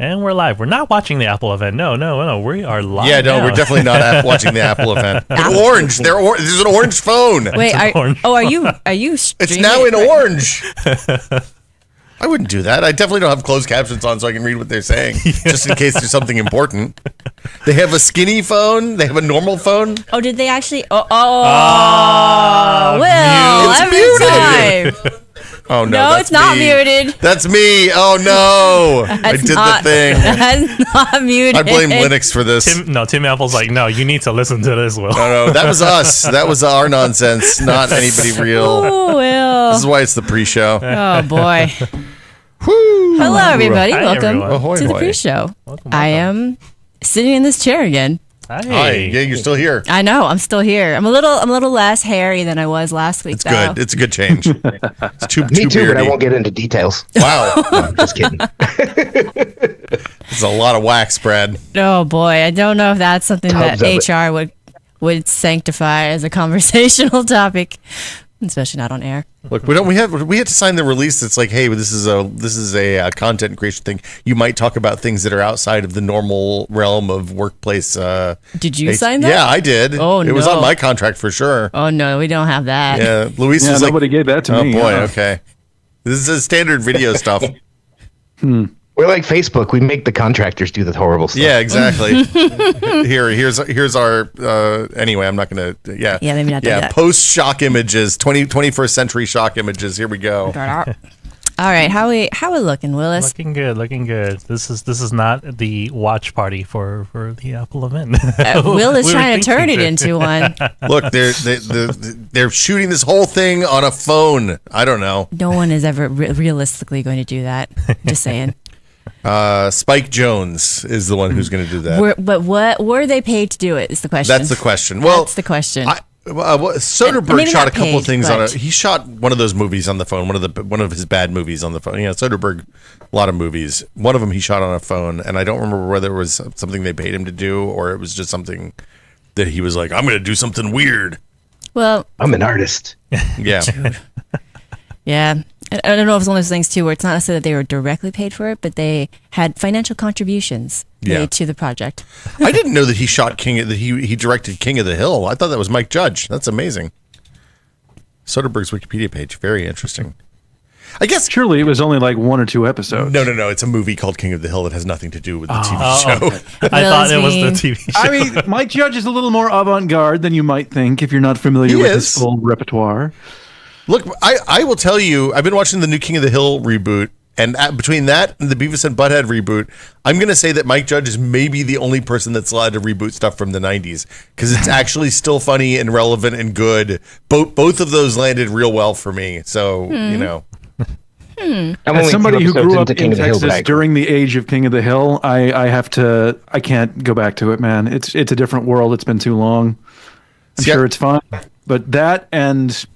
And we're live. We're not watching the Apple event. No. We are live. Yeah, no, we're definitely not watching the Apple event. But orange. There's an orange phone. Wait, are you? It's now in orange. I wouldn't do that. I definitely don't have closed captions on so I can read what they're saying, just in case there's something important. They have a skinny phone. They have a normal phone. Oh, did they actually? Will, it's every muted. time. Oh no, No, that's it's not me. muted. That's me. Oh no, I did the thing. That's not muted. I blame Linux for this. Tim Apple's like, no, you need to listen to this, Will. No, that was us. That was our nonsense, not anybody real. Oh, Will. This is why it's the pre-show. Oh boy. Woo. Hello, everybody. Hi, Welcome everyone. Ahoy, to the hoy. pre-show. Welcome. I am sitting in this chair again. Hi. Yeah, you're still here. I know. I'm still here. I'm a little less hairy than I was last week. It's good. It's a good change. It's too Me too, beardy. but I won't get into details. Wow. No, I'm just kidding. It's a lot of wax, Brad. Oh boy, I don't know if that's something Tubs that of it. HR would sanctify as a conversational topic, especially not on air. Look, we had to sign the release that's like, hey, this is a content creation thing. You might talk about things that are outside of the normal realm of workplace. Did you sign that? Yeah, I did. Oh, It was no. on my contract for sure. Oh no, we don't have that. Yeah, Luis Yeah, was like, nobody gave that to oh me. boy, huh? okay. This is standard video stuff. We're like Facebook. We make the contractors do the horrible stuff. Yeah, exactly. Here's our anyway, I'm not gonna Yeah, maybe not do that. Post shock images, 21st century shock images. Here we go. All right, how we looking, Willis? Looking good. This is not the watch party for the Apple event. Will is We were trying to turn it thinking into one. Look, they're shooting this whole thing on a phone. I don't know. No one is ever realistically going to do that. Just saying. Spike Jones is the one who's going to do that. But what were they paid to do it? Is the question. That's the question. Well, that's the question. Soderbergh Maybe shot not a couple paid, things but- He shot one of those movies on the phone. One of his bad movies on the phone. Yeah, Soderbergh, a lot of movies. One of them he shot on a phone, and I don't remember whether it was something they paid him to do or it was just something that he was like, "I'm going to do something weird." well, I'm an artist. Yeah. yeah. I don't know if it's one of those things too, where it's not necessarily that they were directly paid for it, but they had financial contributions made to the project. I didn't know that he shot he directed King of the Hill. I thought that was Mike Judge. That's amazing. Soderbergh's Wikipedia page, very interesting. I guess Surely it was only like one or two episodes. no. It's a movie called King of the Hill that has nothing to do with the TV show. Okay. I thought it was the TV show. I mean, Mike Judge is a little more avant-garde than you might think if you're not familiar He with is. his full repertoire. Look, I will tell you, I've been watching the new King of the Hill reboot, and between that and the Beavis and Butthead reboot, I'm going to say that Mike Judge is maybe the only person that's allowed to reboot stuff from the 90s, because it's actually still funny and relevant and good. Both of those landed real well for me, so, you know. I'm As only somebody 2 who episodes grew up into King in of the Hill, but Texas I- during the age of King of the Hill, I can't go back to it, man. It's a different world. It's been too long. I'm See, sure it's fine, but that and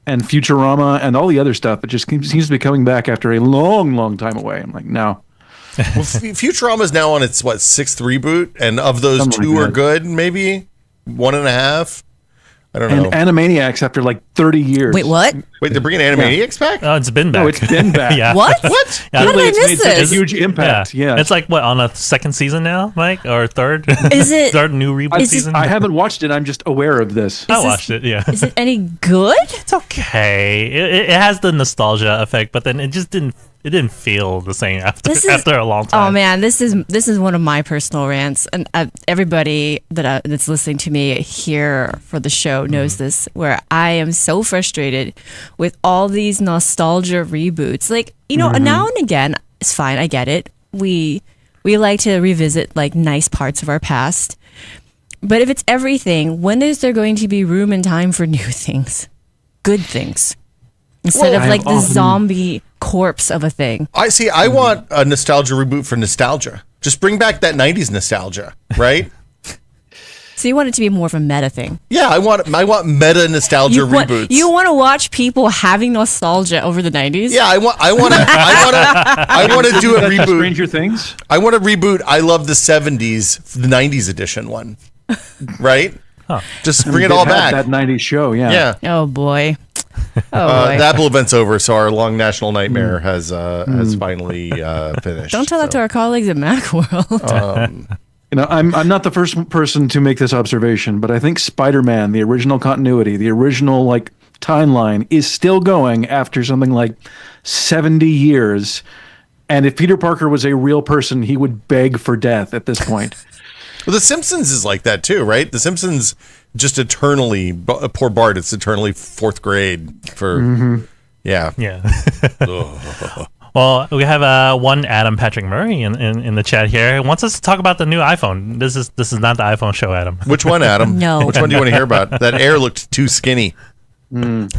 Futurama and all the other stuff, it just seems to be coming back after a long time away. I'm like, no. Well, Futurama's now on its, 6th reboot, and of those Something 2 like are that. good, maybe? 1.5? I don't And know. Animaniacs after like 30 years. Wait, what? Wait, they're bringing Animaniacs back? Oh, it's been back. No, it's been back. yeah. What? What? Yeah. How did I It's miss made such this? a huge impact. Yeah. It's like what, on a second season now, Mike, or third? Is it- third new reboot season? I haven't watched it. I'm just aware of this. I watched it. Yeah, Is it any good? it's okay. It has the nostalgia effect, but then it just didn't. It didn't feel the same after a long time. Oh man, this is one of my personal rants, and everybody that's listening to me here for the show knows this. Where I am so frustrated with all these nostalgia reboots. Like, you know, now and again, it's fine. I get it. We like to revisit like nice parts of our past, but if it's everything, when is there going to be room and time for new things, good things, instead Well, of like the often- zombie corpse of a thing? I want a nostalgia reboot for nostalgia. Just bring back that 90s nostalgia, right? So you want it to be more of a meta thing. Yeah, I want meta nostalgia reboots. You want to watch people having nostalgia over the 90s? Yeah, I want to do a That's reboot. Stranger Things. I want to reboot I Love the 70s, the 90s edition one. Right? Just bring it all They've had back. That 90s show, yeah. Yeah. Oh boy. boy. The Apple event's over, so our long national nightmare has finally finished. Don't tell that to our colleagues at Macworld. I'm not the first person to make this observation, but I think Spider-Man, the original continuity, the original timeline, is still going after something like 70 years. And if Peter Parker was a real person, he would beg for death at this point. Well, The Simpsons is like that too, right? The Simpsons just eternally, poor Bart, it's eternally fourth grade for, yeah. Well, we have one Adam Patrick Murray in the chat here. He wants us to talk about the new iPhone. This is not the iPhone show, Adam. Which one, Adam? No. Which one do you want to hear about? That Air looked too skinny. Don't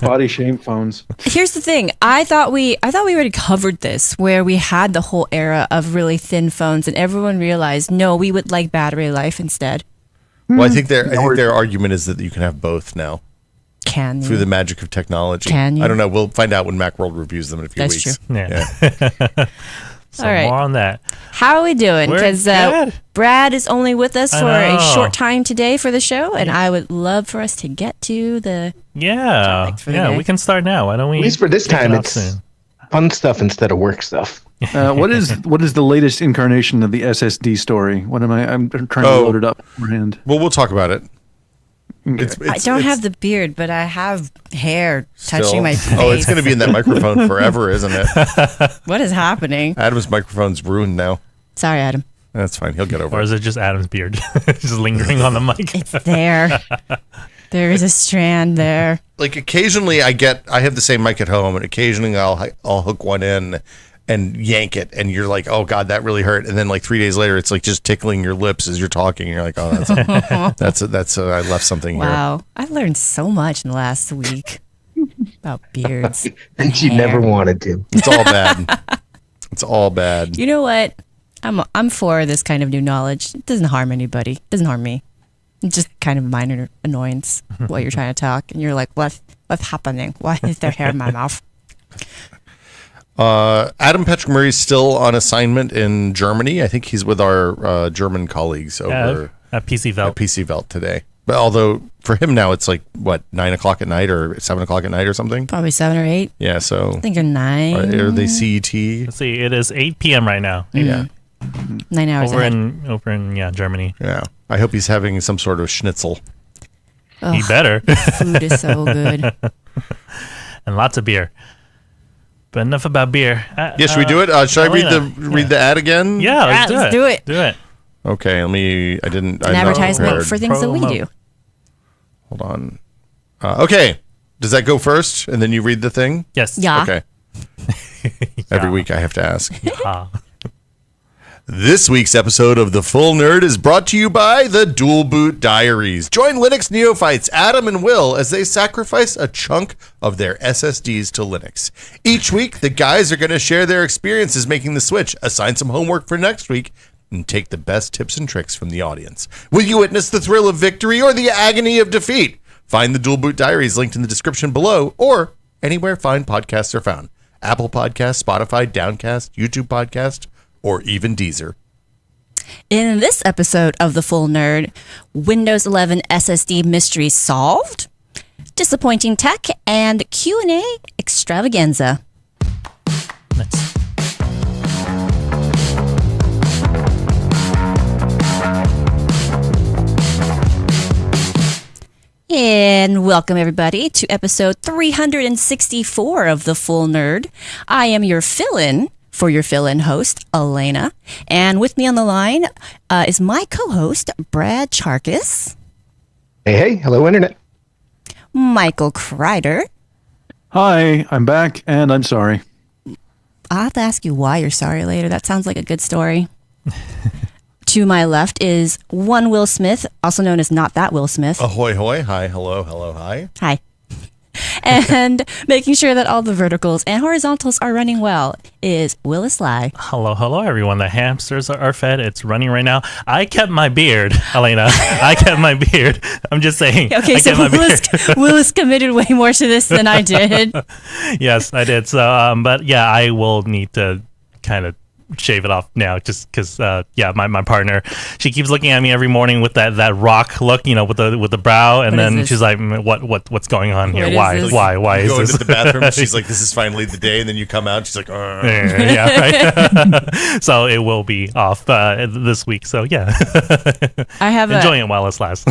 body shame phones. Here's the thing. I thought we already covered this, where we had the whole era of really thin phones, and everyone realized, no, we would like battery life instead. Well, I think their argument is that you can have both now. Can you? Through the magic of technology. Can you? I don't know. We'll find out when Macworld reviews them in a few That's weeks. true. Yeah. So All right. more on that. How are we doing? We're Because good. Brad is only with us I for a know. short time today for the show, and I would love for us to get to the Yeah. topics for the day. We can start now. Why don't we? At least for this kick it time, off it's soon? fun stuff instead of work stuff. What is the latest incarnation of the SSD story? I'm trying to load it up beforehand. Well, we'll talk about it. I don't have the beard, but I have hair touching my face. Oh, it's going to be in that microphone forever, isn't it? What is happening? Adam's microphone's ruined now. Sorry, Adam. That's fine. He'll get over Or it. is it just Adam's beard just lingering on the mic? It's there. There is a strand there. Like occasionally I have the same mic at home, and occasionally I'll hook one in and yank it, and you're like, oh God, that really hurt. And then 3 days later, it's like just tickling your lips as you're talking. And you're like, oh, that's I left something here. Wow. I've learned so much in the last week about beards. And she never wanted to. It's all bad. It's all bad. You know what? I'm for this kind of new knowledge. It doesn't harm anybody. It doesn't harm me. It's just kind of minor annoyance while you're trying to talk, and you're like, what's happening? Why is there hair in my mouth? Adam Patrick Murray's still on assignment in Germany. I think he's with our German colleagues over at PC Welt. at PC Welt today. But although for him now it's 9 o'clock at night or 7 o'clock at night or something. Probably 7 or 8. Yeah, so I think you're 9. are they CET? Let's see. It is 8 p.m. right now. Yeah. 9 hours Over ahead. in Germany. Yeah. I hope he's having some sort of schnitzel. He better. Food is so good. And lots of beer. But enough about beer. Yeah, should we do it? Should I read the ad again? Yeah, let's do it. Do it. Okay, let me. An advertisement for things that we do. Hold on. Okay, does that go first, and then you read the thing? Yes. Yeah. Okay. Every week I have to ask. Ah. This week's episode of The Full Nerd is brought to you by the Dual Boot Diaries. Join Linux neophytes Adam and Will as they sacrifice a chunk of their SSDs to Linux. Each week, the guys are going to share their experiences making the switch, assign some homework for next week, and take the best tips and tricks from the audience. Will you witness the thrill of victory or the agony of defeat? Find the Dual Boot Diaries linked in the description below or anywhere fine podcasts are found. Apple Podcasts, Spotify, Downcast, YouTube Podcast, or even Deezer. In this episode of The Full Nerd, Windows 11 SSD mystery solved, disappointing tech, and Q&A extravaganza. Nice. And welcome everybody to episode 364 of The Full Nerd. I am your fill-in for your fill-in host, Elena. And with me on the line is my co-host, Brad Charkis. Hey, hello, Internet. Michael Kreider. Hi, I'm back, and I'm sorry. I'll have to ask you why you're sorry later. That sounds like a good story. To my left is one Will Smith, also known as Not That Will Smith. Ahoy, hoy. Hi, hello, hi. Hi. And making sure that all the verticals and horizontals are running well is Willis Lai. Hello, everyone. The hamsters are fed. It's running right now. I kept my beard, Elena. I kept my beard. I'm just saying. Okay, so Willis committed way more to this than I did. Yes, I did. So, but yeah, I will need to kind of shave it off now, just because my partner, she keeps looking at me every morning with that rock look, with the brow, and then she's like, what's going on here? Why is you go this? into the bathroom, and she's like, this is finally the day, and then you come out, she's like, right. So it will be off this week. So yeah, I have enjoying it while it lasts.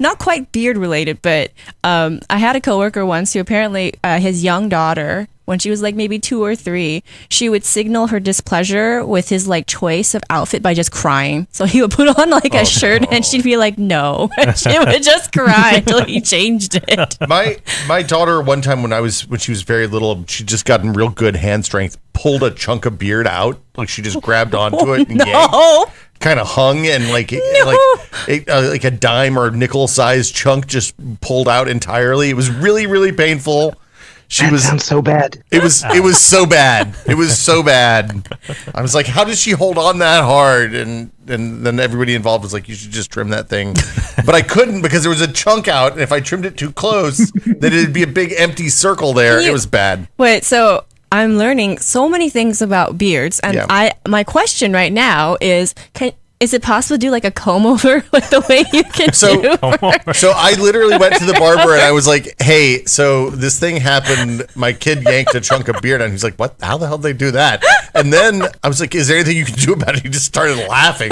Not quite beard related, but I had a coworker once who apparently his young daughter, when she was like maybe 2 or 3, she would signal her displeasure with his like choice of outfit by just crying. So he would put on like a shirt and she'd be like, no. And she would just cry until he changed it. My daughter, one time when she was very little, she just gotten real good hand strength, pulled a chunk of beard out, like she just grabbed onto it and yanked. Kind of hung and like a dime or nickel sized chunk just pulled out entirely. It was really, really painful. That sounds so bad. It was so bad. It was so bad. I was like, how did she hold on that hard? And then everybody involved was like, you should just trim that thing. But I couldn't because there was a chunk out, and if I trimmed it too close, then it'd be a big empty circle there. It was bad. Wait, so I'm learning so many things about beards, and my question right now is, is it possible to do like a comb over like the way you can do? So I literally went to the barber and I was like, hey, so this thing happened. My kid yanked a chunk of beard and he's like, what? How the hell did they do that? And then I was like, is there anything you can do about it? He just started laughing.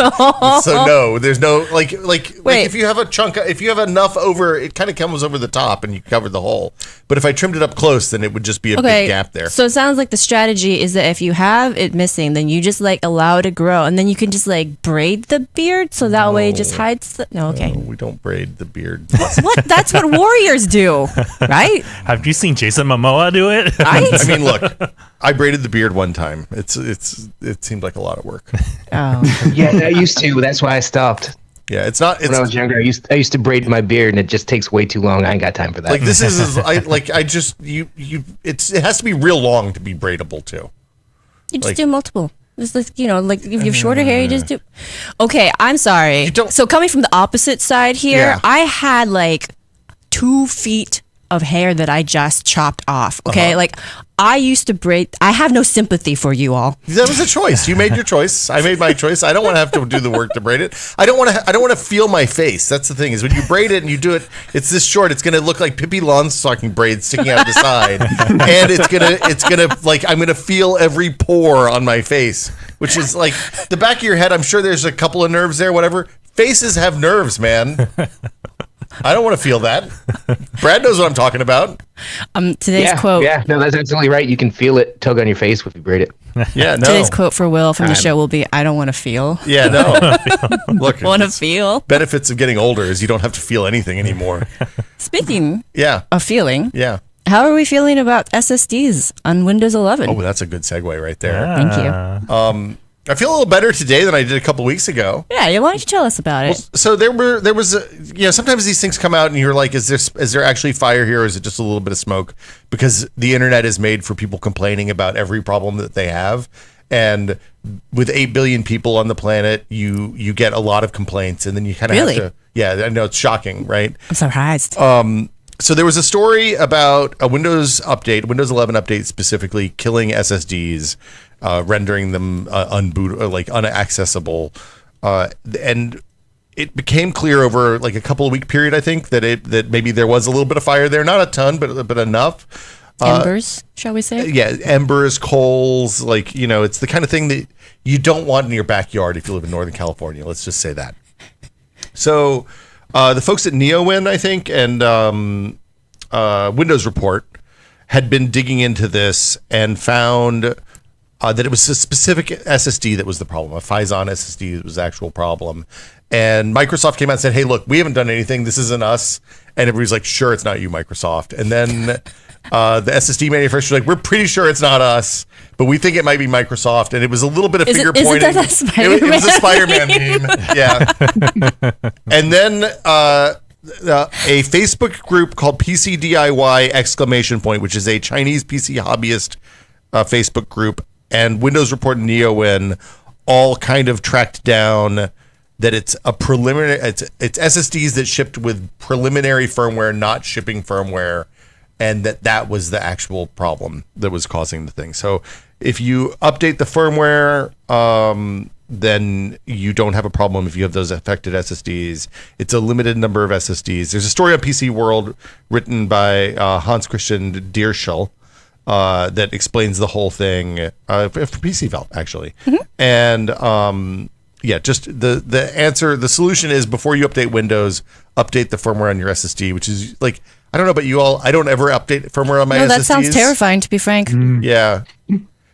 So no, there's no like if you have a chunk, if you have enough over, it kind of comes over the top and you cover the hole. But if I trimmed it up close, then it would just be a big gap there. So it sounds like the strategy is that if you have it missing, then you just like allow it to grow and then you can just like braid the beard so that way it just hides the no we don't braid the beard. What? That's what warriors do, right? Have you seen Jason Momoa do it? Right? I mean, look, I braided the beard one time. It seemed like a lot of work. Oh. Yeah, I used to. That's why I stopped. Yeah, it's not. When I was younger, I used to braid my beard, and it just takes way too long. I ain't got time for that. Like this is it has to be real long to be braidable too. You just do multiple. Just like, like if you have shorter hair, you just do. Okay, I'm sorry. So coming from the opposite side here, I had like 2 feet of hair that I just chopped off. Okay, like I used to braid. I have no sympathy for you all. That was a choice. You made your choice. I made my choice. I don't want to have to do the work to braid it. I don't want to feel my face. That's the thing is when you braid it and you do it, it's this short. It's gonna look like Pippi Longstocking braids sticking out the side, and it's gonna like I'm gonna feel every pore on my face, which is like the back of your head. I'm sure there's a couple of nerves there. Whatever. Faces have nerves, man. I don't want to feel that. Brad knows what I'm talking about. Today's quote. Yeah, no, that's absolutely right. You can feel it tug on your face if you braid it. Yeah, no. Today's quote for Will from the show will be, I don't want to feel. Yeah, no. Look, want to feel. Benefits of getting older is you don't have to feel anything anymore. Speaking of feeling. Yeah. How are we feeling about SSDs on Windows 11? Oh, that's a good segue right there. Thank you. I feel a little better today than I did a couple weeks ago. Yeah, why don't you tell us about it? So there was sometimes these things come out and you're like, is there actually fire here or is it just a little bit of smoke? Because the internet is made for people complaining about every problem that they have. And with 8 billion people on the planet, you get a lot of complaints and then you kind of have to. Yeah, I know it's shocking, right? I'm surprised. So there was a story about a Windows 11 update specifically killing SSDs, rendering them unaccessible, and it became clear over like a couple of week period, I think, that maybe there was a little bit of fire there, not a ton, but enough. Embers, shall we say? Yeah, embers, coals, it's the kind of thing that you don't want in your backyard if you live in Northern California. Let's just say that. So. The folks at NeoWin, I think, and Windows Report had been digging into this and found that it was a specific SSD that was the problem. A Phison SSD was the actual problem. And Microsoft came out and said, hey, look, we haven't done anything. This isn't us. And everybody's like, sure, it's not you, Microsoft. And then the SSD manufacturer's like, we're pretty sure it's not us, but we think it might be Microsoft. And it was a little bit of finger pointing. Isn't that a Spider-Man? It was a Spider-Man meme. Yeah. And then a Facebook group called PCDIY ! Which is a Chinese PC hobbyist Facebook group, and Windows Report and NeoWin all kind of tracked down that it's a preliminary. It's SSDs that shipped with preliminary firmware, not shipping firmware, and that was the actual problem that was causing the thing. So If you update the firmware, then you don't have a problem if you have those affected SSDs. It's a limited number of SSDs. There's a story on PCWorld written by Hans Christian Dierschel that explains the whole thing for PC Vault, actually. And just the answer, the solution is before you update Windows, update the firmware on your SSD, which is like, I don't know about you all, I don't ever update firmware on my SSDs. No, that sounds terrifying, to be frank. Yeah.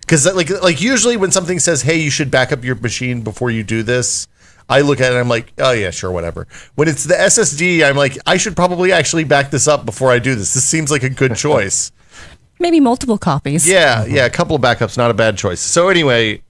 Because like usually when something says, hey, you should back up your machine before you do this, I look at it and I'm like, oh yeah, sure, whatever. When it's the SSD, I'm like, I should probably actually back this up before I do this. This seems like a good choice. Maybe multiple copies. Yeah, a couple of backups, not a bad choice. So anyway,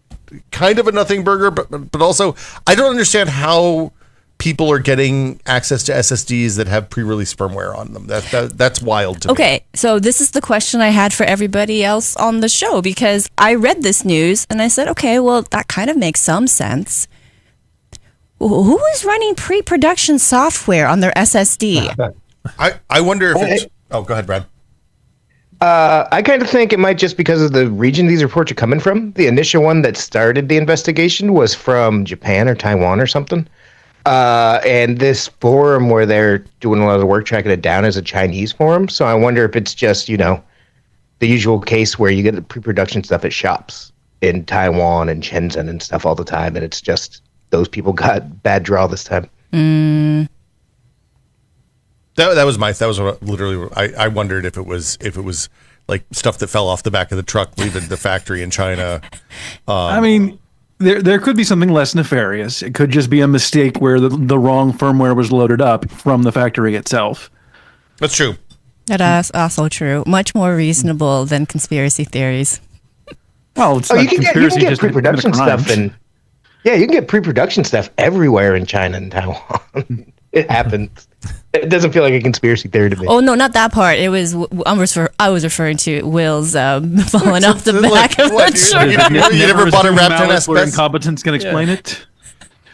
kind of a nothing burger, but also I don't understand how people are getting access to SSDs that have pre-release firmware on them. That's wild to me. Okay, so this is the question I had for everybody else on the show, because I read this news and I said, okay, well, that kind of makes some sense. Who is running pre-production software on their SSD? I wonder if it's... Oh, go ahead, Brad. I kind of think it might just because of the region these reports are coming from. The initial one that started the investigation was from Japan or Taiwan or something. And this forum where they're doing a lot of the work tracking it down is a Chinese forum. So I wonder if it's just, the usual case where you get the pre-production stuff at shops in Taiwan and Shenzhen and stuff all the time. And it's just those people got bad draw this time. That was what literally I wondered if it was like stuff that fell off the back of the truck leaving the factory in China. I mean, there could be something less nefarious. It could just be a mistake where the wrong firmware was loaded up from the factory itself. That's true. That is also true. Much more reasonable than conspiracy theories. Well, it's you can get pre-production stuff you can get pre-production stuff everywhere in China and Taiwan. It happens. It doesn't feel like a conspiracy theory to me. Oh no, not that part. It was I was referring to Will's falling off the back of the truck. You never bought a wrapped in asbestos? Incompetence can explain it.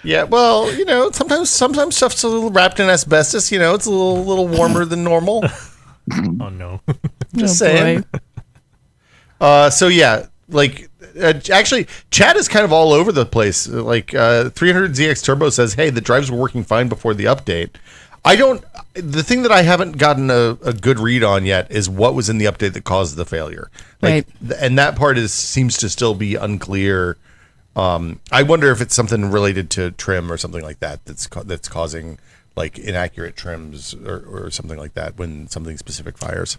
Yeah, well, sometimes stuff's a little wrapped in asbestos. It's a little warmer than normal. Oh no! Just saying. So yeah, like actually, chat is kind of all over the place. Like 300ZX Turbo says, "Hey, the drives were working fine before the update." The thing that I haven't gotten a good read on yet is what was in the update that caused the failure. Like, right. And that part seems to still be unclear. I wonder if it's something related to trim or something like that that's causing like inaccurate trims or something like that when something specific fires.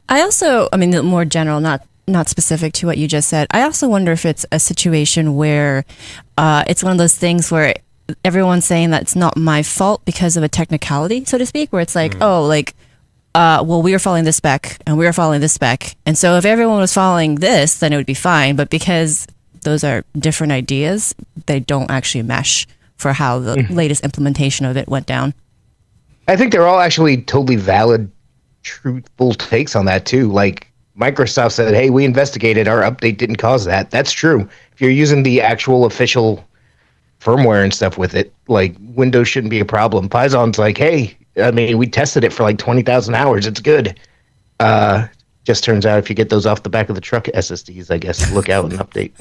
I also, more general, not specific to what you just said. I also wonder if it's a situation where it's one of those things where everyone's saying that it's not my fault because of a technicality, so to speak, where it's like, well, we are following this spec and we are following this spec. And so if everyone was following this, then it would be fine. But because those are different ideas, they don't actually mesh for how the latest implementation of it went down. I think they're all actually totally valid, truthful takes on that too. Like Microsoft said, hey, we investigated, our update didn't cause that. That's true. If you're using the actual official firmware and stuff with it, like Windows shouldn't be a problem. Python's like, hey, we tested it for like 20,000 hours. It's good. Just turns out if you get those off the back of the truck SSDs, I guess, look out and update.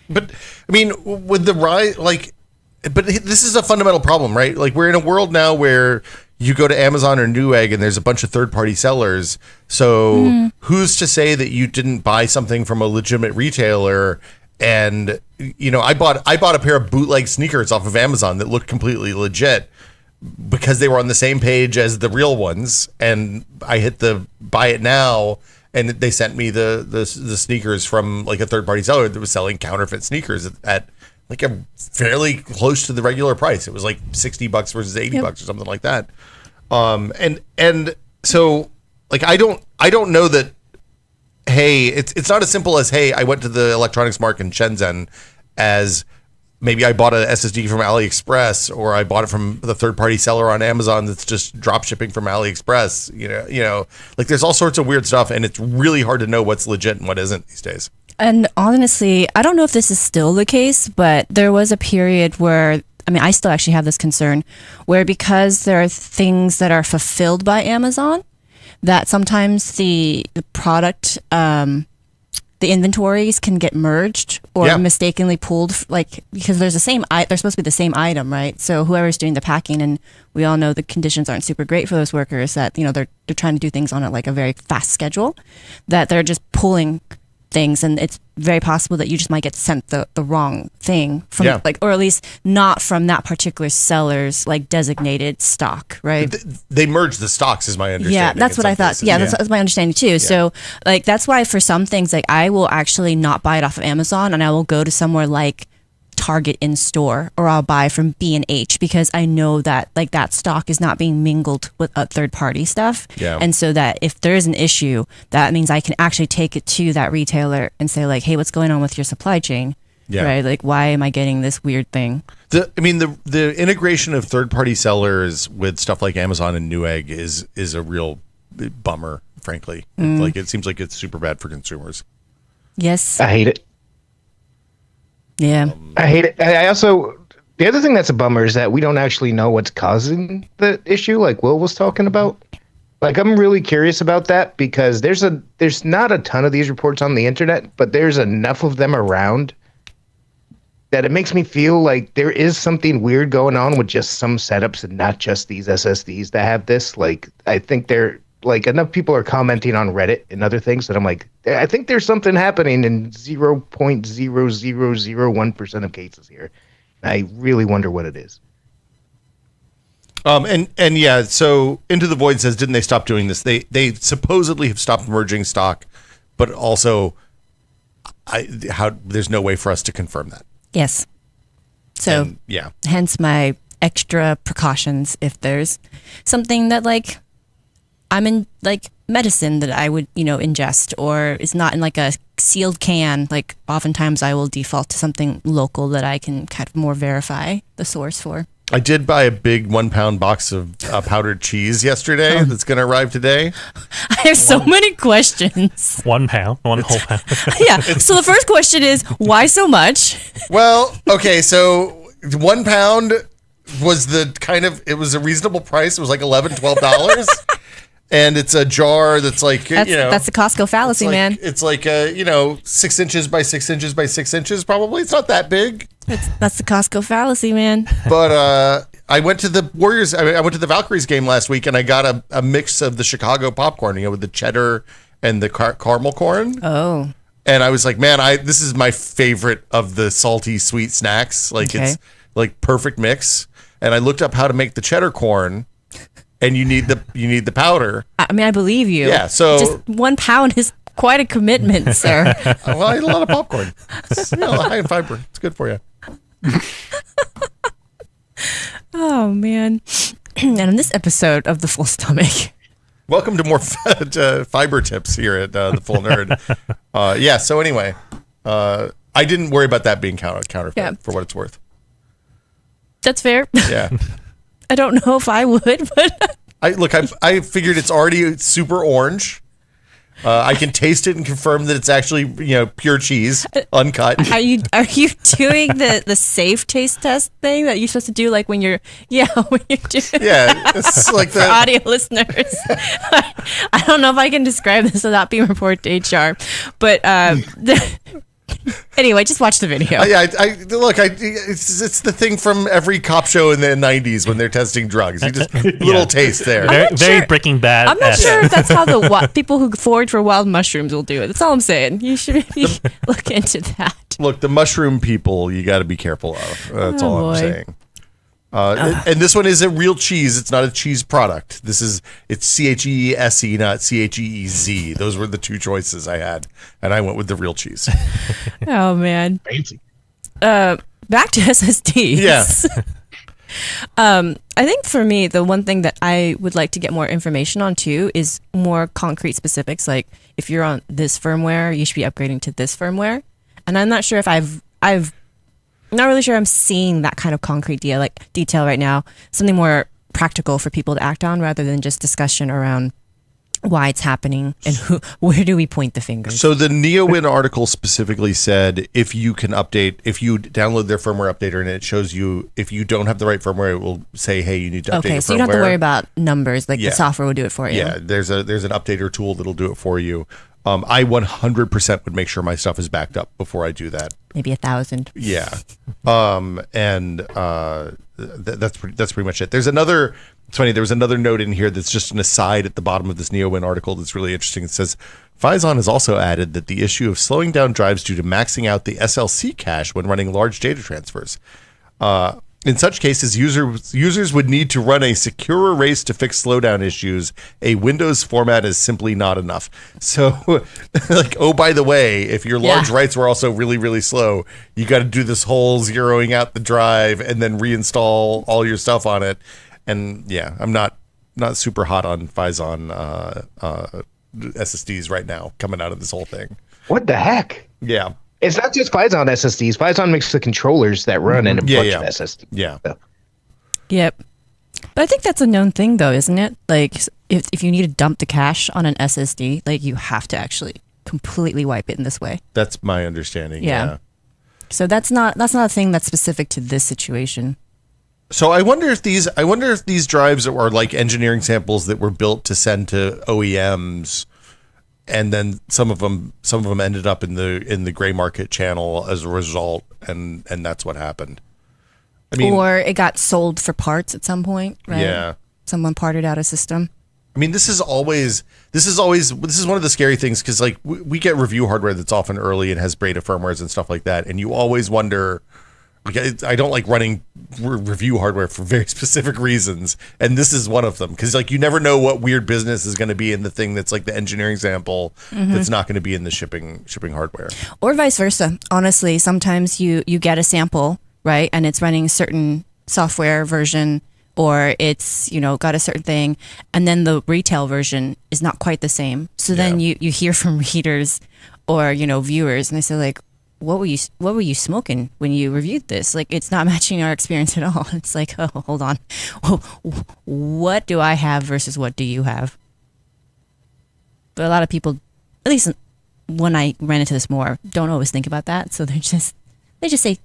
But with the rise, but this is a fundamental problem, right? Like we're in a world now where you go to Amazon or Newegg and there's a bunch of third-party sellers. So who's to say that you didn't buy something from a legitimate retailer? And I bought a pair of bootleg sneakers off of Amazon that looked completely legit because they were on the same page as the real ones. And I hit the buy it now, and they sent me the sneakers from like a third-party seller that was selling counterfeit sneakers at like a fairly close to the regular price. It was like $60 versus $80 or something like that. And so like I don't know that. Hey, it's not as simple as, hey, I went to the electronics market in Shenzhen as maybe I bought an SSD from AliExpress or I bought it from the third-party seller on Amazon that's just drop shipping from AliExpress. Like there's all sorts of weird stuff, and it's really hard to know what's legit and what isn't these days. And honestly, I don't know if this is still the case, but there was a period where, I still actually have this concern, where because there are things that are fulfilled by Amazon, that sometimes the product the inventories can get merged or Yeah. mistakenly pulled, like because there's they're supposed to be the same item, right? So whoever's doing the packing, and we all know the conditions aren't super great for those workers. That they're trying to do things on a very fast schedule, that they're just pulling things, and it's very possible that you just might get sent the wrong thing from or at least not from that particular seller's designated stock, right? They merge the stocks, is my understanding. Yeah, that's what I thought. Places. Yeah, that's my understanding too. Yeah. So that's why for some things I will actually not buy it off of Amazon, and I will go to somewhere like Target in store, or I'll buy from B&H, because I know that that stock is not being mingled with third party stuff. Yeah. And so that if there is an issue, that means I can actually take it to that retailer and say hey, what's going on with your supply chain? Yeah. Right? Why am I getting this weird thing? The integration of third party sellers with stuff like Amazon and Newegg is a real bummer, frankly. It seems like it's super bad for consumers. Yes. I hate it. Yeah. I hate it. I also, the other thing that's a bummer is that we don't actually know what's causing the issue, like Will was talking about. I'm really curious about that, because there's not a ton of these reports on the internet, but there's enough of them around that it makes me feel like there is something weird going on with just some setups and not just these SSDs that have this. I think they're enough people are commenting on Reddit and other things that I'm I think there's something happening in 0.0001% of cases here. I really wonder what it is. So Into the Void says, didn't they stop doing this? They supposedly have stopped merging stock, but also there's no way for us to confirm that. Yes. So hence my extra precautions if there's something that I'm in medicine that I would, ingest, or is not in a sealed can. Oftentimes I will default to something local that I can kind of more verify the source for. I did buy a big 1 pound box of powdered cheese yesterday that's going to arrive today. I have so many questions. 1 pound, one whole pound. Yeah. So the first question is, why so much? Well, okay. So 1 pound was it was a reasonable price. It was $11, $12. And it's a jar that's that's the Costco fallacy, man. It's 6 inches by 6 inches by 6 inches, probably. It's not that big. That's the Costco fallacy, man. But I went to the Warriors. I went to the Valkyries game last week, and I got a mix of the Chicago popcorn, with the cheddar and the caramel corn. Oh. And I was like, man, this is my favorite of the salty sweet snacks. It's perfect mix. And I looked up how to make the cheddar corn. And you need the powder. I mean, I believe you. Yeah, so just 1 pound is quite a commitment, sir. Well, I eat a lot of popcorn. It's high in fiber. It's good for you. Oh man! And in this episode of The Full Stomach, welcome to more fiber tips here at the Full Nerd. So anyway, I didn't worry about that being counterfeit for what it's worth. That's fair. Yeah. I don't know if I would, but I figured it's already super orange. I can taste it and confirm that it's actually pure cheese, uncut. Are you doing the safe taste test thing that you're supposed to do when you're doing it's like for audio listeners? I don't know if I can describe this without being reported to HR, but anyway, just watch the video. It's the thing from every cop show in the 90s when they're testing drugs. You just little taste there. Very Breaking Bad. I'm not sure if that's how the people who forage for wild mushrooms will do it. That's all I'm saying. You should maybe look into that. Look, the mushroom people, you got to be careful of. That's all I'm saying. And this one is a real cheese. It's not a cheese product. It's CHEESE, not CHEEZ. Those were the two choices I had, and I went with the real cheese. Oh man, Fancy. Back to SSDs. Yeah. I think for me, the one thing that I would like to get more information on too is more concrete specifics. Like if you're on this firmware, you should be upgrading to this firmware. And I'm not sure if I'm not really sure I'm seeing that kind of concrete detail right now. Something more practical for people to act on rather than just discussion around why it's happening and where do we point the fingers. So the NeoWin article specifically said if you download their firmware updater and it shows you if you don't have the right firmware, it will say, hey, you need to update your firmware. Okay, so you don't have to worry about numbers. The software will do it for you. Yeah, there's an updater tool that'll do it for you. I 100% would make sure my stuff is backed up before I do that. Maybe 1,000. Yeah. That's pretty much it. There's another. It's funny. There was another note in here that's just an aside at the bottom of this NeoWin article that's really interesting. It says Phison has also added that the issue of slowing down drives due to maxing out the SLC cache when running large data transfers. In such cases, users would need to run a secure erase to fix slowdown issues. A Windows format is simply not enough. So, like, oh, by the way, if your large writes were also really, really slow, you got to do this whole zeroing out the drive and then reinstall all your stuff on it. And yeah, I'm not super hot on Phison SSDs right now coming out of this whole thing. What the heck? Yeah. It's not just Phison SSDs. Phison makes the controllers that run in a bunch of SSDs. Yeah. So. Yep. But I think that's a known thing, though, isn't it? Like, if you need to dump the cache on an SSD, like, you have to actually completely wipe it in this way. That's my understanding. Yeah. So that's not a thing that's specific to this situation. So I wonder if these drives are like engineering samples that were built to send to OEMs. And then some of them ended up in the gray market channel as a result, and that's what happened. I mean, or it got sold for parts at some point, right? Yeah. Someone parted out a system. I mean, this is one of the scary things because like we get review hardware that's often early and has beta firmwares and stuff like that, and you always wonder. Like, I don't like running review hardware for very specific reasons, and this is one of them because like you never know what weird business is going to be in the thing that's like the engineering sample that's not going to be in the shipping hardware, or vice versa. Honestly, sometimes you get a sample, right, and it's running a certain software version, or it's got a certain thing, and then the retail version is not quite the same. So then you hear from readers or viewers, and they say like, what were you smoking when you reviewed this? Like, it's not matching our experience at all. It's like, oh, hold on. What do I have versus what do you have? But a lot of people, at least when I ran into this more, don't always think about that. So they just say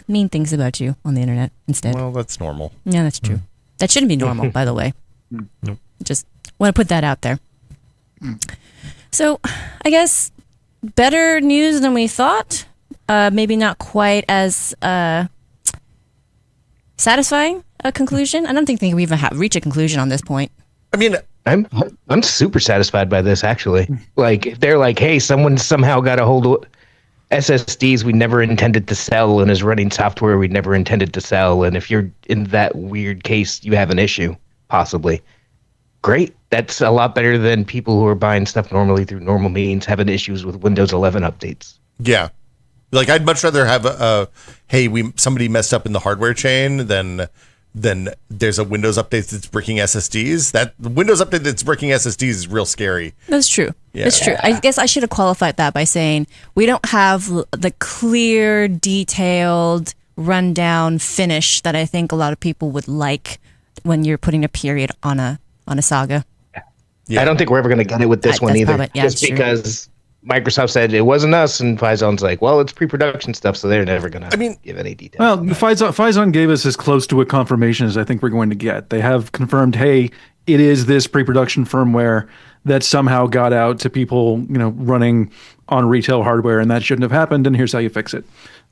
mean things about you on the internet instead. Well, that's normal. Yeah, that's true. That shouldn't be normal, by the way. Nope. Just want to put that out there. So I guess better news than we thought. Maybe not quite as satisfying a conclusion. I don't think we even reach a conclusion on this point. I mean, I'm super satisfied by this actually. Like if they're like, hey, someone somehow got a hold of SSDs we never intended to sell and is running software we never intended to sell, and if you're in that weird case, you have an issue possibly. Great. That's a lot better than people who are buying stuff normally through normal means having issues with Windows 11 updates. Yeah. Like I'd much rather have somebody messed up in the hardware chain than there's a Windows update that's bricking SSDs. That Windows update that's bricking SSDs is real scary. That's true. Yeah. It's true. I guess I should have qualified that by saying we don't have the clear, detailed, rundown finish that I think a lot of people would like when you're putting a period on a saga. Yeah. I don't think we're ever going to get it with this one either. Just because Microsoft said it wasn't us, and Phizon's like, well, it's pre-production stuff, so they're never going to give any details. Well, Phison gave us as close to a confirmation as I think we're going to get. They have confirmed, hey, it is this pre-production firmware that somehow got out to people, running on retail hardware, and that shouldn't have happened, and here's how you fix it.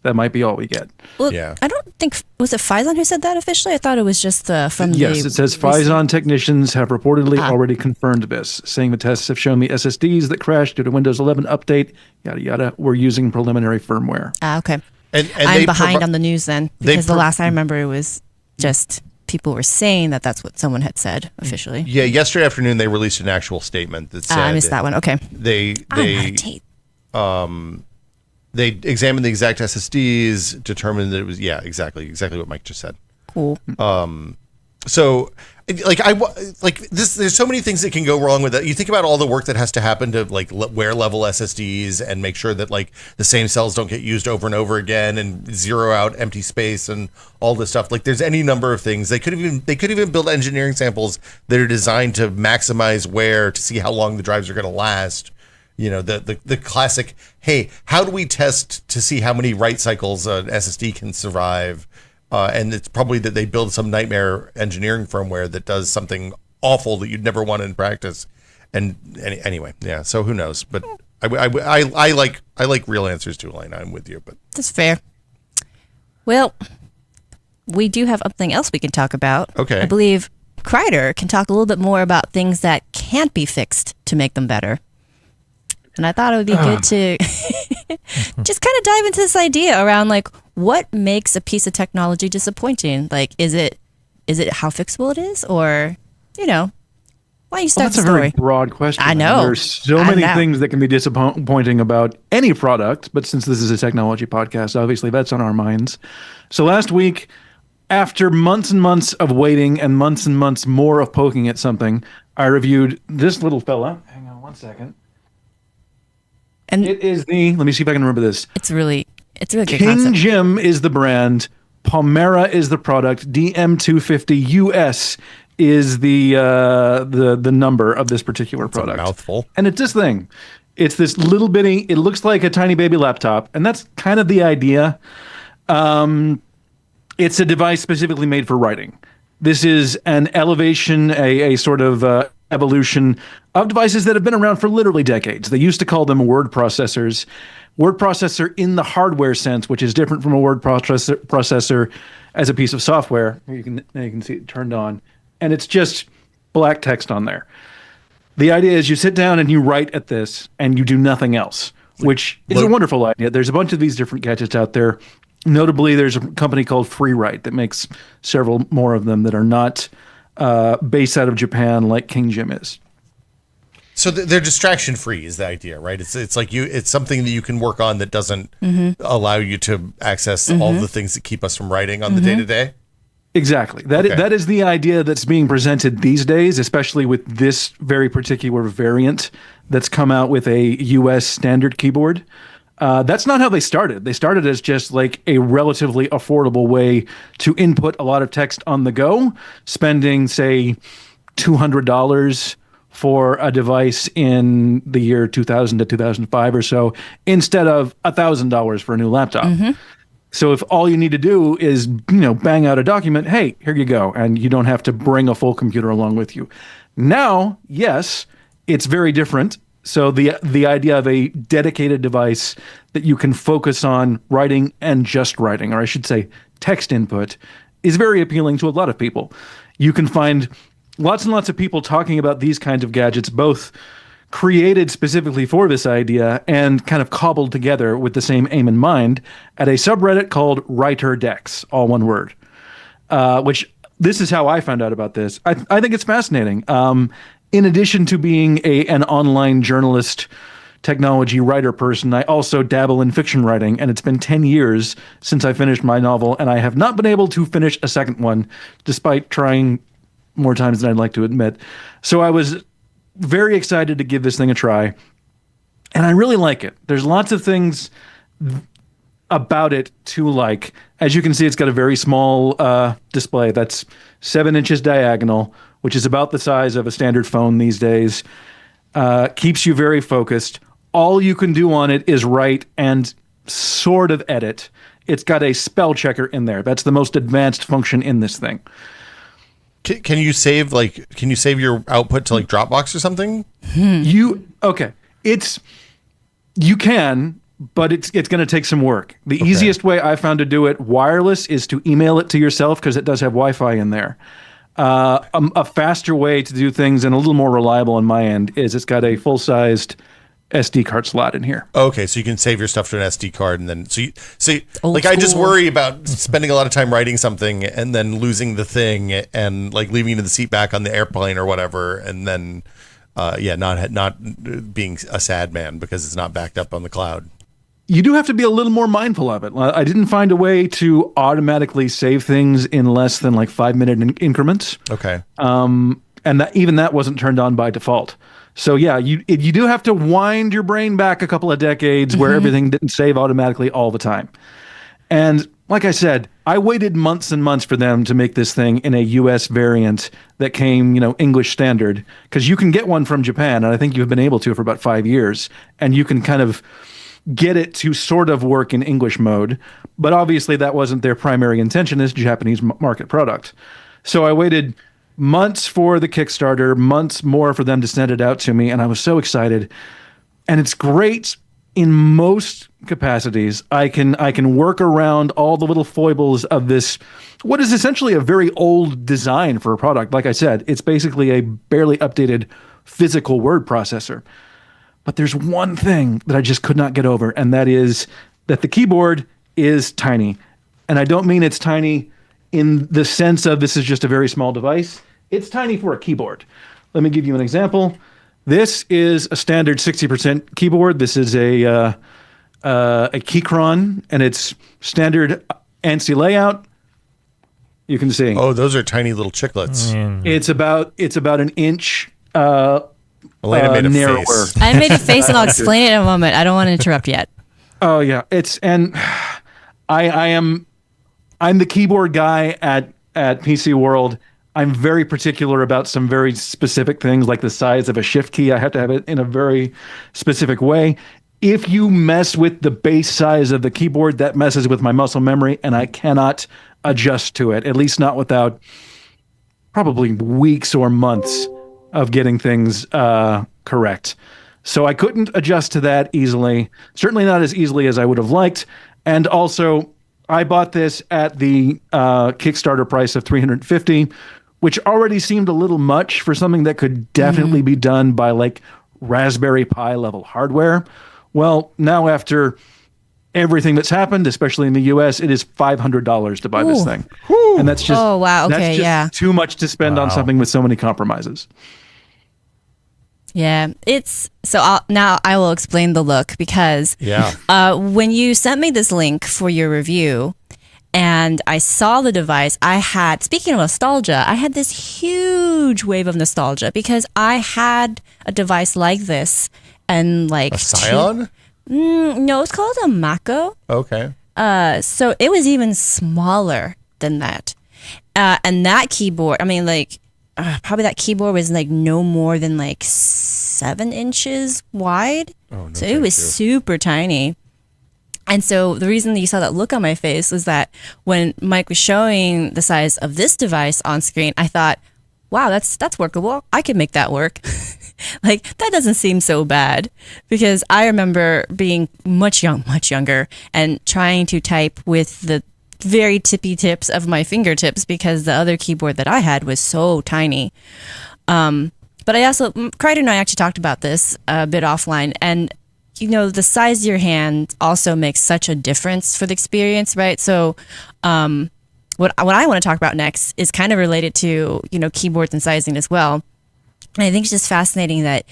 That might be all we get. Well, yeah. I don't think, was it Phison who said that officially? I thought it was just from Yes, it says Phison technicians have reportedly already confirmed this, saying the tests have shown the SSDs that crashed due to Windows 11 update, yada, yada, were using preliminary firmware. Okay. And I'm behind on the news then, because the last I remember it was just people were saying that that's what someone had said officially. Yeah, yesterday afternoon they released an actual statement that said I missed that one. Okay. They examined the exact SSDs, determined that it was exactly what Mike just said. Cool. So there's so many things that can go wrong with that. You think about all the work that has to happen to like wear level SSDs and make sure that like the same cells don't get used over and over again and zero out empty space and all this stuff. Like there's any number of things. They could even build engineering samples that are designed to maximize wear to see how long the drives are going to last. The classic, hey, how do we test to see how many write cycles an SSD can survive? And it's probably that they build some nightmare engineering firmware that does something awful that you'd never want in practice. And anyway, yeah, so who knows? But I like real answers too, Elena. I'm with you, but That's fair. Well, we do have something else we can talk about. Okay. I believe Kreider can talk a little bit more about things that can't be fixed to make them better. And I thought it would be good to just kind of dive into this idea around like what makes a piece of technology disappointing? Like, is it how fixable it is, or why don't you start That's the a story? very broad question. I know. There's so many things that can be disappointing about any product, but since this is a technology podcast, obviously that's on our minds. So last week, after months and months of waiting and months more of poking at something, I reviewed this little fella. Hang on one second. And It is let me see if I can remember this. it's really good King concept. Jim is the brand. Palmera is the product. DM250 US is the number of this particular product. mouthful. And it's this thing. It's this little bitty, it looks like a tiny baby laptop, and that's kind of the idea. It's a device specifically made for writing. This is an elevation, a sort of evolution of devices that have been around for literally decades. They used to call them word processors. Word processor in the hardware sense, which is different from a word processor as a piece of software. Here you can see it turned on, and it's just black text on there. The idea is you sit down and you write at this, and you do nothing else, which is a wonderful idea. There's a bunch of these different gadgets out there. Notably, there's a company called FreeWrite that makes several more of them that are not based out of Japan like King Jim is. So they're distraction free is the idea, right? It's like it's something that you can work on that doesn't allow you to access all the things that keep us from writing on the day to day. Exactly. That is the idea that's being presented these days, especially with this very particular variant that's come out with a US standard keyboard. That's not how they started. They started as just like a relatively affordable way to input a lot of text on the go, spending, say, $200 for a device in the year 2000 to 2005 or so, instead of $1,000 for a new laptop. So if all you need to do is, bang out a document, hey, here you go, and you don't have to bring a full computer along with you. Now, yes, it's very different. So the idea of a dedicated device that you can focus on writing and just writing, or I should say text input, is very appealing to a lot of people. You can find lots and lots of people talking about these kinds of gadgets, both created specifically for this idea and kind of cobbled together with the same aim in mind at a subreddit called WriterDex, all one word, which this is how I found out about this. I think it's fascinating. In addition to being an online journalist, technology writer person, I also dabble in fiction writing, and it's been 10 years since I finished my novel, and I have not been able to finish a second one, despite trying more times than I'd like to admit. So I was very excited to give this thing a try, and I really like it. There's lots of things about it to like. As you can see, it's got a very small display that's 7 inches diagonal, which is about the size of a standard phone these days. Keeps you very focused. All you can do on it is write and sort of edit. It's got a spell checker in there. That's the most advanced function in this thing. Can you save your output to like Dropbox or something? You can, but it's going to take some work. The easiest way I found to do it wireless is to email it to yourself, because it does have Wi-Fi in there. A faster way to do things and a little more reliable on my end is it's got a full-sized SD card slot in here. Okay, so you can save your stuff to an SD card, and then Old I just school. worry about spending a lot of time writing something and then losing the thing and like leaving the seat back on the airplane or whatever, and then not being a sad man because it's not backed up on the cloud. You do have to be a little more mindful of it. I didn't find a way to automatically save things in less than like 5-minute increments. Okay. And even that wasn't turned on by default. So yeah, you do have to wind your brain back a couple of decades where everything didn't save automatically all the time. And like I said, I waited months and months for them to make this thing in a US variant that came, English standard, because you can get one from Japan, and I think you've been able to for about 5 years, and you can kind of get it to sort of work in English mode. But obviously that wasn't their primary intention as a Japanese market product. So I waited months for the Kickstarter, months more for them to send it out to me, and I was so excited. and it's great in most capacities. I can work around all the little foibles of this, what is essentially a very old design for a product. Like I said, it's basically a barely updated physical word processor. But there's one thing that I just could not get over, and that is that the keyboard is tiny. And I don't mean it's tiny in the sense of this is just a very small device. It's tiny for a keyboard. Let me give you an example. This is a standard 60% keyboard. This is a Keychron, and it's standard ANSI layout. You can see. Oh, those are tiny little chiclets. It's about an inch Elena made a narrower. face. I made a face, and I'll explain it in a moment. I don't want to interrupt yet. Oh yeah, I'm the keyboard guy at PCWorld. I'm very particular about some very specific things, like the size of a shift key. I have to have it in a very specific way. If you mess with the base size of the keyboard, that messes with my muscle memory, and I cannot adjust to it, at least not without probably weeks or months of getting things correct. So I couldn't adjust to that easily, certainly not as easily as I would have liked. And also, I bought this at the Kickstarter price of $350, which already seemed a little much for something that could definitely be done by like Raspberry Pi level hardware. Well, now after everything that's happened, especially in the US, it is $500 to buy this thing. And that's just, Oh, wow. Okay, that's just too much to spend on something with so many compromises. Yeah, now I will explain the look, because when you sent me this link for your review and I saw the device, speaking of nostalgia, I had this huge wave of nostalgia because I had a device like this and like A Scion? No, it's called a Mako. Okay. So it was even smaller than that. And that keyboard, I mean, like, probably that keyboard was like no more than like 7 inches wide. Oh, no, so it was super tiny. And so the reason that you saw that look on my face was that when Mike was showing the size of this device on screen, I thought, wow, that's workable. I could make that work. Like, that doesn't seem so bad, because I remember being much younger and trying to type with the very tippy tips of my fingertips because the other keyboard that I had was so tiny. But I also, Crichton and I actually talked about this a bit offline, and you know, the size of your hand also makes such a difference for the experience, right? So what I want to talk about next is kind of related to, you know, keyboards and sizing as well. And I think it's just fascinating that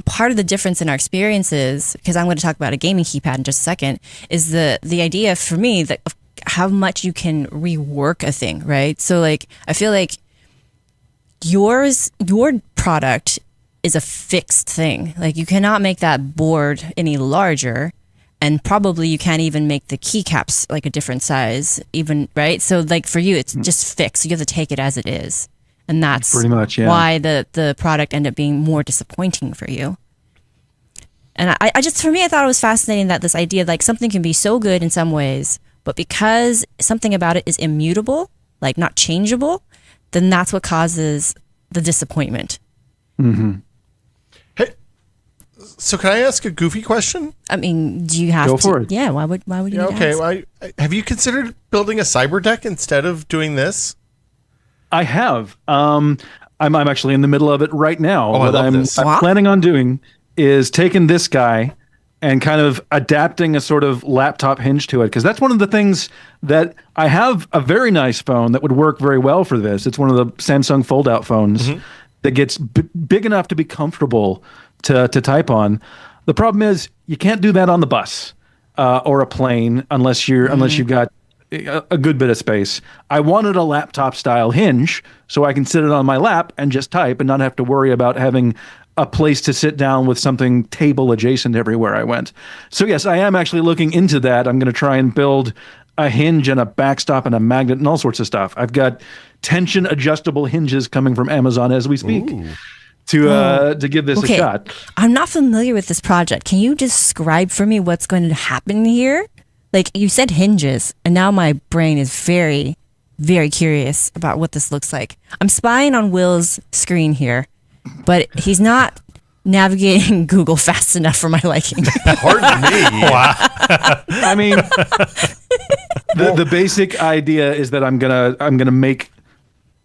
part of the difference in our experiences, because I'm going to talk about a gaming keypad in just a second, is the idea for me that of how much you can rework a thing, right? So like, I feel like your product is a fixed thing. Like, you cannot make that board any larger, and probably you can't even make the keycaps like a different size even, right? So like for you, it's just fixed. You have to take it as it is. And that's pretty much why the product ended up being more disappointing for you. And I just, for me, I thought it was fascinating that this idea, like, something can be so good in some ways, but because something about it is immutable, like not changeable, then that's what causes the disappointment. Mm-hmm. Hey, so can I ask a goofy question? I mean, do you have Go to? for it. Yeah, why would you? Okay, ask? well, have you considered building a cyber deck instead of doing this? I have. I'm actually in the middle of it right now. Oh, what I love I'm this. planning on doing is taking this guy and kind of adapting a sort of laptop hinge to it, because that's one of the things that I have a very nice phone that would work very well for this. It's one of the Samsung fold-out phones that gets big enough to be comfortable to type on. The problem is you can't do that on the bus or a plane unless you've got a good bit of space. I wanted a laptop style hinge so I can sit it on my lap and just type and not have to worry about having a place to sit down with something table adjacent everywhere I went. So yes, I am actually looking into that. I'm going to try and build a hinge and a backstop and a magnet and all sorts of stuff. I've got tension adjustable hinges coming from Amazon as we speak. To give this a shot. I'm not familiar with this project. Can you describe for me what's going to happen here? Like, you said hinges, and now my brain is very, very curious about what this looks like. I'm spying on Will's screen here, but he's not navigating Google fast enough for my liking. Pardon me. Wow. I mean, the basic idea is that I'm gonna make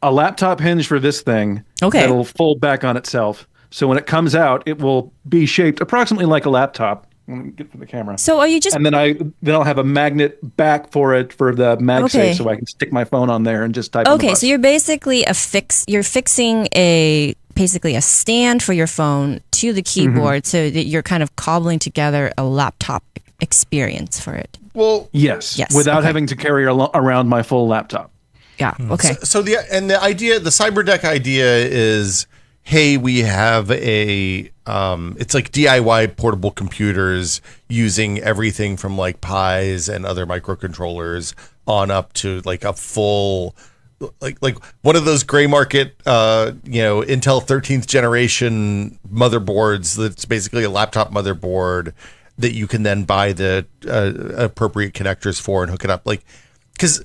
a laptop hinge for this thing. Okay. That'll fold back on itself. So when it comes out, it will be shaped approximately like a laptop. Let me get for the camera. So are you just And then I'll have a magnet back for it for the MagSafe, Okay. so I can stick my phone on there and just type. okay? So you're basically you're fixing basically a stand for your phone to the keyboard, so that you're kind of cobbling together a laptop experience for it. Well, yes, Yes, without okay. having to carry around my full laptop. Yeah. Okay. so the CyberDeck idea is, hey, we have it's like DIY portable computers using everything from like Pis and other microcontrollers on up to like a full, like one of those gray market, Intel 13th generation motherboards that's basically a laptop motherboard that you can then buy the appropriate connectors for and hook it up. Like, because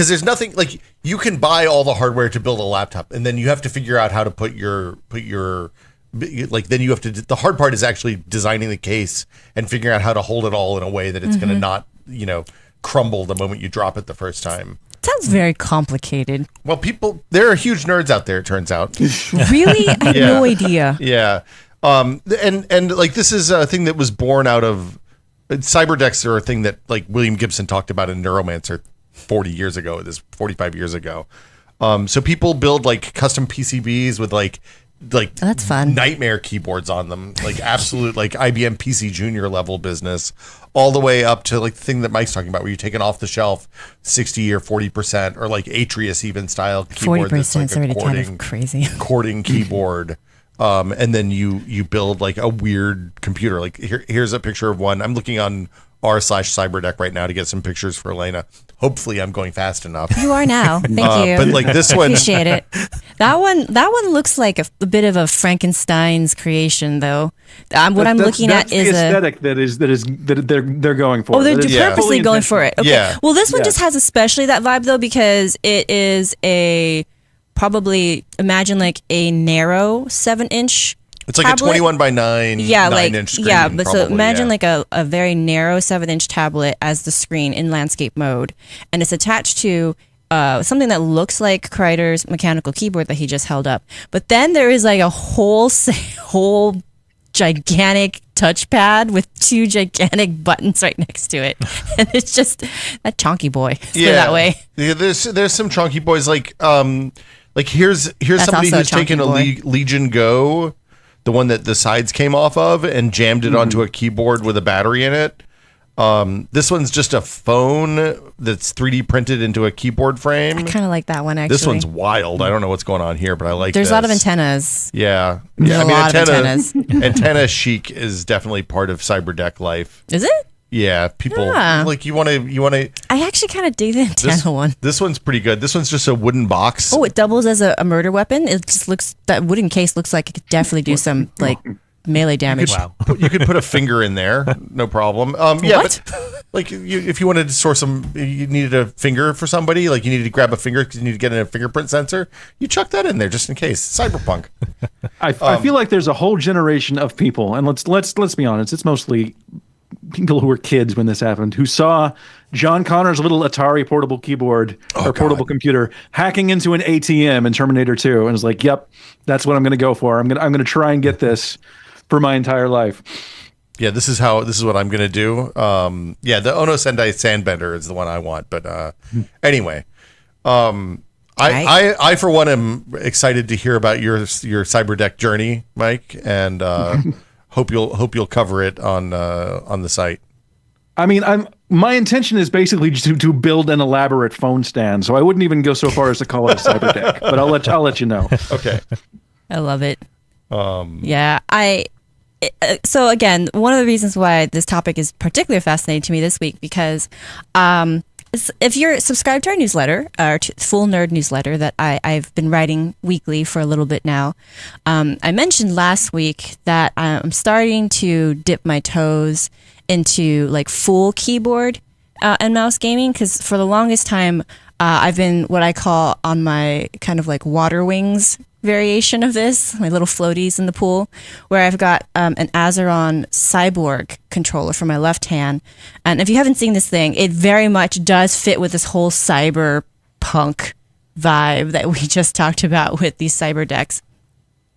there's nothing like you can buy all the hardware to build a laptop, and then you have to figure out how to put your then you have to. The hard part is actually designing the case and figuring out how to hold it all in a way that it's going to not crumble the moment you drop it the first time. Sounds very complicated. Well, there are huge nerds out there. It turns out. Really? I had no idea. Yeah. And like this is a thing that was born out of cyberdecks are a thing that like William Gibson talked about in Neuromancer 45 years ago. So people build like custom PCBs with like That's fun. nightmare keyboards on them, like absolute like IBM PC Junior level business, all the way up to like the thing that Mike's talking about, where you take an off the shelf 60 or 40%, or like Atrius even style keyboard that's 40% like is a already kind of crazy. cording keyboard. And then you build like a weird computer. Like here's a picture of one. I'm looking on r/cyberdeck right now to get some pictures for Elena. Hopefully I'm going fast enough. You are now. Thank you. But like this one, Appreciate it. That one looks like a bit of a Frankenstein's creation, though. What I'm looking at that's is the aesthetic that they're going for. Oh, they're That is purposely fully going for intentional. it. Okay. Yeah. Well, this one Yeah. just has especially that vibe, though, because it is probably imagine like a narrow 7-inch. it's like tablet. a 21 by 9, Yeah, 9-inch screen. yeah, but so probably, imagine yeah. like a very narrow 7-inch tablet as the screen in landscape mode, and it's attached to something that looks like Kreider's mechanical keyboard that he just held up. But then there is like a whole gigantic touchpad with 2 gigantic buttons right next to it, and it's just that chonky boy. Let's put it that way. Yeah, there's some chunky boys like here's somebody also a who's taken a chunky boy. Legion Go, the one that the sides came off of, and jammed it onto a keyboard with a battery in it. This one's just a phone that's 3D printed into a keyboard frame. I kind of like that one actually. This one's wild. I don't know what's going on here, but I like There's this. a lot of antennas. Yeah. There's a lot of antennas. Antenna chic is definitely part of cyberdeck life. Is it? Yeah, people Yeah. like you want to. I actually kind of dig the antenna one. This one's pretty good. This one's just a wooden box. Oh, it doubles as a murder weapon. It just looks, that wooden case looks like it could definitely do some like melee damage. Wow. You could put a finger in there, no problem. Yeah, What? but like if you wanted to store you needed a finger for somebody, like you needed to grab a finger because you need to get in a fingerprint sensor, you chuck that in there just in case. Cyberpunk. I feel like there's a whole generation of people, and let's be honest, it's mostly people who were kids when this happened, who saw John Connor's little Atari portable keyboard portable computer hacking into an ATM in Terminator 2, and was like, "Yep, that's what I'm going to go for. I'm going to try and get this for my entire life." Yeah, this is what I'm gonna do. Yeah, the Ono Sendai Sandbender is the one I want. But anyway, I for one am excited to hear about your cyberdeck journey, Mike, and hope you'll cover it on the site. I mean, my intention is basically just to build an elaborate phone stand, so I wouldn't even go so far as to call it a cyberdeck. But I'll let you know. Okay. I love it. Yeah, so again, one of the reasons why this topic is particularly fascinating to me this week, because if you're subscribed to our newsletter, our full nerd newsletter that I've been writing weekly for a little bit now, I mentioned last week that I'm starting to dip my toes into like full keyboard and mouse gaming, because for the longest time, I've been what I call on my kind of like water wings variation of this, my little floaties in the pool, where I've got an Azeron Cyborg controller for my left hand. And if you haven't seen this thing, it very much does fit with this whole cyberpunk vibe that we just talked about with these cyber decks.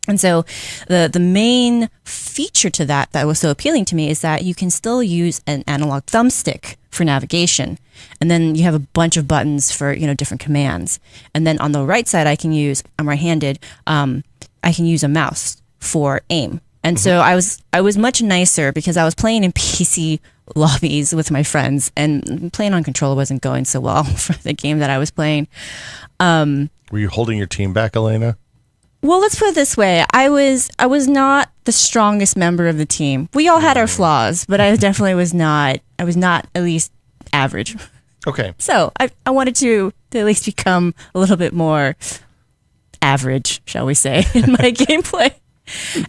And so the main feature to that was so appealing to me is that you can still use an analog thumbstick for navigation. And then you have a bunch of buttons for, different commands. And then on the right side, I'm right-handed, I can use a mouse for aim. And so I was much nicer because I was playing in PC lobbies with my friends, and playing on controller wasn't going so well for the game that I was playing. Were you holding your team back, Elena? Well, let's put it this way. I was not the strongest member of the team. We all had our flaws, but I definitely was not at least average. Okay. So I wanted to at least become a little bit more average, shall we say, in my gameplay.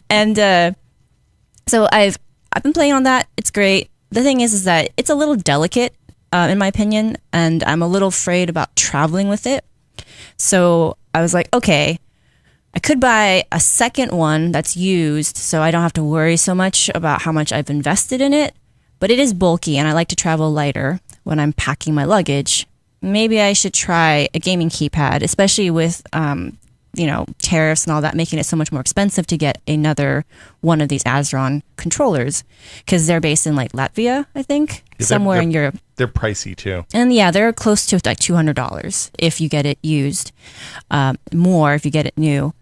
And so I've been playing on that. It's great. The thing is that it's a little delicate, in my opinion, and I'm a little afraid about traveling with it. So I was like, okay, I could buy a second one that's used so I don't have to worry so much about how much I've invested in it, but it is bulky and I like to travel lighter when I'm packing my luggage. Maybe I should try a gaming keypad, especially with, tariffs and all that, making it so much more expensive to get another one of these Azeron controllers, because they're based in like Latvia, I think, somewhere in Europe. They're pricey too. And yeah, they're close to like $200 if you get it used, more if you get it new.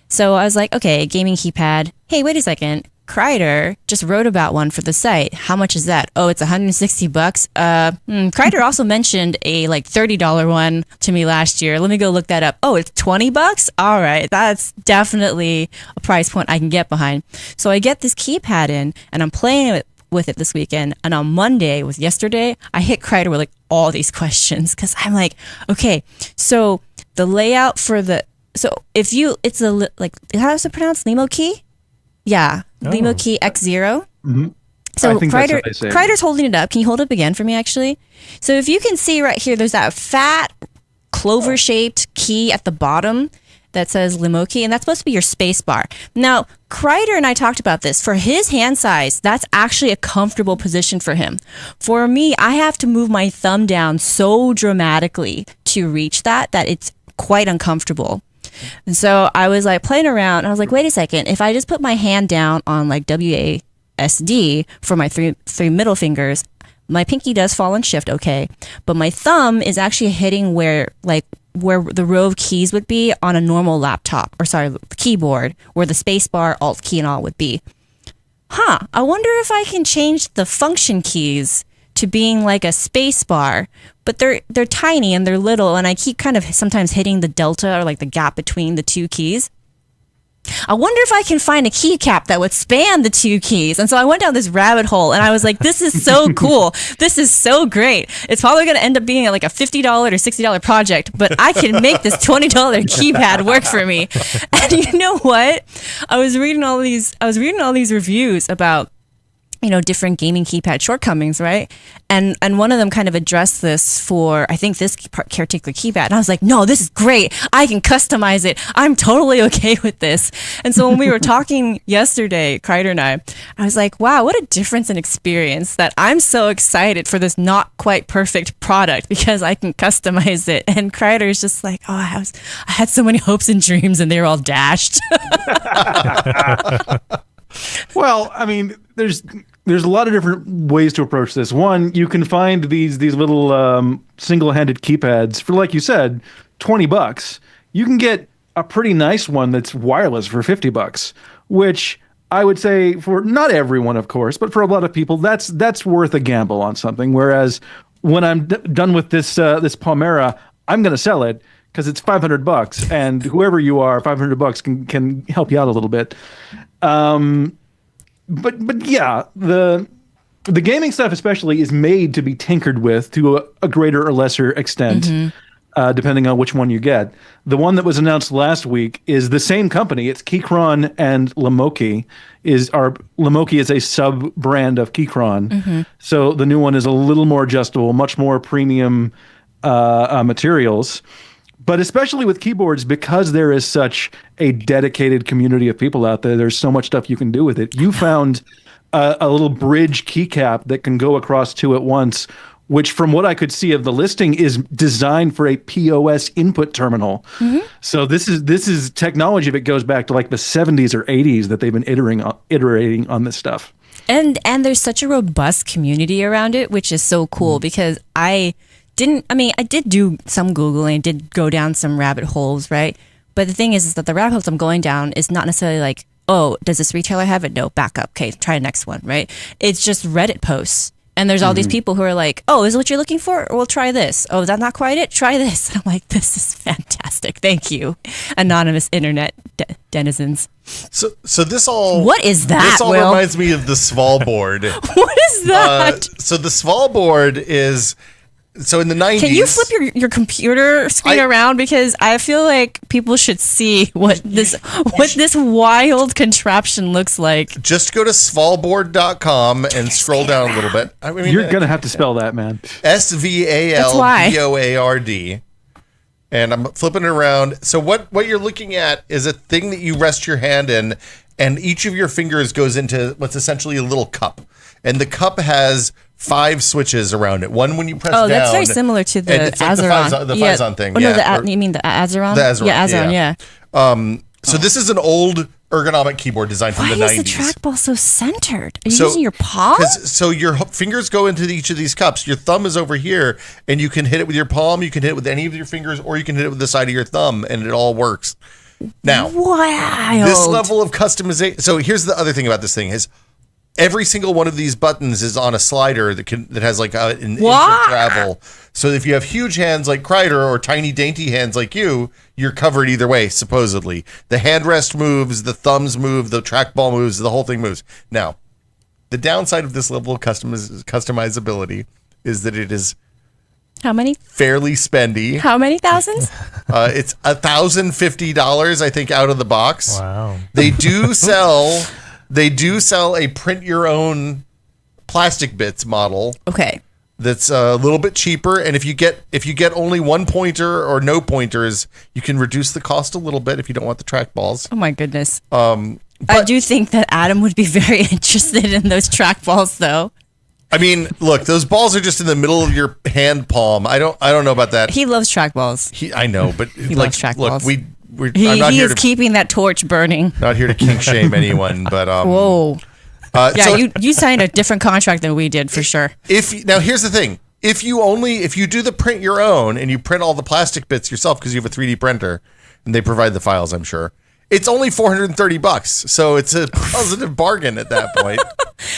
So I was like, okay, gaming keypad. Hey, wait a second. Kreider just wrote about one for the site. How much is that? Oh, it's $160. Kreider also mentioned a like $30 one to me last year. Let me go look that up. Oh, it's $20? All right. That's definitely a price point I can get behind. So I get this keypad in and I'm playing with it this weekend. And on Monday, was yesterday, I hit Kreider with like all these questions because I'm like, okay, so the layout for it's how does it pronounce? Limo key? Yeah. Limo key X0. Mm-hmm. So I think that's how they say it. Kreider's holding it up. Can you hold it up again for me, actually? So if you can see right here, there's that fat clover-shaped key at the bottom that says Limo key, and that's supposed to be your space bar. Now, Kreider and I talked about this. For his hand size, that's actually a comfortable position for him. For me, I have to move my thumb down so dramatically to reach that it's quite uncomfortable. And so I was like playing around and I was like, wait a second, if I just put my hand down on like WASD for my three middle fingers, my pinky does fall and shift okay, but my thumb is actually hitting where the row of keys would be on a normal laptop, keyboard, where the space bar, alt key and all would be. I wonder if I can change the function keys to being like a space bar, but they're tiny and they're little, and I keep kind of sometimes hitting the delta or like the gap between the two keys. I wonder if I can find a keycap that would span the two keys. And so I went down this rabbit hole and I was like, this is so cool. This is so great. It's probably going to end up being like a $50 or $60 project, but I can make this $20 keypad work for me. And you know what? I was reading all these reviews about different gaming keypad shortcomings, right? And one of them kind of addressed this for, I think, this particular keypad. And I was like, no, this is great. I can customize it. I'm totally okay with this. And so when we were talking yesterday, Kreider and I was like, wow, what a difference in experience that I'm so excited for this not quite perfect product because I can customize it. And Kreider is just like, oh, I had so many hopes and dreams and they were all dashed. Well, I mean, there's a lot of different ways to approach this. One, you can find these little single-handed keypads for, like you said, $20. You can get a pretty nice one that's wireless for $50, which I would say for not everyone, of course, but for a lot of people, that's worth a gamble on something. Whereas when I'm done with this Palmera, I'm going to sell it because it's $500, and whoever you are, $500 can help you out a little bit. But yeah, the gaming stuff especially is made to be tinkered with to a greater or lesser extent. depending on which one you get. The one that was announced last week is the same company. It's Keychron and Lamoki. Lamoki is a sub brand of Keychron. So the new one is a little more adjustable, much more premium materials. But especially with keyboards, because there is such a dedicated community of people out there, there's so much stuff you can do with it. You found a little bridge keycap that can go across two at once, which from what I could see of the listing is designed for a POS input terminal. So this is technology that goes back to like the 70s or 80s that they've been iterating on this stuff. And there's such a robust community around it, which is so cool because I did do some Googling, did go down some rabbit holes, right? But the thing is that the rabbit holes I'm going down is not necessarily like, oh, does this retailer have it? No, back up. Okay, try the next one, right? It's just Reddit posts. And there's all these people who are like, oh, is it what you're looking for? Well, try this. Oh, is that not quite it? Try this. And I'm like, this is fantastic. Thank you, anonymous internet denizens. So this all... What is that, This all reminds me of the Svalbard. What is that? So the Svalbard is... So in the 90s... Can you flip your computer screen around? Because I feel like people should see what this wild contraption looks like. Just go to svalbard.com and scroll down a little bit. I mean, You're going to have to spell that, man. SVALBOARD. And I'm flipping it around. So what you're looking at is a thing that you rest your hand in, and each of your fingers goes into what's essentially a little cup. And the cup has 5 switches around it. One when you press down. Oh, that's very similar to the Azeron. The Phison thing. Oh, no, you mean the Azeron? The Azeron. Yeah, Azeron, yeah. So this is an old ergonomic keyboard design from the 90s. Why is the trackball so centered? Are you using your palm? So your fingers go into each of these cups. Your thumb is over here, and you can hit it with your palm, you can hit it with any of your fingers, or you can hit it with the side of your thumb, and it all works. Now, this level of customization. So here's the other thing about this thing is every single one of these buttons is on a slider that has like an inch of travel. So if you have huge hands like Kreider or tiny dainty hands like you're covered either way, supposedly. The handrest moves, the thumbs move, the trackball moves, the whole thing moves. Now, the downside of this level of customizability is that it is how many? Fairly spendy. How many thousands? It's $1,050, I think, out of the box. Wow. They do sell a print your own plastic bits model. Okay. That's a little bit cheaper, and if you get only one pointer or no pointers, you can reduce the cost a little bit if you don't want the trackballs. Oh my goodness. I do think that Adam would be very interested in those trackballs, though. I mean, look, those balls are just in the middle of your hand palm. I don't know about that. He loves trackballs. I know, but he loves trackballs. Look, I'm not here to keeping that torch burning. Not here to kink shame anyone, but whoa. Yeah, so you signed a different contract than we did for sure. Now here's the thing: if you do the print your own and you print all the plastic bits yourself because you have a 3D printer and they provide the files, I'm sure it's only $430. So it's a positive bargain at that point.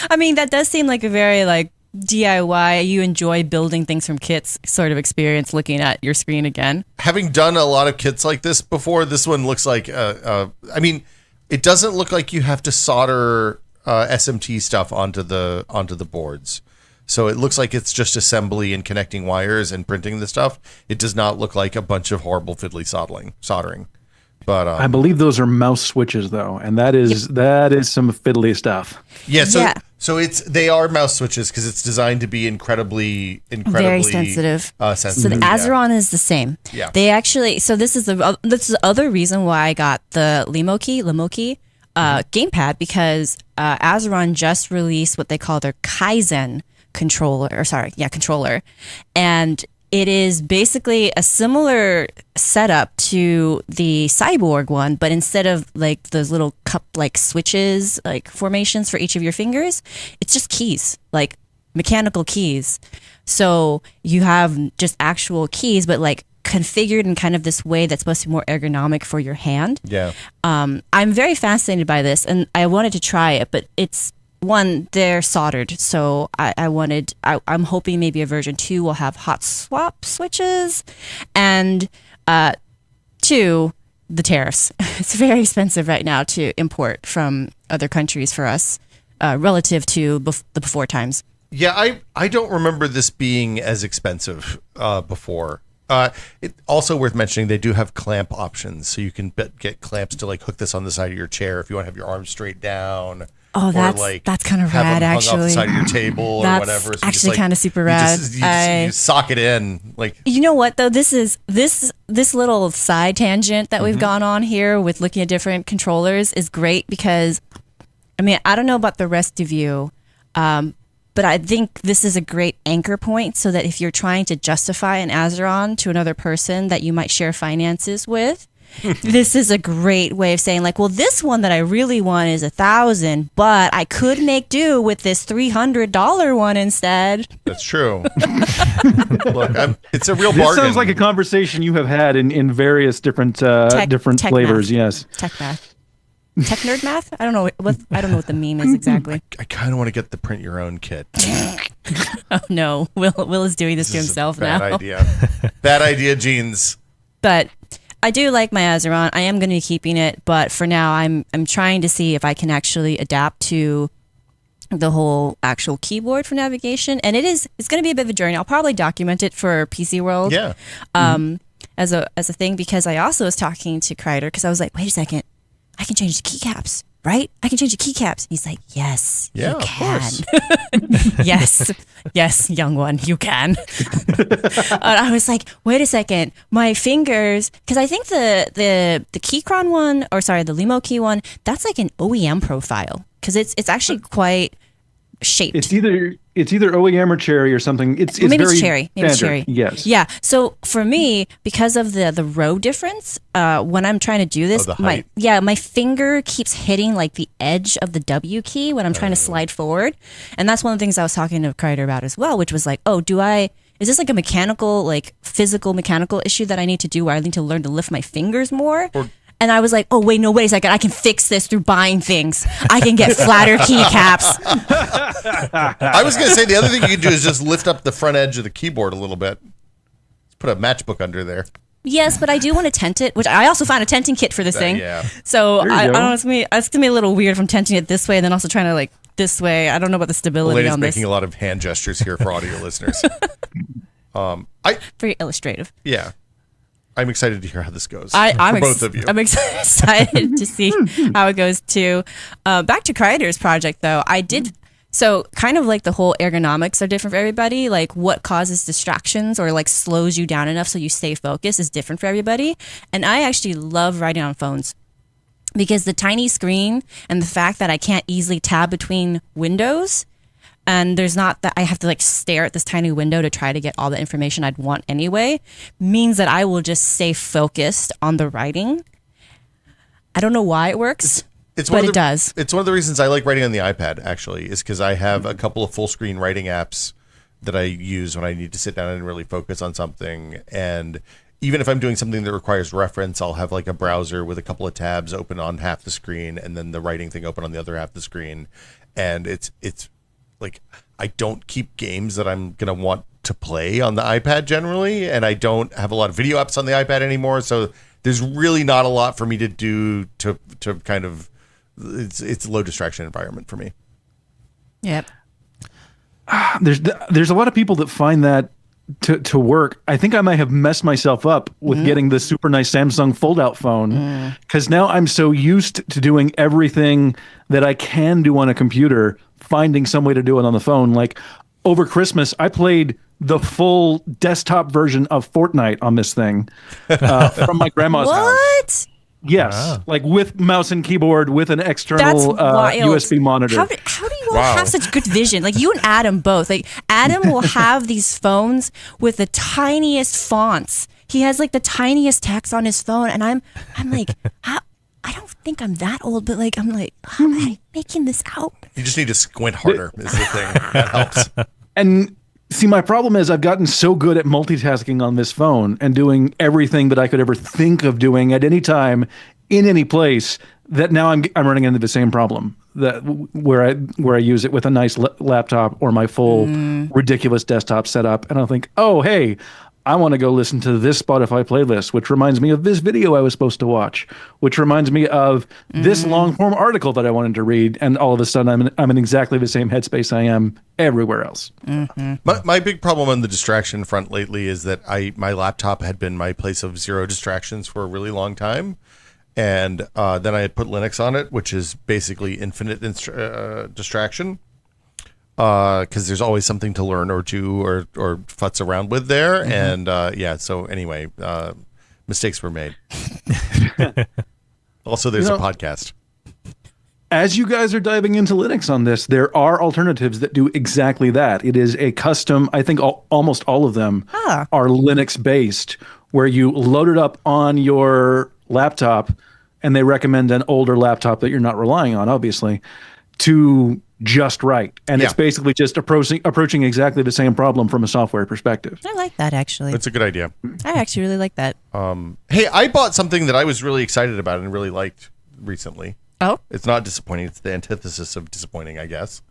I mean, that does seem like a very DIY, you enjoy building things from kits sort of experience looking at your screen again. Having done a lot of kits like this before, this one looks like, I mean, it doesn't look like you have to solder SMT stuff onto the boards. So it looks like it's just assembly and connecting wires and printing the stuff. It does not look like a bunch of horrible fiddly soldering. But I believe those are mouse switches though, and that is some fiddly stuff. Yeah, so they are mouse switches because it's designed to be incredibly very sensitive. So the Azeron is the same. Yeah. They actually this is the other reason why I got the Lamoki gamepad, because Azeron just released what they call their Kaizen controller, and it is basically a similar setup to the Cyborg one, but instead of those little cup-like switches, formations for each of your fingers, it's just keys, mechanical keys. So you have just actual keys, but configured in kind of this way that's supposed to be more ergonomic for your hand. Yeah. I'm very fascinated by this, and I wanted to try it, but they're soldered, so I'm hoping maybe a version 2 will have hot swap switches, and 2, the tariffs. It's very expensive right now to import from other countries for us, relative to the before times. Yeah, I don't remember this being as expensive before. It also worth mentioning they do have clamp options, so you can get clamps to like hook this on the side of your chair if you want to have your arms straight down. Oh, that's kind of rad, hung actually. off the side of your table or whatever. So actually kind of super rad. You sock it in, like. You know what though? This little side tangent that we've gone on here with looking at different controllers is great because, I mean, I don't know about the rest of you, but I think this is a great anchor point so that if you're trying to justify an Azeron to another person that you might share finances with, this is a great way of saying like, well, this one that I really want is $1,000, but I could make do with this $300 one instead. That's true. Look, it's a real bargain. This sounds like a conversation you have had in various different Tech flavors. math. Yes. Tech math. Tech nerd math? I don't know what the meme is exactly. I kind of want to get the print your own kit. Oh no, Will is doing this to himself now. Bad idea. Bad idea, Jeans. But I do like my Azeron. I am going to be keeping it, but for now, I'm trying to see if I can actually adapt to the whole actual keyboard for navigation. And it's going to be a bit of a journey. I'll probably document it for PCWorld. Yeah. As a thing, because I also was talking to Kreider because I was like, wait a second, I can change the keycaps, right? I can change the keycaps. He's like, yes, you can. yes, young one, you can. And I was like, wait a second, my fingers, because I think the Keychron one, or sorry, the Limo Key one, that's like an OEM profile because it's actually quite shaped. It's either OEM or Cherry or something. It's maybe very it's Cherry. Maybe it's Cherry. Yes. Yeah. So for me, because of the row difference, when I'm trying to do this, my finger keeps hitting like the edge of the W key when I'm trying to slide forward, and that's one of the things I was talking to Kreider about as well, which was like, oh, is this like a mechanical, like physical mechanical issue that I need to do where I need to learn to lift my fingers more? And I was like, oh, wait a second. I can fix this through buying things. I can get flatter keycaps. I was going to say the other thing you can do is just lift up the front edge of the keyboard a little bit. Just put a matchbook under there. Yes, but I do want to tent it, which I also found a tenting kit for this thing. Yeah. So I don't know, it's going to be a little weird if I'm tenting it this way and then also trying to like this way. I don't know about the stability on this. Making a lot of hand gestures here for audio listeners. Very illustrative. Yeah. I'm excited to hear how this goes. I'm both of you. I'm excited to see how it goes too. Back to Kreider's project though, so kind of like the whole ergonomics are different for everybody. Like what causes distractions or like slows you down enough so you stay focused is different for everybody. And I actually love writing on phones because the tiny screen and the fact that I can't easily tab between windows. And there's not that I have to like stare at this tiny window to try to get all the information I'd want anyway, means that I will just stay focused on the writing. I don't know why it works, but it does. It's one of the reasons I like writing on the iPad, actually, is because I have a couple of full screen writing apps that I use when I need to sit down and really focus on something. And even if I'm doing something that requires reference, I'll have like a browser with a couple of tabs open on half the screen and then the writing thing open on the other half of the screen. And it's like, I don't keep games that I'm going to want to play on the iPad generally, and I don't have a lot of video apps on the iPad anymore, so there's really not a lot for me to do to kind of, it's a low distraction environment for me. Yep. There's a lot of people that find that to work. I think I might have messed myself up with getting the super nice Samsung fold-out phone, because now I'm so used to doing everything that I can do on a computer, finding some way to do it on the phone. Like over Christmas, I played the full desktop version of Fortnite on this thing from my grandma's house. What? Yes, like with mouse and keyboard, with an external USB monitor. How do you all have such good vision? Like you and Adam both. Like Adam will have these phones with the tiniest fonts. He has like the tiniest text on his phone, and I'm like, I don't think I'm that old, but like I'm like, how am I making this out? You just need to squint harder is the thing. That helps. And see, my problem is I've gotten so good at multitasking on this phone and doing everything that I could ever think of doing at any time, in any place, that now I'm running into the same problem that where I use it with a nice laptop or my full ridiculous desktop setup, and I'll think, oh hey, I want to go listen to this Spotify playlist, which reminds me of this video I was supposed to watch, which reminds me of this long form article that I wanted to read. And all of a sudden I'm in exactly the same headspace I am everywhere else. My big problem on the distraction front lately is that my laptop had been my place of zero distractions for a really long time. And then I had put Linux on it, which is basically infinite distraction. Because there's always something to learn or do or futz around with there. And so anyway, mistakes were made. Also, there's a podcast. As you guys are diving into Linux on this, there are alternatives that do exactly that. It is a custom, I think almost all of them are Linux based, where you load it up on your laptop, and they recommend an older laptop that you're not relying on, obviously, to just right. And it's basically just approaching exactly the same problem from a software perspective. I like that, actually. That's a good idea. I actually really like that. Hey, I bought something that I was really excited about and really liked recently. Oh? It's not disappointing. It's the antithesis of disappointing, I guess.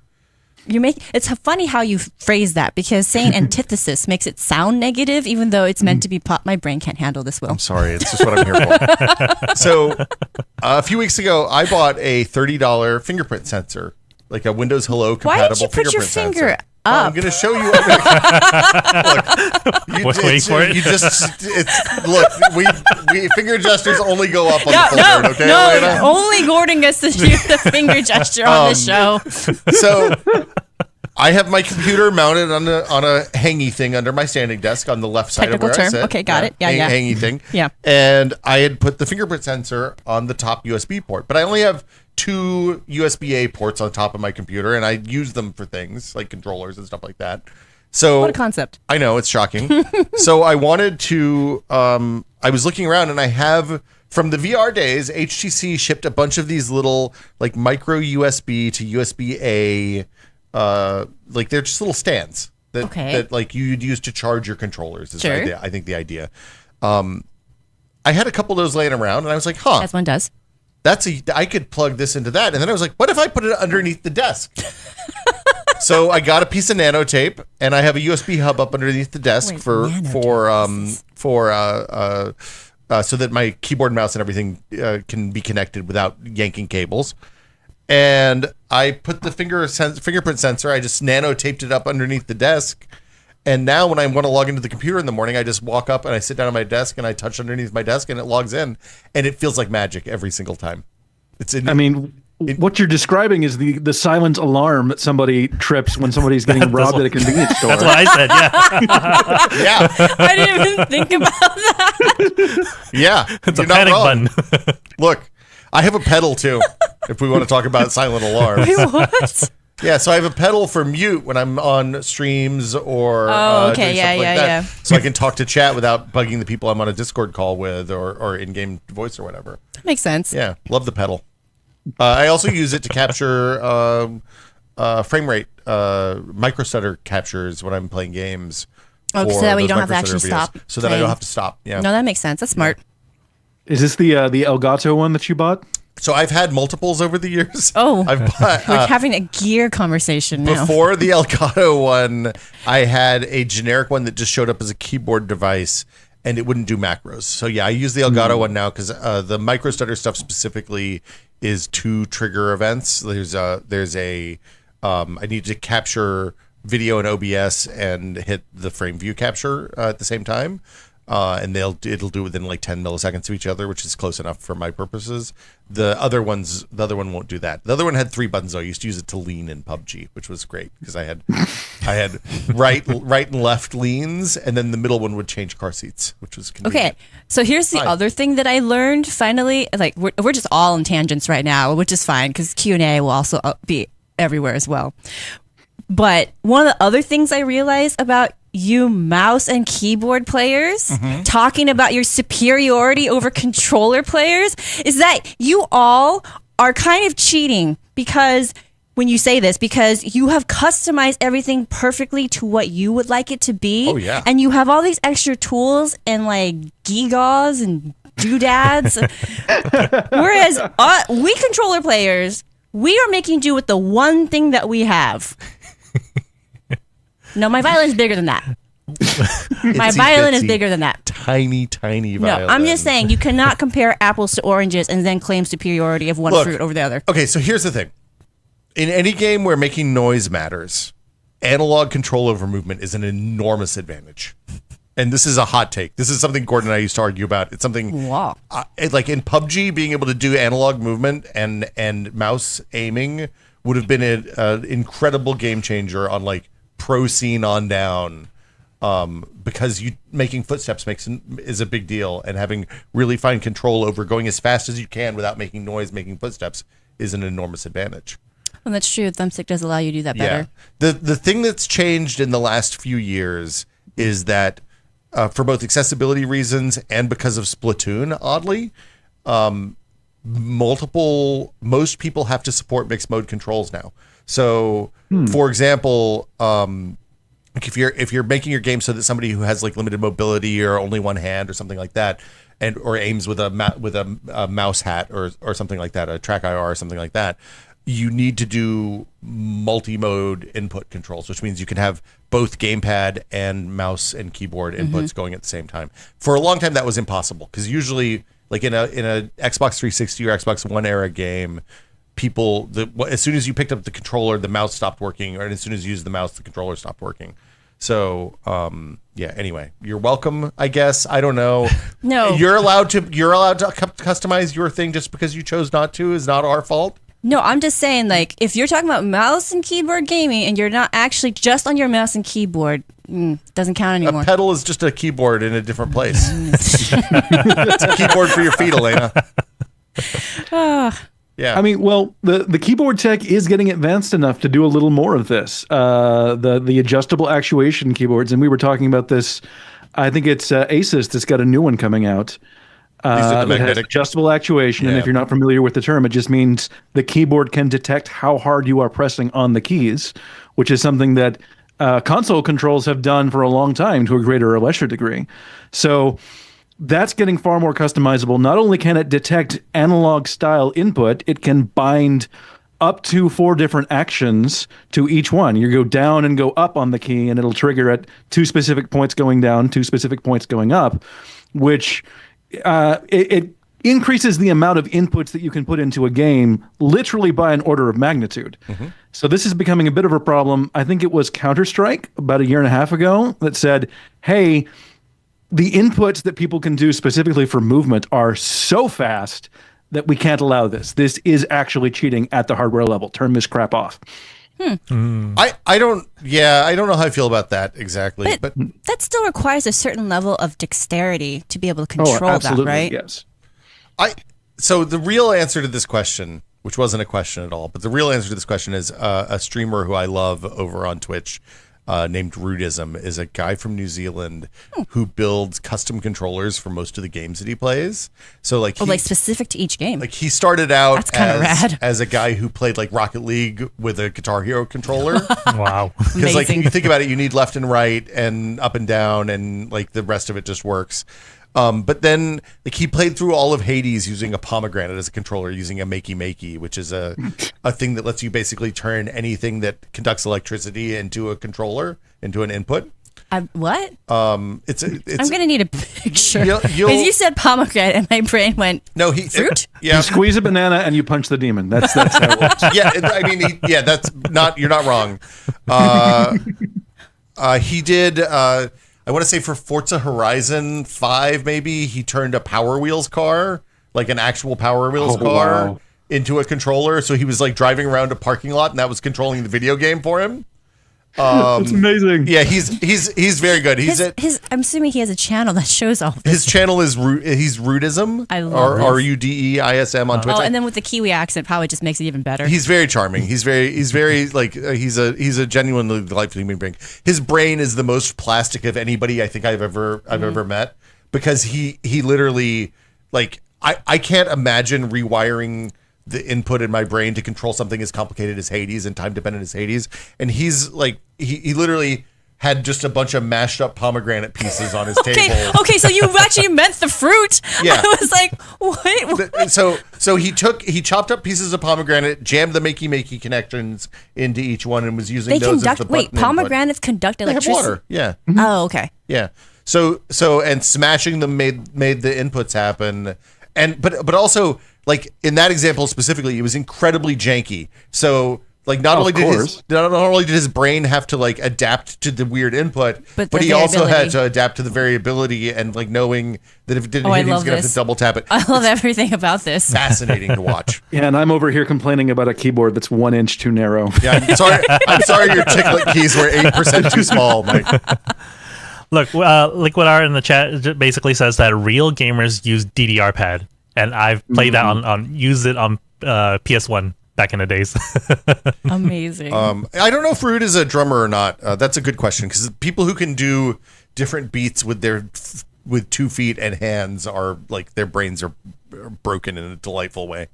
It's funny how you phrase that, because saying antithesis makes it sound negative, even though it's meant to be my brain can't handle this, Will. I'm sorry. It's just what I'm here for. So a few weeks ago, I bought a $30 fingerprint sensor, like a Windows Hello compatible. Why did you put your finger up? I'm going to show you. Look, wait for it. You just look. We finger gestures only go up on the full board. Okay, no, only Gordon gets to do the finger gesture on the show. So I have my computer mounted on a hangy thing under my standing desk on the left side Technical of where term. I sit. Okay, got it. Yeah. Hangy thing. Yeah. And I had put the fingerprint sensor on the top USB port, but I only have 2 USB-A ports on top of my computer, and I use them for things like controllers and stuff like that. So what a concept. I know, it's shocking. So I wanted to, I was looking around, and I have, from the VR days, HTC shipped a bunch of these little like micro USB to USB-A, like they're just little stands that like you'd use to charge your controllers is I think the idea. I had a couple of those laying around, and I was like, as one does. I could plug this into that. And then I was like, what if I put it underneath the desk? So I got a piece of nanotape, and I have a USB hub up underneath the desk so that my keyboard, mouse, and everything can be connected without yanking cables. And I put the fingerprint sensor, I just nanotaped it up underneath the desk. And now when I want to log into the computer in the morning, I just walk up and I sit down at my desk and I touch underneath my desk and it logs in, and it feels like magic every single time. What you're describing is the silent alarm that somebody trips when somebody's getting robbed at a convenience store. That's what I said, yeah. Yeah. I didn't even think about that. Yeah. It's a panic button. Look, I have a pedal too, if we want to talk about silent alarms. Wait, what? Yeah, so I have a pedal for mute when I'm on streams or doing stuff like that. So I can talk to chat without bugging the people I'm on a Discord call with or in-game voice or whatever. That makes sense. Yeah, love the pedal. I also use it to capture frame rate, microstutter captures when I'm playing games. Oh, so that way you don't have to actually stop. So that I don't have to stop. Yeah. No, that makes sense. That's smart. Is this the Elgato one that you bought? So I've had multiples over the years. Oh, I've bought, we're having a gear conversation now. Before the Elgato one, I had a generic one that just showed up as a keyboard device, and it wouldn't do macros. So yeah, I use the Elgato one now because the microstutter stuff specifically is 2 trigger events. There's a I need to capture video in OBS and hit the frame view capture at the same time. And it'll do it within like 10 milliseconds of each other, which is close enough for my purposes. The other one won't do that. The other one had 3 buttons though. I used to use it to lean in PUBG, which was great because I had right and left leans, and then the middle one would change car seats, which was convenient. Okay, so here's the other thing that I learned finally. Like we're just all in tangents right now, which is fine because Q&A will also be everywhere as well. But one of the other things I realized about you mouse and keyboard players talking about your superiority over controller players is that you all are kind of cheating because when you say this, because you have customized everything perfectly to what you would like it to be. Oh, yeah. And you have all these extra tools and like gewgaws and doodads. Whereas we controller players, we are making do with the one thing that we have. No, my violin's bigger than that. My Itsy violin is bitsy, bigger than that. Tiny violin. No, I'm just saying you cannot compare apples to oranges and then claim superiority of one Look, fruit over the other. Okay, so here's the thing. In any game where making noise matters, analog control over movement is an enormous advantage. And this is a hot take. This is something Gordon and I used to argue about. It's something Wow. like in PUBG, being able to do analog movement and mouse aiming would have been an incredible game changer on like pro scene on down. Because you making footsteps is a big deal, and having really fine control over going as fast as you can without making noise, making footsteps is an enormous advantage. Well, that's true. Thumbstick does allow you to do that better. The thing that's changed in the last few years is that for both accessibility reasons and because of Splatoon, oddly, most people have to support mixed mode controls now. So, for example, like if you're making your game so that somebody who has like limited mobility or only one hand or something like that, or aims with a mouse hat or something like that, a track IR or something like that, you need to do multi-mode input controls, which means you can have both gamepad and mouse and keyboard inputs going at the same time. For a long time, that was impossible because usually, like in a Xbox 360 or Xbox One era game, as soon as you picked up the controller, the mouse stopped working, or as soon as you used the mouse, the controller stopped working. So, anyway, you're welcome, I guess. I don't know. No. You're allowed to customize your thing just because you chose not to is not our fault. No, I'm just saying, like, if you're talking about mouse and keyboard gaming and you're not actually just on your mouse and keyboard, doesn't count anymore. A pedal is just a keyboard in a different place. It's a keyboard for your feet, Elena. Yeah. I mean, well, the keyboard tech is getting advanced enough to do a little more of this. The adjustable actuation keyboards, and we were talking about this. I think it's Asus that's got a new one coming out. That has adjustable actuation, and if you're not familiar with the term, it just means the keyboard can detect how hard you are pressing on the keys, which is something that console controls have done for a long time to a greater or lesser degree. So that's getting far more customizable. Not only can it detect analog style input, it can bind up to 4 different actions to each one. You go down and go up on the key, and it'll trigger at 2 specific points going down, 2 specific points going up, which it increases the amount of inputs that you can put into a game literally by an order of magnitude. So this is becoming a bit of a problem. I think it was Counter-Strike about a year and a half ago that said, hey, the inputs that people can do specifically for movement are so fast that we can't allow this. This is actually cheating at the hardware level. Turn this crap off. I don't know how I feel about that exactly. But that still requires a certain level of dexterity to be able to control that, right? Yes. So the real answer to this question, which wasn't a question at all, but the real answer to this question is a streamer who I love over on Twitch, named Rudism, is a guy from New Zealand who builds custom controllers for most of the games that he plays. So like specific to each game. Like he started out rad. as a guy who played like Rocket League with a Guitar Hero controller. Wow. Because like you think about it, you need left and right and up and down, and like the rest of it just works. But then like he played through all of Hades using a pomegranate as a controller, using a makey, which is a thing that lets you basically turn anything that conducts electricity into a controller, into an input. What? It's I'm gonna need a picture. Because you said pomegranate, and my brain went fruit. Yeah, you squeeze a banana and you punch the demon. That's how it works. Yeah, I mean, that's not. You're not wrong. He did. I want to say for Forza Horizon 5, maybe, he turned a Power Wheels car, like an actual Power Wheels car, into a controller. So he was like driving around a parking lot, and that was controlling the video game for him. That's amazing. Yeah, he's very good. I'm assuming he has a channel that shows all this. His channel is he's Rudism. I love this. Rudeism on Twitch. Oh, and then with the Kiwi accent, probably just makes it even better. He's very charming. He's very like he's a genuinely delightful human being. His brain is the most plastic of anybody I think I've ever met, because he literally, like, I can't imagine rewiring the input in my brain to control something as complicated as Hades and time dependent as Hades. And he's like, he literally had just a bunch of mashed up pomegranate pieces on his table. Okay, so you actually meant the fruit. Yeah. I was like, what? So he chopped up pieces of pomegranate, jammed the makey connections into each one, and was using those as the button input. Pomegranates conduct They have electricity. water. Yeah. Oh, okay. Yeah. So and smashing them made the inputs happen. And but also, like in that example specifically, it was incredibly janky. So like not only did his brain have to like adapt to the weird input, but he also had to adapt to the variability and like knowing that if it didn't hit, he was gonna have to double tap it. I love everything about this. Fascinating to watch. Yeah, and I'm over here complaining about a keyboard that's 1 inch too narrow. Yeah, I'm sorry your chiclet keys were 8% too small, Mike. Look, Liquid in the chat basically says that real gamers use DDR pad, and I've played that used it on PS1 back in the days. Amazing. I don't know if Rude is a drummer or not. That's a good question, because people who can do different beats with 2 feet and hands are like their brains are broken in a delightful way.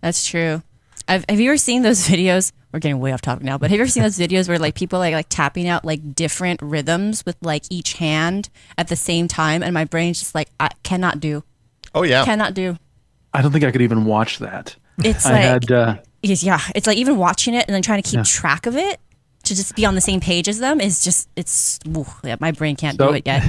That's true. Have you ever seen those videos? We're getting way off topic now, but have you ever seen those videos where like people like tapping out like different rhythms with like each hand at the same time, and my brain's just like, I cannot do. Oh yeah, cannot do. I don't think I could even watch that. It's it's like even watching it and then trying to keep track of it to just be on the same page as them is just my brain can't do it yet.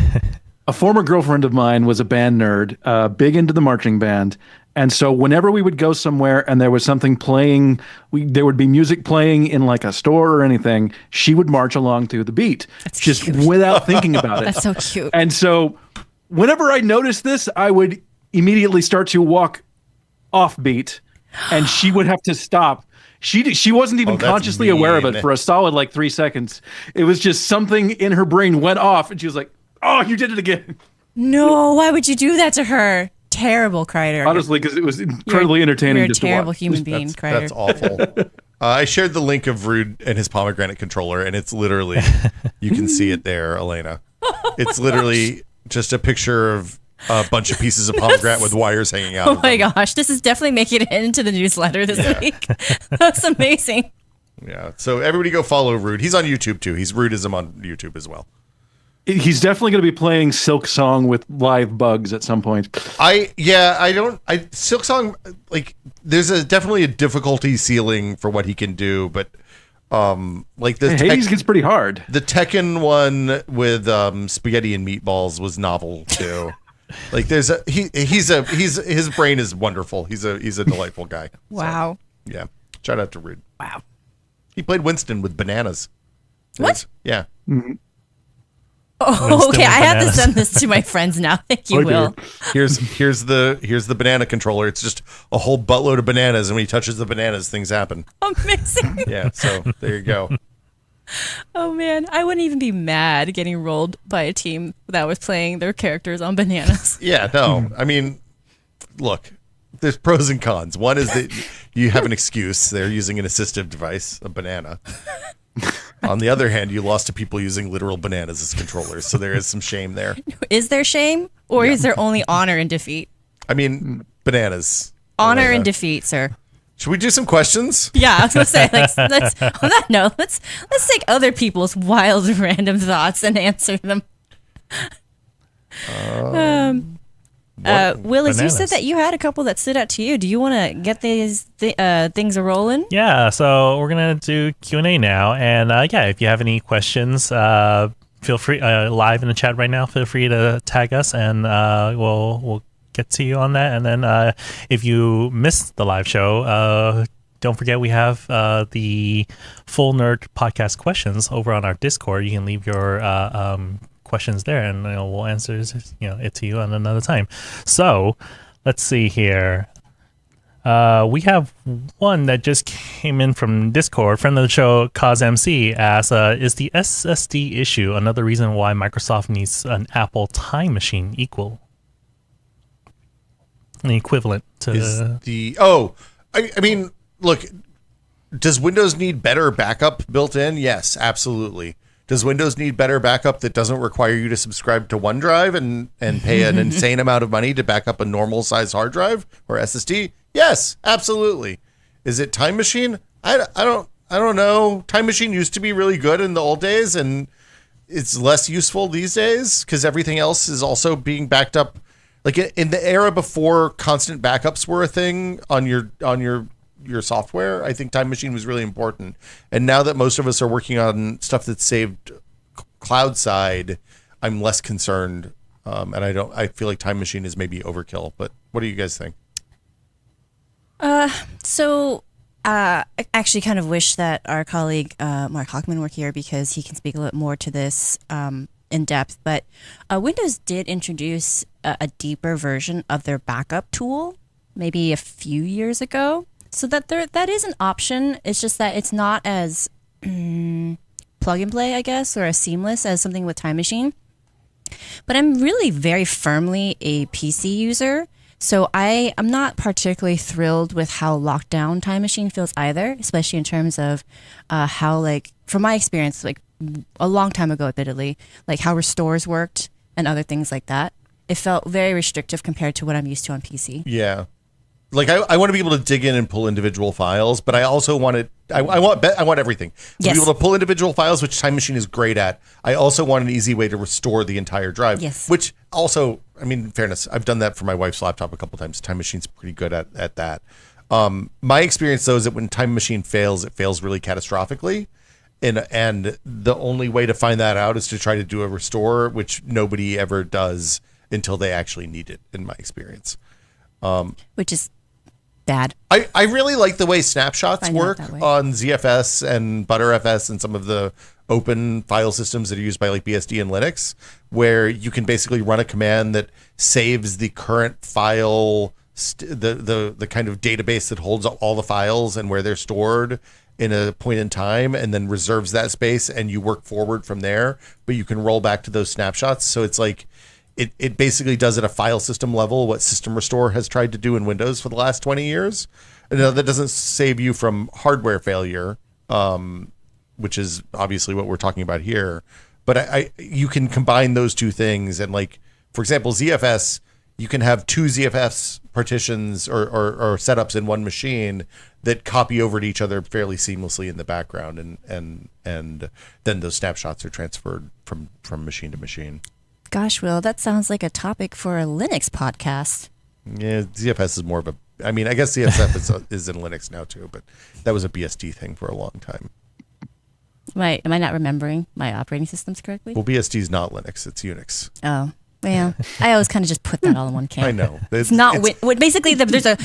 A former girlfriend of mine was a band nerd, big into the marching band. And so whenever we would go somewhere and there was something playing, there would be music playing in like a store or anything, she would march along to the beat. That's just cute. without thinking about it. That's so cute. And so whenever I noticed this, I would immediately start to walk off beat and she would have to stop. She wasn't even consciously aware of it for a solid like 3 seconds. It was just something in her brain went off and she was like, oh, you did it again. No, why would you do that to her? Terrible, Kreider. Honestly, because it was incredibly entertaining. You're a just terrible to watch. human being, Kreider. That's awful. I shared the link of Rude and his pomegranate controller, and it's literally, you can see it there, Elena. It's literally just a picture of a bunch of pieces of pomegranate with wires hanging out. Oh my gosh, this is definitely making it into the newsletter this week. That's amazing. Yeah, so everybody go follow Rude. He's on YouTube too. He's Rudeism on YouTube as well. He's definitely going to be playing Silk Song with live bugs at some point. Silk Song, like there's definitely a difficulty ceiling for what he can do, but like the Hades gets pretty hard. The Tekken one with spaghetti and meatballs was novel too. Like there's his brain is wonderful. He's a delightful guy. Wow. So, yeah. Shout out to Rude. Wow. He played Winston with bananas. What? Yeah. Mm-hmm. Oh, okay. I have to send this to my friends now. Thank you, Will. Here's the banana controller. It's just a whole buttload of bananas, and when he touches the bananas, things happen. Amazing. Yeah. So there you go. Oh man, I wouldn't even be mad getting rolled by a team that was playing their characters on bananas. Yeah. No. I mean, look. There's pros and cons. One is that you have an excuse. They're using an assistive device, a banana. On the other hand, you lost to people using literal bananas as controllers, so there is some shame there. Is there shame, or is there only honor and defeat? I mean, bananas. Honor and defeat, sir. Should we do some questions? Yeah, I was gonna say, let's on that note, let's take other people's wild, random thoughts and answer them. Willis, you said that you had a couple that stood out to you. Do you want to get these things rolling? Yeah, so we're gonna do Q&A now, and if you have any questions, feel free live in the chat right now. Feel free to tag us, and we'll get to you on that. And then if you missed the live show, don't forget we have the Full Nerd Podcast questions over on our Discord. You can leave your questions there, and we'll answer it to you on another time. So let's see here. We have one that just came in from Discord. Friend of the show, Cause MC, asks, is the SSD issue another reason why Microsoft needs an Apple Time Machine an equivalent to I mean, look, does Windows need better backup built in? Yes, absolutely. Does Windows need better backup that doesn't require you to subscribe to OneDrive and pay an insane amount of money to back up a normal size hard drive or SSD? Yes, absolutely. Is it Time Machine? I I don't know. Time Machine used to be really good in the old days, and it's less useful these days because everything else is also being backed up. Like in the era before constant backups were a thing on your software, I think Time Machine was really important. And now that most of us are working on stuff that's saved cloud side, I'm less concerned. And I feel like Time Machine is maybe overkill. But what do you guys think? I actually kind of wish that our colleague Mark Hockman were here because he can speak a little more to this in depth. But Windows did introduce a deeper version of their backup tool maybe a few years ago. So that is an option. It's just that it's not as plug and play, I guess, or as seamless as something with Time Machine. But I'm really very firmly a PC user. So I'm not particularly thrilled with how locked down Time Machine feels either, especially in terms of how, like, from my experience, like a long time ago, admittedly, like how restores worked and other things like that. It felt very restrictive compared to what I'm used to on PC. Yeah. Like I want to be able to dig in and pull individual files, but I also want it. I want everything. To be able to pull individual files, which Time Machine is great at. I also want an easy way to restore the entire drive. Yes. Which also, I mean, in fairness, I've done that for my wife's laptop a couple times. Time Machine's pretty good at that. My experience though is that when Time Machine fails, it fails really catastrophically, and the only way to find that out is to try to do a restore, which nobody ever does until they actually need it. In my experience, Which is bad. I really like the way snapshots Find out work that way. on ZFS and ButterFS and some of the open file systems that are used by like BSD and Linux, where you can basically run a command that saves the current file, the kind of database that holds all the files and where they're stored in a point in time, and then reserves that space, and you work forward from there. But you can roll back to those snapshots. So it's like it basically does at a file system level what System Restore has tried to do in Windows for the last 20 years. And that doesn't save you from hardware failure, which is obviously what we're talking about here. But you can combine those two things. And like, for example, ZFS, you can have two ZFS partitions or setups in one machine that copy over to each other fairly seamlessly in the background. And then those snapshots are transferred from machine to machine. Gosh, Will, that sounds like a topic for a Linux podcast. Yeah, ZFS is more of a. I mean, I guess ZFS is in Linux now too, but that was a BSD thing for a long time. Am I not remembering my operating systems correctly? Well, BSD is not Linux; it's Unix. Oh, well, I always kind of just put that all in one can. I know. It's not basically there's a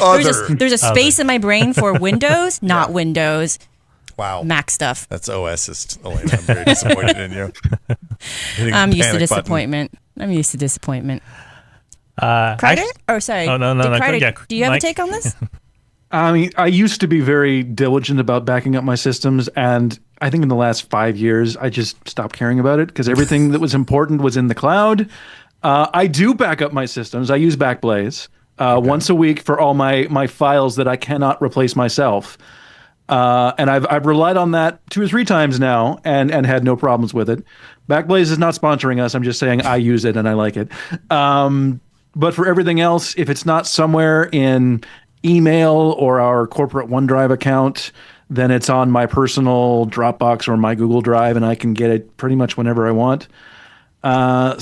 space in my brain for Windows, not Windows. Wow. Mac stuff. That's OSist. Elena, I'm very disappointed in you. I'm used to disappointment. Crider? Sorry. Oh, no. Crider, Yeah, do you have Mike? a take on this? I mean, I used to be very diligent about backing up my systems, and I think in the last 5 years, I just stopped caring about it because everything that was important was in the cloud. I do back up my systems. I use Backblaze once a week for all my files that I cannot replace myself. And I've relied on that 2 or 3 times now and had no problems with it. Backblaze is not sponsoring us. I'm just saying I use it and I like it. But for everything else, if it's not somewhere in email or our corporate OneDrive account, then it's on my personal Dropbox or my Google Drive, and I can get it pretty much whenever I want.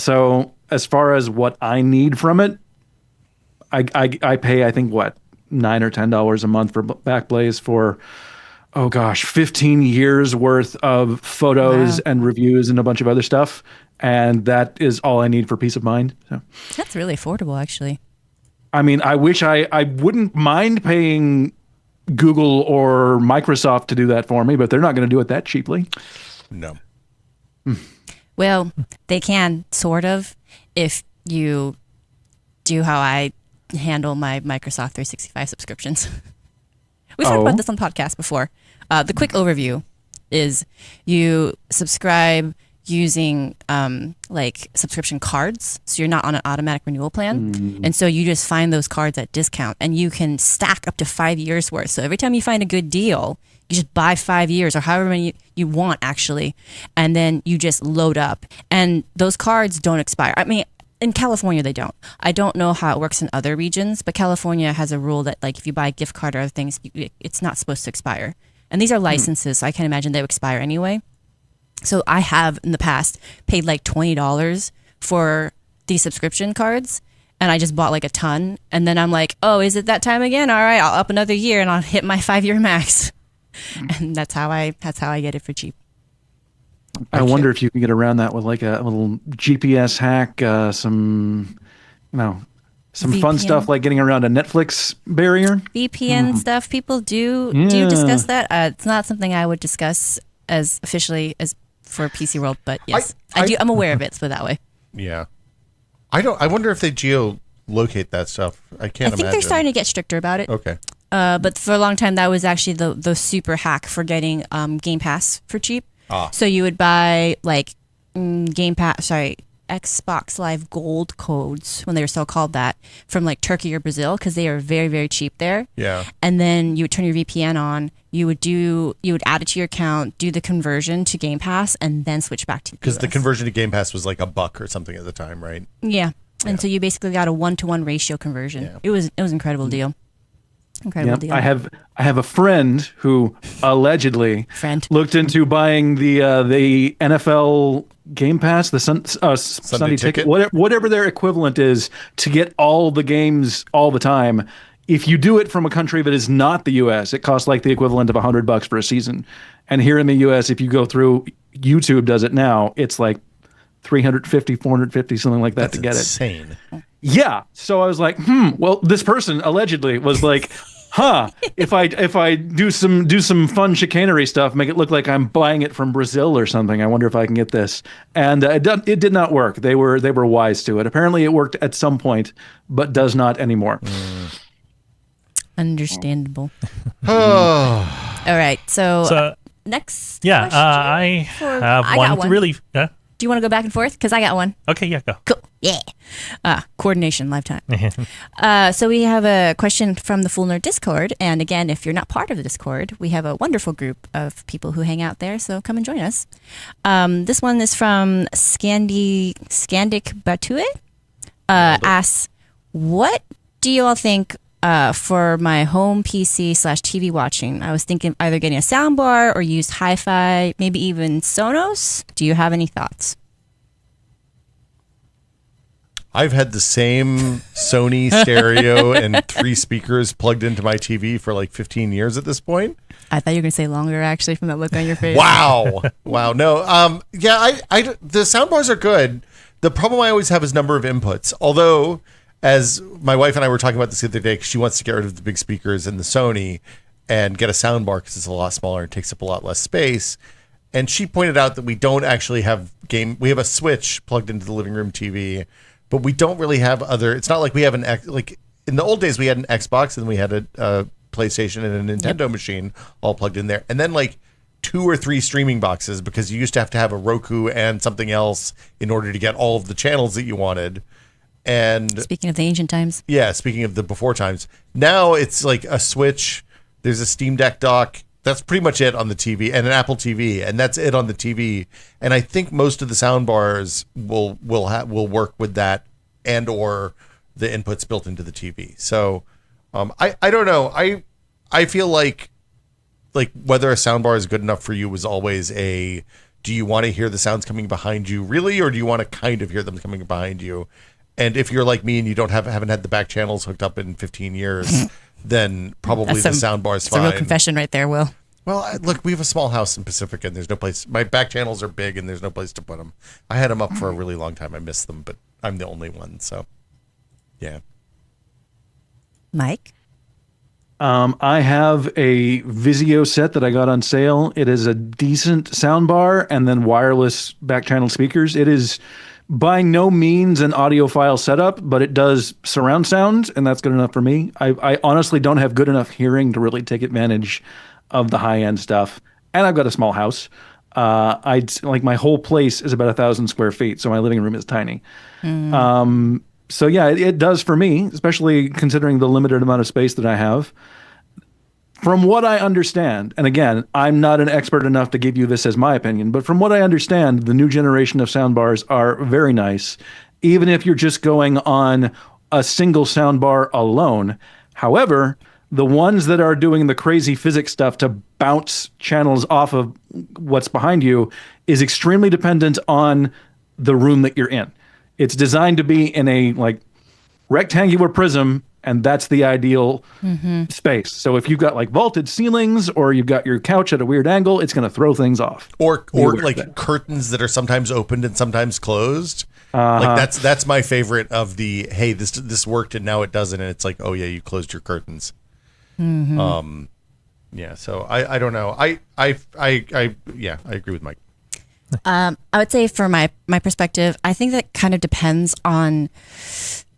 So as far as what I need from it, I pay, I think, $9 or $10 a month for Backblaze for, 15 years worth of photos and reviews and a bunch of other stuff. And that is all I need for peace of mind. So That's really affordable, actually. I mean, I wish I wouldn't mind paying Google or Microsoft to do that for me, but they're not going to do it that cheaply. No. Well, they can, sort of, if you do how I handle my Microsoft 365 subscriptions. We've talked about this on the podcast before. The quick overview is you subscribe using like subscription cards, so you're not on an automatic renewal plan, and so you just find those cards at discount, and you can stack up to 5 years worth. So every time you find a good deal, you just buy 5 years or however many you want actually, and then you just load up, and those cards don't expire. I mean, in California they don't. I don't know how it works in other regions, but California has a rule that like if you buy a gift card or other things, it's not supposed to expire. And these are licenses, so I can't imagine they would expire anyway. So I have in the past paid like $20 for these subscription cards, and I just bought like a ton. And then I'm like, oh, is it that time again? All right, I'll up another year and I'll hit my 5-year max. And that's how I get it for cheap. I wonder if you can get around that with like a little GPS hack, some fun VPN. stuff like getting around a Netflix barrier. VPN stuff, people do discuss that. It's not something I would discuss as officially as for PC World, but yes, I do. I'm aware of it, so that way. Yeah. I wonder if they geolocate that stuff. I can't imagine. I think they're starting to get stricter about it. Okay. But for a long time, that was actually the super hack for getting Game Pass for cheap. So you would buy like Xbox Live Gold codes when they were still called that from like Turkey or Brazil because they are very, very cheap there. Yeah. And then you would turn your VPN on. You would add it to your account, do the conversion to Game Pass, and then switch back to because the conversion to Game Pass was like $1 or something at the time, right? Yeah. And so you basically got a 1-to-1 ratio conversion. Yeah. It was an incredible deal. Incredible deal. I have a friend who allegedly looked into buying the NFL Game Pass, the Sunday ticket, whatever their equivalent is, to get all the games all the time. If you do it from a country that is not the U.S., it costs like the equivalent of $100 for a season. And here in the U.S., if you go through, YouTube does it now, it's like $350, $450, something like that. That's to get insane. It. Yeah. So I was like, well, this person allegedly was like, if I do some fun chicanery stuff, make it look like I'm buying it from Brazil or something, I wonder if I can get this. And it did not work. They were wise to it. Apparently it worked at some point, but does not anymore. Understandable. All right. So next. Yeah. Question I have I one. got one. Really. Do you want to go back and forth? Because I got one. Okay. Yeah. Go. Cool. Yeah. Coordination, lifetime. So we have a question from the Full Nerd Discord. And again, if you're not part of the Discord, we have a wonderful group of people who hang out there. So come and join us. This one is from Scandic Batue. Asks, what do you all think for my home PC/TV watching? I was thinking either getting a soundbar or use hi-fi, maybe even Sonos. Do you have any thoughts? I've had the same Sony stereo and 3 speakers plugged into my TV for like 15 years at this point. I thought you were going to say longer, actually, from that look on your face. Wow. No. Yeah, the soundbars are good. The problem I always have is number of inputs. Although, as my wife and I were talking about this the other day, because she wants to get rid of the big speakers and the Sony and get a soundbar because it's a lot smaller and takes up a lot less space. And she pointed out that we don't actually have we have a Switch plugged into the living room TV, but we don't really have other. It's not like we have like in the old days we had an Xbox and we had a PlayStation and a Nintendo machine all plugged in there, and then like 2 or 3 streaming boxes because you used to have a Roku and something else in order to get all of the channels that you wanted. And speaking of the ancient times, speaking of the before times, now it's like a Switch. There's a Steam Deck dock. That's pretty much it on the TV, and an Apple TV, and that's it on the TV. And I think most of the sound bars will work with that, and or the inputs built into the TV. So I don't know. I feel like whether a sound bar is good enough for you was always a, do you want to hear the sounds coming behind you really, or do you want to kind of hear them coming behind you? And if you're like me and you haven't had the back channels hooked up in 15 years, then probably the sound bar is fine. It's a real confession right there, Will. Well, look, we have a small house in Pacifica, and there's no place. My back channels are big, and there's no place to put them. I had them up for a really long time. I missed them, but I'm the only one, so yeah. Mike? I have a Vizio set that I got on sale. It is a decent soundbar and then wireless back channel speakers. It is by no means an audiophile setup, but it does surround sound, and that's good enough for me. I honestly don't have good enough hearing to really take advantage of the high-end stuff. And I've got a small house. My whole place is about 1,000 square feet, so my living room is tiny. So yeah, it does for me, especially considering the limited amount of space that I have. From what I understand, and again, I'm not an expert enough to give you this as my opinion, but from what I understand, the new generation of soundbars are very nice, even if you're just going on a single soundbar alone. However, The ones that are doing the crazy physics stuff to bounce channels off of what's behind you is extremely dependent on the room that you're in. It's designed to be in a like rectangular prism, and that's the ideal space. So if you've got like vaulted ceilings or you've got your couch at a weird angle, it's going to throw things off. Or like curtains that are sometimes opened and sometimes closed. Like that's my favorite of the, hey, this worked and now it doesn't, and it's like, oh yeah, you closed your curtains. Yeah, so I don't know. I agree with Mike. I would say for my perspective, I think that kind of depends on,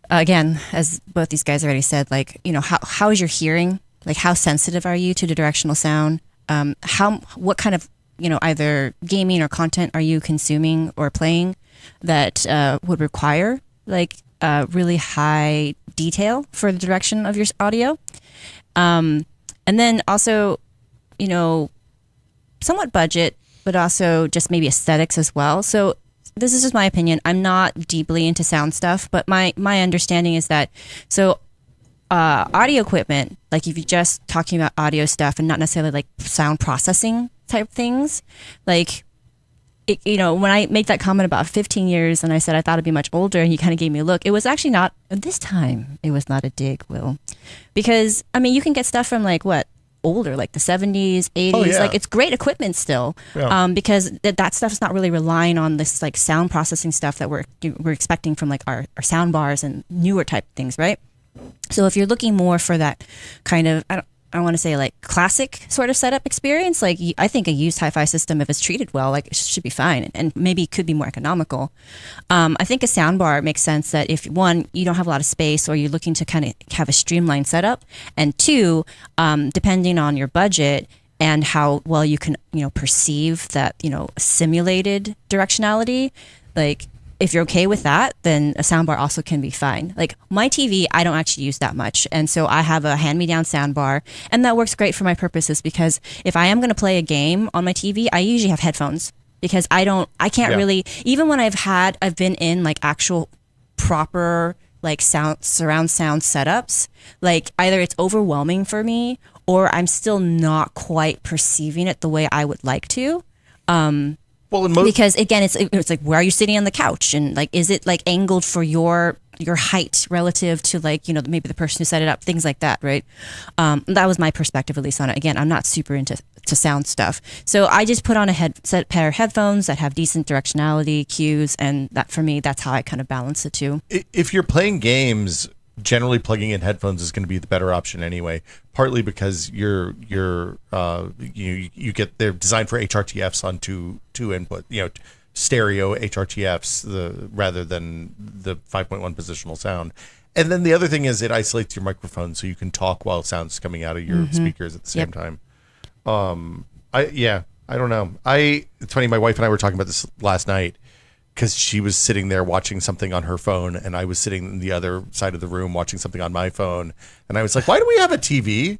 again, as both these guys already said, like, you know, how is your hearing? Like, how sensitive are you to the directional sound? What kind of, you know, either gaming or content are you consuming or playing that would require like really high detail for the direction of your audio? And then also, you know, somewhat budget, but also just maybe aesthetics as well. So this is just my opinion. I'm not deeply into sound stuff, but my understanding is that, so audio equipment, like if you're just talking about audio stuff and not necessarily like sound processing type things, like, you know, when I make that comment about 15 years and I said I thought it'd be much older and he kind of gave me a look, it was actually not, this time, it was not a dig, Will. Because, I mean, you can get stuff from like what? Older, like the 70s, 80s. Oh, yeah. Like it's great equipment still, because that stuff is not really relying on this like sound processing stuff that we're expecting from like our sound bars and newer type things, right? So if you're looking more for that kind of, I want to say like classic sort of setup experience, like I think a used hi-fi system, if it's treated well, like it should be fine, and maybe it could be more economical. I think a soundbar makes sense that if one, you don't have a lot of space or you're looking to kind of have a streamlined setup, and two, depending on your budget and how well you can, you know, perceive that, you know, simulated directionality, like if you're okay with that, then a soundbar also can be fine. Like my TV, I don't actually use that much. And so I have a hand-me-down soundbar, and that works great for my purposes, because if I am going to play a game on my TV, I usually have headphones, because I can't really, even when I've been in like actual proper like surround sound setups, like either it's overwhelming for me or I'm still not quite perceiving it the way I would like to. Because again, it's like, where are you sitting on the couch, and like, is it like angled for your height relative to like, you know, maybe the person who set it up, things like that, right? That was my perspective, at least on it. Again, I'm not super into sound stuff, so I just put on a pair of headphones that have decent directionality cues, and that for me, that's how I kind of balance the two. If you're playing games, generally plugging in headphones is going to be the better option anyway. Partly because you get, they're designed for HRTFs on two input, you know, stereo HRTFs rather than the 5.1 positional sound. And then the other thing is it isolates your microphone so you can talk while sound's coming out of your speakers at the same time. I don't know. It's funny, my wife and I were talking about this last night, because she was sitting there watching something on her phone, and I was sitting in the other side of the room watching something on my phone. And I was like, why do we have a TV?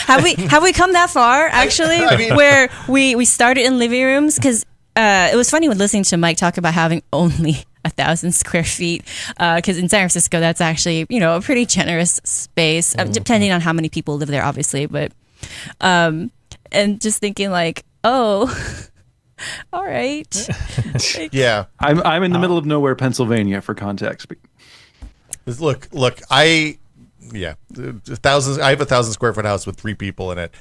Have we come that far, actually? I mean, where we started in living rooms? Because it was funny when listening to Mike talk about having only 1,000 square feet, because in San Francisco, that's actually, you know, a pretty generous space, depending on how many people live there, obviously. But and just thinking like, oh... All right. Yeah. I'm in the middle of nowhere, Pennsylvania, for context. Look, I have a 1,000 square foot house with 3 people in it.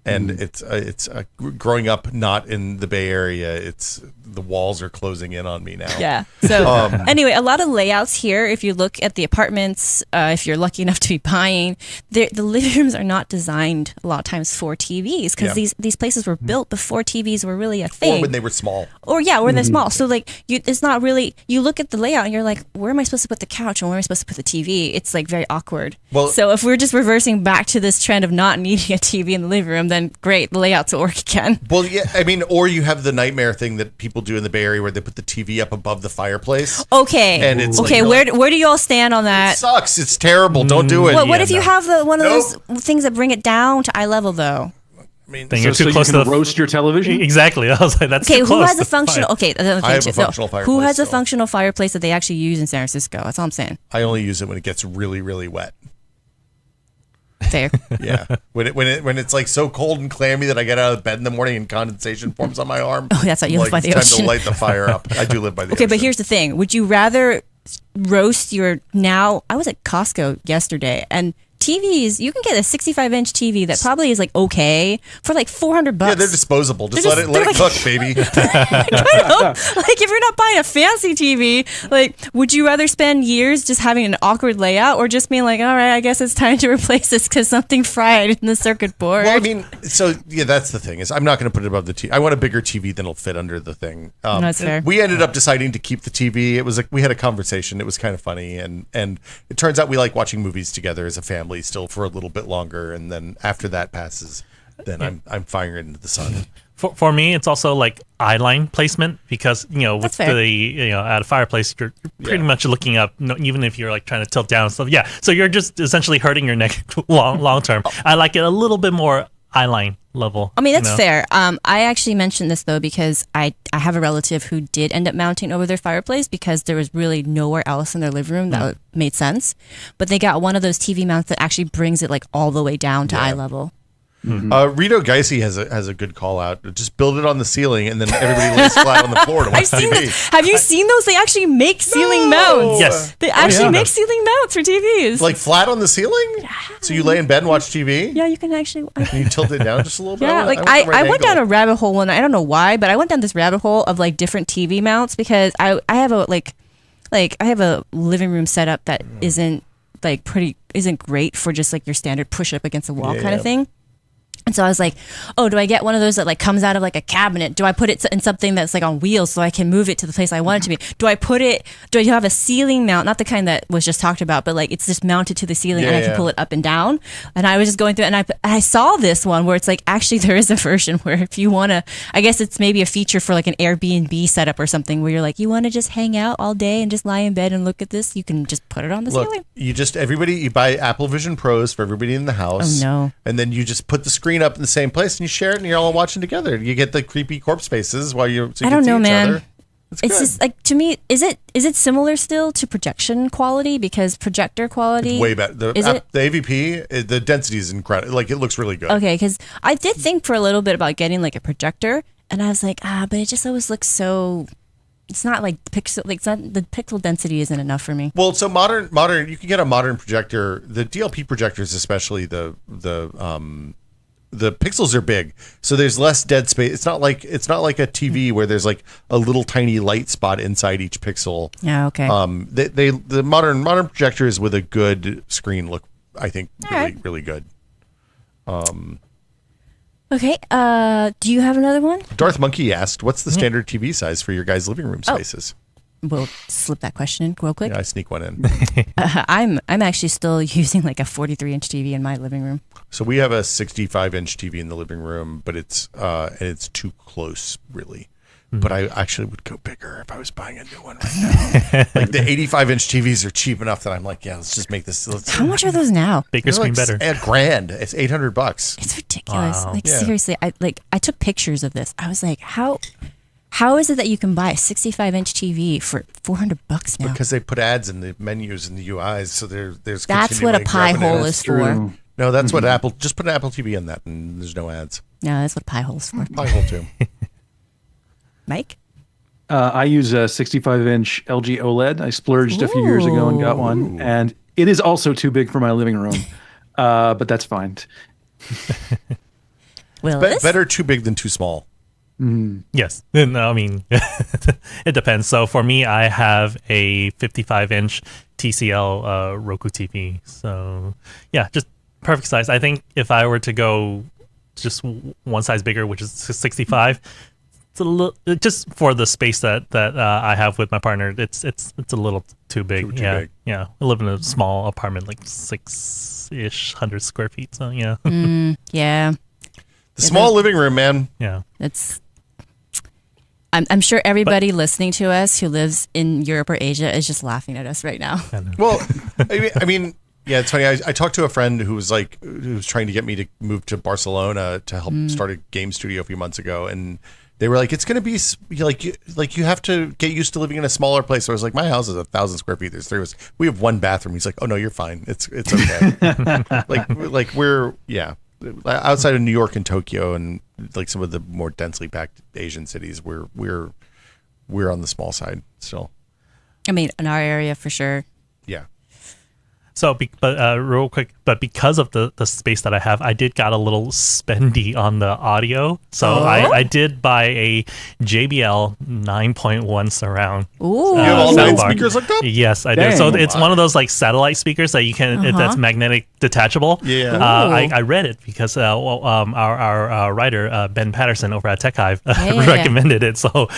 And it's growing up not in the Bay Area. It's the walls are closing in on me now. Yeah. So anyway, a lot of layouts here. If you look at the apartments, if you're lucky enough to be buying, the living rooms are not designed a lot of times for TVs, because these places were built before TVs were really a thing. Or when they were small. When they're small. So like it's not really. You look at the layout and you're like, where am I supposed to put the couch and where am I supposed to put the TV? It's like very awkward. Well, so if we're just reversing back to this trend of not needing a TV in the living room, then great, the layouts will work again. Well, yeah, I mean, or you have the nightmare thing that people do in the Bay Area where they put the TV up above the fireplace. Okay. And it's okay. Like, where do you all stand on that? It sucks. It's terrible. Don't do it. What if you have one of those things that bring it down to eye level, though? I mean, you're too close to roast your television. Exactly. I was like, that's okay. Too Who close has a functional? Okay, I have a functional fireplace. Who has a functional fireplace that they actually use in San Francisco? That's all I'm saying. I only use it when it gets really, really wet. Fair. Yeah, when it's like so cold and clammy that I get out of bed in the morning and condensation forms on my arm. Oh, that's right. You live by the it's ocean. time to light the fire up. I do live by the Okay, ocean. but here's the thing. Would you rather roast your now? I was at Costco yesterday, and TVs, you can get a 65-inch TV that probably is like okay for like $400. Yeah, they're disposable. Just They're let it like- cook, baby. I know. Like if you're not buying a fancy TV, like would you rather spend years just having an awkward layout or just being like, all right, I guess it's time to replace this because something fried in the circuit board? Well, I mean, so yeah, that's the thing is I'm not going to put it above the TV. I want a bigger TV than will fit under the thing. That's fair. We ended up deciding to keep the TV. It was like we had a conversation. It was kind of funny, and it turns out we like watching movies together as a family still for a little bit longer, and then after that passes, then I'm firing it into the sun. For me, it's also like eye line placement because with That's fair. the at a fireplace, you're pretty much looking up, even if you're like trying to tilt down and stuff. Yeah, so you're just essentially hurting your neck long term. I like it a little bit more eye line level. I mean, that's fair. I actually mentioned this though because I have a relative who did end up mounting over their fireplace because there was really nowhere else in their living room that made sense. But they got one of those TV mounts that actually brings it like all the way down to eye level. Rito Geisy has a good call out. Just build it on the ceiling, and then everybody lays flat on the floor to watch I've seen TV. this. Have you seen those? They actually make ceiling mounts. Yes. They actually yeah. make ceiling mounts for TVs. Like flat on the ceiling? So you lay in bed and watch TV? yeah, you can actually. And you tilt it down just a little bit? Yeah, want like the right I went down angle. a rabbit hole one. I don't know why, but I went down this rabbit hole of like different TV mounts because I have a I have a living room setup that isn't great for just like your standard push up against the wall kind of thing. And so I was like, oh, do I get one of those that like comes out of like a cabinet? Do I put it in something that's like on wheels so I can move it to the place I want it to be? Do I have a ceiling mount? Not the kind that was just talked about, but like it's just mounted to the ceiling and I can pull it up and down. And I was just going through it and I saw this one where it's like, actually there is a version where if you want to, I guess it's maybe a feature for like an Airbnb setup or something where you're like, you want to just hang out all day and just lie in bed and look at this? You can just put it on the Look, ceiling. you buy Apple Vision Pros for everybody in the house. Oh, no. And then you just put the screen up in the same place and you share it and you're all watching together. You get the creepy corpse faces while you I don't can see know, each man. other. It's good. just like to me, is it similar still to projection quality? Because projector quality way better. The AVP, the density is incredible. Like it looks really good. Okay, because I did think for a little bit about getting like a projector, and I was like, but it just always looks so. It's not like pixel. Like it's not, the pixel density isn't enough for me. Well, so modern, you can get a modern projector. The DLP projectors, especially the pixels are big, so there's less dead space. It's not like a TV where there's like a little tiny light spot inside each pixel. Yeah. Okay. The modern projectors with a good screen look, I think, really good. Okay. Do you have another one? Darth Monkey asked, "What's the standard TV size for your guys' living room spaces?" We'll slip that question in real quick. Yeah, I sneak one in. I'm actually still using like a 43-inch TV in my living room. So we have a 65-inch TV in the living room, but it's too close, really. But I actually would go bigger if I was buying a new one right now. Like the 85-inch TVs are cheap enough that I'm like, yeah, let's just make this. How much are those now? Bigger screen better. $1,000. It's $800. It's ridiculous. Wow. Like Yeah. seriously, I took pictures of this. I was like, how is it that you can buy a 65-inch TV for $400 now? Because they put ads in the menus and the UIs, so there's That's what a continuing pie revenue. hole is for. True. No, that's what Apple. Just put an Apple TV in that, and there's no ads. No, that's what pie hole's for. Pie hole too. Mike? I use a 65-inch LG OLED. I splurged a few years ago and got one, and it is also too big for my living room, but that's fine. Willis? Better too big than too small. Yes. No, I mean, it depends. So for me, I have a 55-inch TCL Roku TV. So yeah, just perfect size. I think if I were to go just one size bigger, which is 65, it's a little just for the space that I have with my partner. It's a little too big. Too yeah, big. yeah. I live in a small apartment, like 600 square feet. So yeah, Yeah. The small living room, man. yeah. It's I'm sure everybody listening to us who lives in Europe or Asia is just laughing at us right now. Well, I mean, yeah, it's funny. I talked to a friend who was trying to get me to move to Barcelona to help start a game studio a few months ago, and they were like, it's going to be like you have to get used to living in a smaller place. So I was like, my house is 1,000 square feet. There's 3 of us. We have 1 bathroom. He's like, oh no, you're fine. It's okay. like we're outside of New York and Tokyo and like some of the more densely packed Asian cities. We're on the small side still. I mean, in our area for sure. Yeah. So, real quick, but because of the space that I have, I did got a little spendy on the audio. So I did buy a JBL 9.1 surround. Ooh. You have all 9 soundbar. speakers hooked up? Yes, I do. Dang. So it's one of those like satellite speakers that you can that's magnetic detachable. Yeah. I read it because our writer Ben Patterson over at Tech Hive Yeah. recommended it. So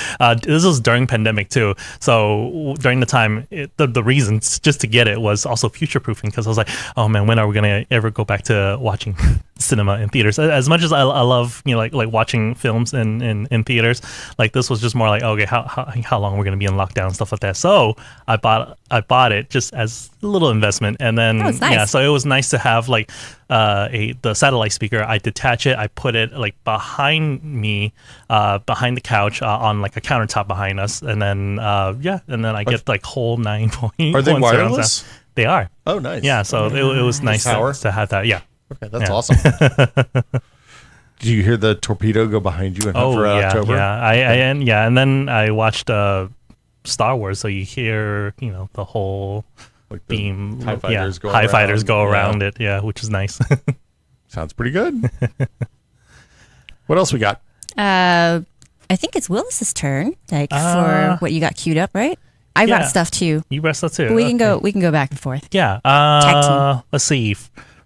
this was during pandemic too. So during the time, the reasons just to get it was also future proofing, because I was like, oh man, when are we gonna ever go back to watching cinema in theaters? As much as I love like watching films in theaters, like this was just more like, okay, how long we're gonna be in lockdown and stuff like that. So I bought it just as a little investment, and then That was nice. yeah, so it was nice to have like the satellite speaker. I detach it, I put it like behind me, behind the couch on like a countertop behind us, and then and then I get like whole 9.1. Are they surround wireless? sound. They are. Oh, nice. Yeah, so it was nice Power? to have that. Yeah. Okay, that's Yeah. awesome. Did you hear the torpedo go behind you in Hunt for yeah, October? yeah. And then I watched Star Wars, so you hear the whole Like the beam. TIE fighters go TIE around. fighters go Yeah. around it. Yeah, which is nice. Sounds pretty good. What else we got? I think it's Willis's turn, like for what you got queued up, right? I yeah. got stuff too. You rest that too. But we can Okay. we can go back and forth. Yeah. Tag team. Let's see.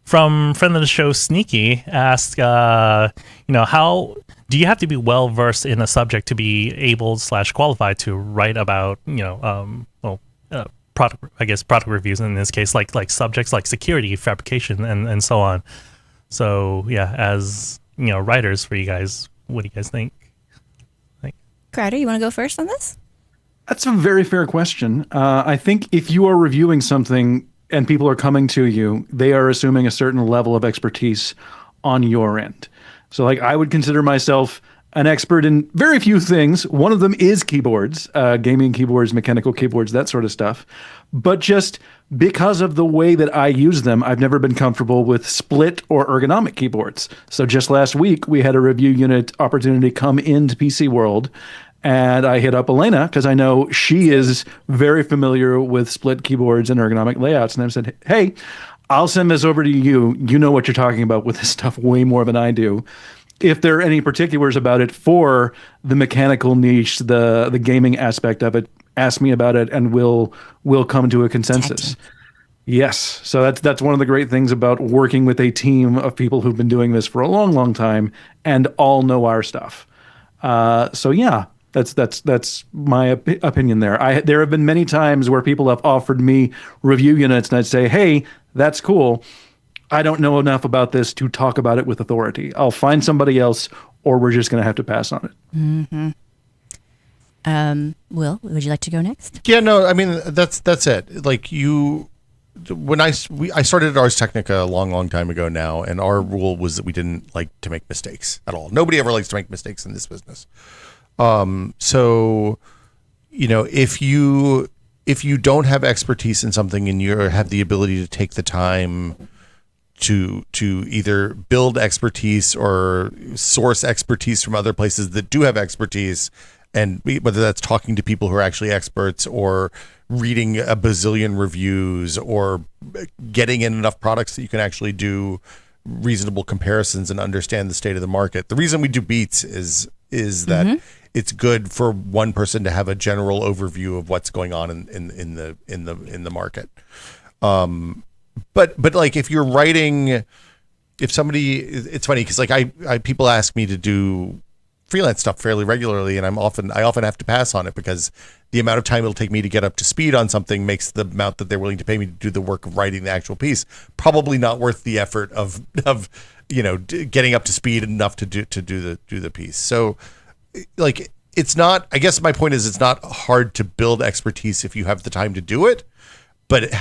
From friend of the show, Sneaky asked, how do you have to be well versed in a subject to be able / qualified to write about product reviews in this case, like subjects like security, fabrication, and so on. So yeah, as writers for you guys, what do you guys think? Crider, you want to go first on this? That's a very fair question. I think if you are reviewing something and people are coming to you, they are assuming a certain level of expertise on your end. So like I would consider myself an expert in very few things. One of them is keyboards, gaming keyboards, mechanical keyboards, that sort of stuff. But just because of the way that I use them, I've never been comfortable with split or ergonomic keyboards. So just last week, we had a review unit opportunity come into PCWorld, and I hit up Elena because I know she is very familiar with split keyboards and ergonomic layouts. And I said, hey, I'll send this over to you. You know what you're talking about with this stuff way more than I do. If there are any particulars about it for the mechanical niche, the gaming aspect of it, ask me about it, and we'll come to a consensus. Yes, so that's one of the great things about working with a team of people who've been doing this for a long, long time and all know our stuff. So yeah, that's my opinion there. There have been many times where people have offered me review units, and I'd say, hey, that's cool. I don't know enough about this to talk about it with authority. I'll find somebody else, or we're just going to have to pass on it. Will, would you like to go next? Yeah, no, I mean that's it. Like when I started at Ars Technica a long, long time ago now, and our rule was that we didn't like to make mistakes at all. Nobody ever likes to make mistakes in this business. So, if you don't have expertise in something and you have the ability to take the time to either build expertise or source expertise from other places that do have expertise, and whether that's talking to people who are actually experts or reading a bazillion reviews or getting in enough products that you can actually do reasonable comparisons and understand the state of the market. The reason we do beats is that it's good for one person to have a general overview of what's going on in the market. But like if you're writing, if somebody, it's funny because like I people ask me to do freelance stuff fairly regularly, and I often have to pass on it because the amount of time it'll take me to get up to speed on something makes the amount that they're willing to pay me to do the work of writing the actual piece probably not worth the effort of getting up to speed enough to do the piece. So like it's not, I guess my point is it's not hard to build expertise if you have the time to do it, but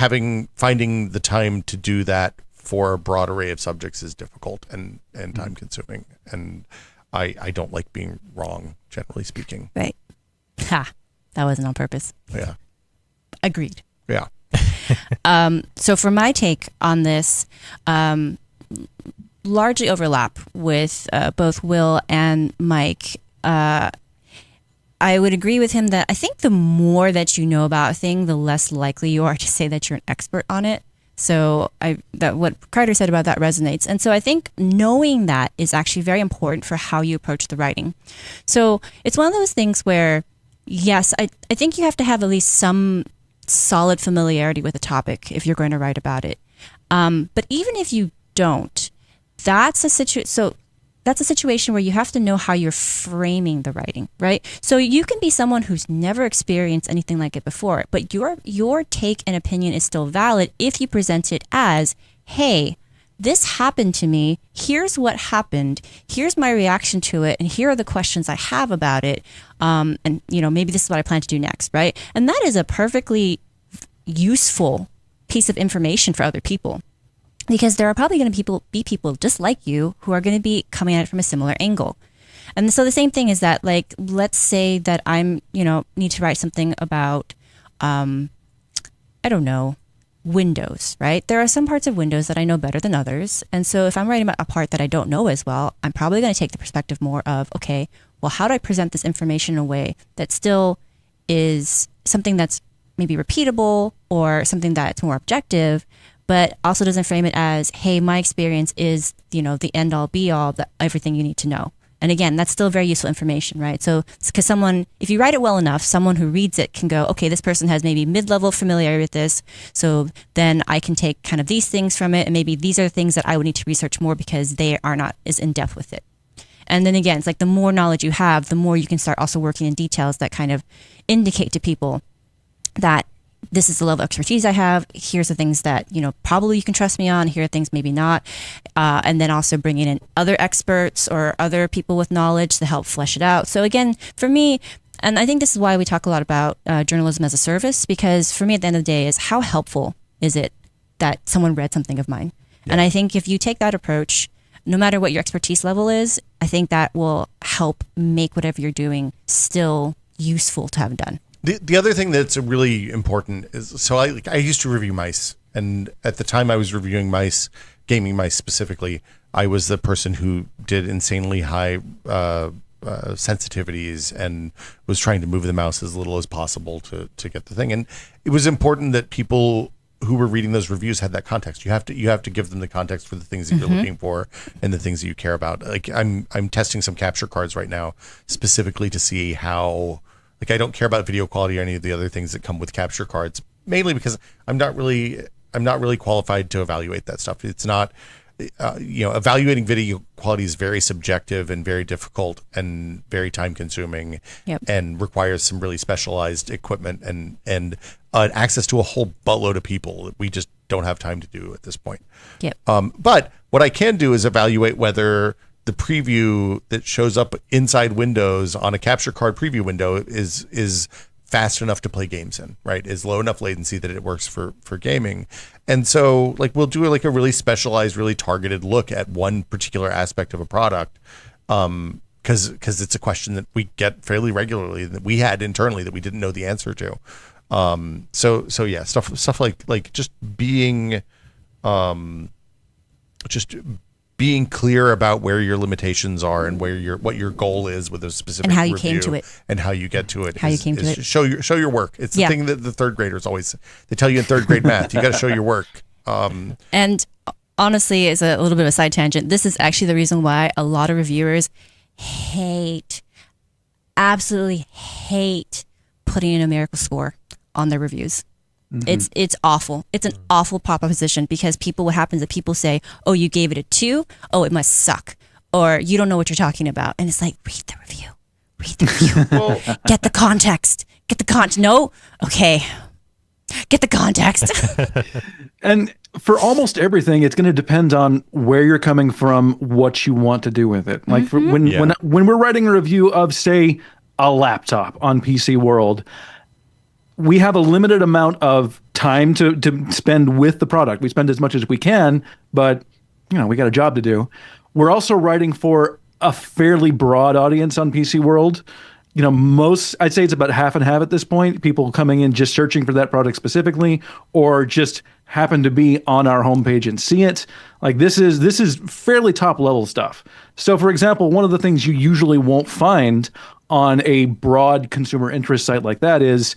finding the time to do that for a broad array of subjects is difficult and time consuming. And I don't like being wrong, generally speaking. Right. Ha. That wasn't on purpose. Yeah. Agreed. Yeah. So for my take on this, largely overlap with both Will and Mike. I would agree with him that I think the more that you know about a thing, the less likely you are to say that you're an expert on it. So that what Carter said about that resonates. And so I think knowing that is actually very important for how you approach the writing. So it's one of those things where, yes, I think you have to have at least some solid familiarity with a topic if you're going to write about it. But even if you don't, that's a situation where you have to know how you're framing the writing, right? So you can be someone who's never experienced anything like it before, but your take and opinion is still valid if you present it as, hey, this happened to me. Here's what happened. Here's my reaction to it. And here are the questions I have about it. And maybe this is what I plan to do next, right? And that is a perfectly useful piece of information for other people. Because there are probably going to be people just like you who are going to be coming at it from a similar angle. And so the same thing is that, like, let's say that I'm, need to write something about, Windows, right? There are some parts of Windows that I know better than others. And so if I'm writing about a part that I don't know as well, I'm probably going to take the perspective more of, okay, well, how do I present this information in a way that still is something that's maybe repeatable or something that's more objective, but also doesn't frame it as, hey, my experience is, the end all be all, everything you need to know. And again, that's still very useful information, right? So because if you write it well enough, someone who reads it can go, okay, this person has maybe mid-level familiarity with this. So then I can take kind of these things from it. And maybe these are the things that I would need to research more because they are not as in depth with it. And then again, it's like the more knowledge you have, the more you can start also working in details that kind of indicate to people that this is the level of expertise I have. Here's the things that, probably you can trust me on. Here are things maybe not. And then also bringing in other experts or other people with knowledge to help flesh it out. So again, for me, and I think this is why we talk a lot about journalism as a service, because for me at the end of the day is how helpful is it that someone read something of mine? Yeah. And I think if you take that approach, no matter what your expertise level is, I think that will help make whatever you're doing still useful to have done. The other thing that's really important is, so I used to review mice, and at the time I was reviewing mice, gaming mice specifically, I was the person who did insanely high sensitivities and was trying to move the mouse as little as possible to get the thing. And it was important that people who were reading those reviews had that context. You have to give them the context for the things that you're looking for and the things that you care about. Like I'm testing some capture cards right now specifically to see how. Like I don't care about video quality or any of the other things that come with capture cards, mainly because I'm not really qualified to evaluate that stuff. It's not, evaluating video quality is very subjective and very difficult and very time consuming, and requires some really specialized equipment and access to a whole buttload of people that we just don't have time to do at this point. Yep. But what I can do is evaluate whether the preview that shows up inside Windows on a capture card preview window is fast enough to play games in, right? Is low enough latency that it works for gaming. And so like we'll do like a really specialized, really targeted look at one particular aspect of a product. Because it's a question that we get fairly regularly that we had internally that we didn't know the answer to. So yeah, stuff like just being being clear about where your limitations are and what your goal is with a specific and how you review came to it and how you get to it. How you came to it. Show your work. It's the thing that the third graders always they tell you in third grade math. You got to show your work. And honestly, as a little bit of a side tangent, this is actually the reason why a lot of reviewers absolutely hate putting a numerical score on their reviews. It's awful. It's an awful proposition because what happens is people say, oh, you gave it a 2. Oh, it must suck. Or you don't know what you're talking about. And it's like, read the review. Get the context. No? Okay. Get the context. And for almost everything, it's going to depend on where you're coming from, what you want to do with it. Like when we're writing a review of, say, a laptop on PCWorld, we have a limited amount of time to spend with the product. We spend as much as we can, but we got a job to do. We're also writing for a fairly broad audience on PC World. You know, I'd say it's about half and half at this point. People coming in just searching for that product specifically, or just happen to be on our homepage and see it. Like this is fairly top level stuff. So, for example, one of the things you usually won't find on a broad consumer interest site like that is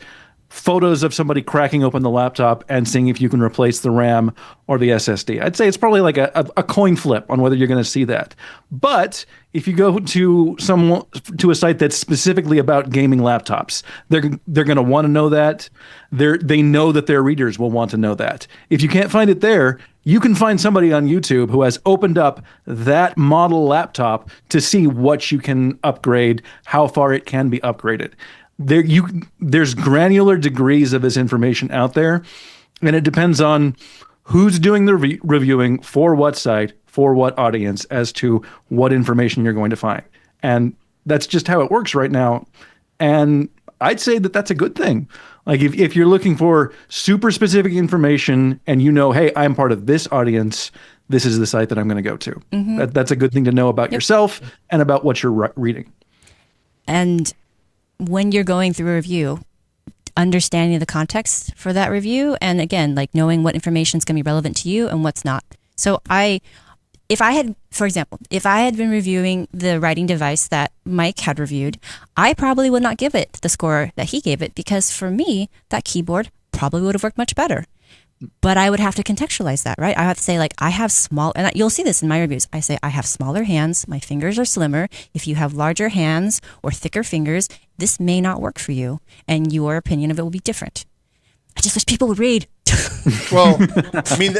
photos of somebody cracking open the laptop and seeing if you can replace the RAM or the SSD. I'd say it's probably like a coin flip on whether you're going to see that. But if you go to a site that's specifically about gaming laptops, they're going to want to know that. They know that their readers will want to know that. If you can't find it there, you can find somebody on YouTube who has opened up that model laptop to see what you can upgrade, how far it can be upgraded. There's granular degrees of this information out there, and it depends on who's doing the reviewing, for what site, for what audience, as to what information you're going to find. And that's just how it works right now. And I'd say that that's a good thing. Like if you're looking for super specific information and you know, hey, I'm part of this audience, this is the site that I'm going to go to. Mm-hmm. That's a good thing to know about yourself and about what you're reading. And when you're going through a review, understanding the context for that review, and again, like knowing what information is going to be relevant to you and what's not. So if I had been reviewing the writing device that Mike had reviewed, I probably would not give it the score that he gave it, because for me, that keyboard probably would have worked much better. But I would have to contextualize that, right? I have to say, like, I have you'll see this in my reviews. I say I have smaller hands, my fingers are slimmer. If you have larger hands or thicker fingers, this may not work for you, and your opinion of it will be different. I just wish people would read. Well, I mean,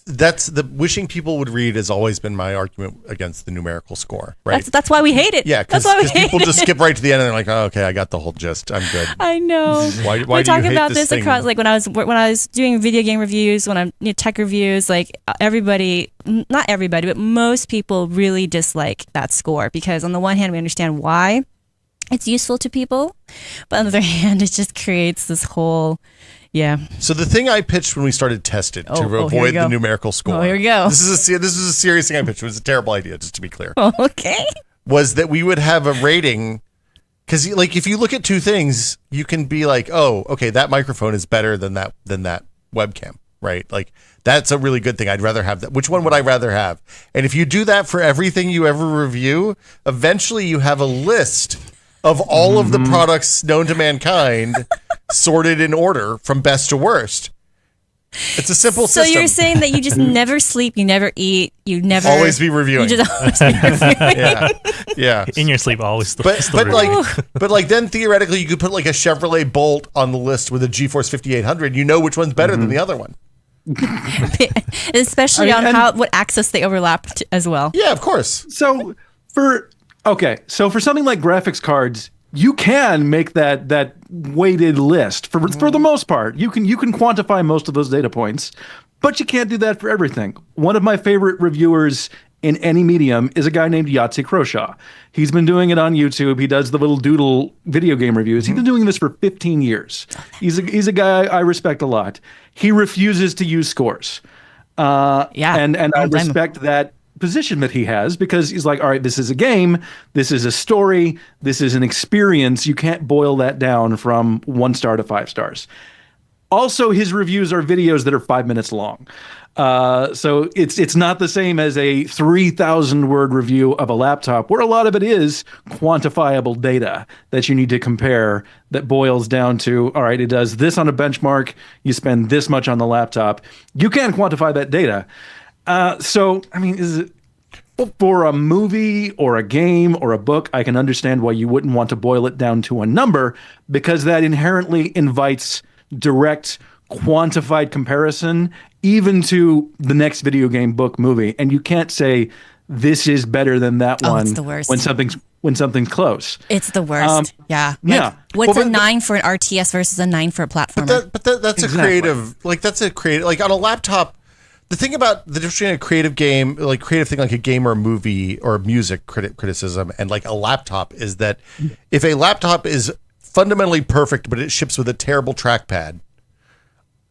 that's the wishing people would read has always been my argument against the numerical score, right? That's why we hate it. Yeah, because people just skip right to the end and they're like, oh, okay, I got the whole gist. I'm good. I know. Why we do you talk hate about this thing? across, like when I was doing video game reviews, when I'm tech reviews, like not everybody, but most people really dislike that score, because on the one hand, we understand why it's useful to people, but on the other hand, it just creates this whole. Yeah. So the thing I pitched when we started tested to avoid the numerical score. Oh, here we go. This is a serious thing I pitched. It was a terrible idea, just to be clear. Okay. Was that we would have a rating, because like if you look at two things, you can be like, oh, okay, that microphone is better than that webcam, right? Like that's a really good thing. I'd rather have that. Which one would I rather have? And if you do that for everything you ever review, eventually you have a list of all of the products known to mankind, sorted in order from best to worst. It's a simple system. So you're saying that you just never sleep, you never eat, you never always be reviewing. You just always be reviewing. Yeah. In your sleep, always. But then theoretically, you could put like a Chevrolet Bolt on the list with a GeForce 5800. You know which one's better than the other one. Especially on what access they overlap as well. Yeah, of course. So for something like graphics cards, you can make that weighted list for the most part. You can quantify most of those data points, but you can't do that for everything. One of my favorite reviewers in any medium is a guy named Yahtzee Croshaw. He's been doing it on YouTube. He does the little doodle video game reviews. He's been doing this for 15 years. He's a guy I respect a lot. He refuses to use scores. And I respect that position that he has, because he's like, all right, this is a game, this is a story, this is an experience. You can't boil that down from 1 star to 5 stars. Also, his reviews are videos that are 5 minutes long. So it's not the same as a 3,000 word review of a laptop, where a lot of it is quantifiable data that you need to compare, that boils down to, all right, it does this on a benchmark, you spend this much on the laptop. You can quantify that data. So, I mean, is it for a movie or a game or a book, I can understand why you wouldn't want to boil it down to a number, because that inherently invites direct quantified comparison, even to the next video game, book, movie. And you can't say this is better than that one. It's the worst. when something's close. It's the worst. Yeah. Yeah. What's a 9 for an RTS versus a 9 for a platformer? But that's exactly. a creative, like on a laptop. The thing about the difference between a creative game, like creative thing like a game or a movie or music criticism, and like a laptop, is that if a laptop is fundamentally perfect, but it ships with a terrible trackpad,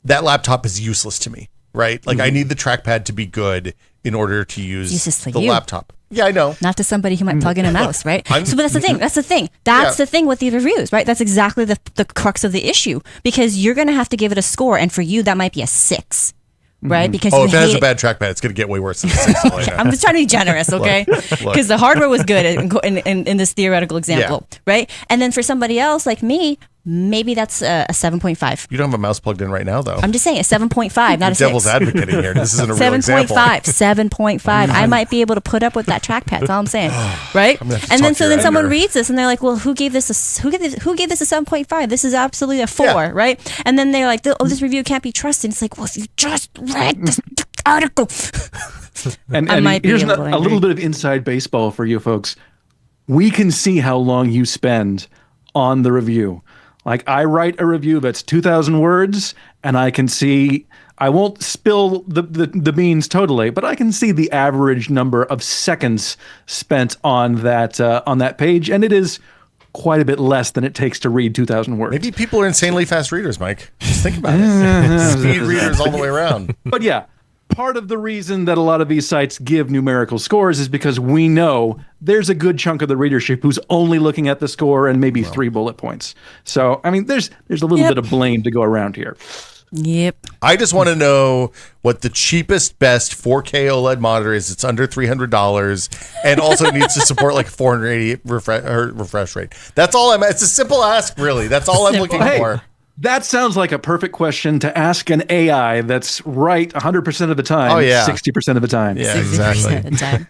that laptop is useless to me, right? Like I need the trackpad to be good in order to use the laptop. Yeah, I know. Not to somebody who might plug in a mouse, right? I'm- So, but that's the thing. That's the thing. That's the thing with the reviews, right? That's exactly the crux of the issue, because you're going to have to give it a score, and for you, that might be a 6, right? Because Oh, you if it has hate a bad trackpad, it's going to get way worse than a 6. all I know. I'm just trying to be generous, okay? Because the hardware was good in this theoretical example, right? And then for somebody else like me, maybe that's a 7.5. You don't have a mouse plugged in right now, though. I'm just saying a 7.5, not a 6. Devil's advocate in here. This isn't a real example. 7.5. I might be able to put up with that trackpad. That's all I'm saying, right? gonna have to And talk then to so your then someone editor. reads this and they're like, "Well, who gave this a 7.5? This is absolutely a 4, Yeah. right?" And then they're like, "Oh, this review can't be trusted." It's like, well, you just read this article. And might be here's able to a little bit of inside baseball for you folks. We can see how long you spend on the review. Like, I write a review that's 2,000 words, and I can see, I won't spill the beans totally, but I can see the average number of seconds spent on that page, and it is quite a bit less than it takes to read 2,000 words. Maybe people are insanely fast readers, Mike. Just think about it. Speed readers all the way around. But yeah, part of the reason that a lot of these sites give numerical scores is because we know there's a good chunk of the readership who's only looking at the score and maybe 3 bullet points. So, I mean, there's a little bit of blame to go around here. Yep. I just want to know what the cheapest, best 4K OLED monitor is. It's under $300, and also needs to support like 480 refresh rate. That's all It's a simple ask, really. That's all I'm looking Hey, for. that sounds like a perfect question to ask an AI that's right 100% of the time, Oh, yeah. 60% of the time. Yeah, 60% exactly. of the time.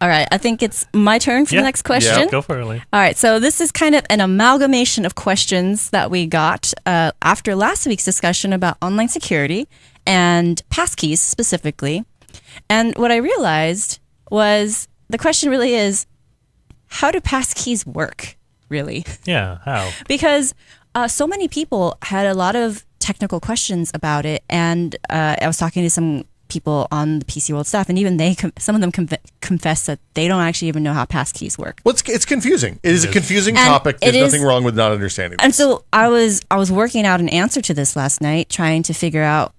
All right, I think it's my turn for the next question. Yeah, go for it, Lee. All right, so this is kind of an amalgamation of questions that we got after last week's discussion about online security and passkeys specifically. And what I realized was the question really is, how do passkeys work, really? Yeah, how? Because so many people had a lot of technical questions about it, and I was talking to some people on the PCWorld staff, and even some of them confess that they don't actually even know how passkeys work. Well, it's confusing. It is a confusing And topic. There's it is- nothing wrong with not understanding And this. so I was working out an answer to this last night, trying to figure out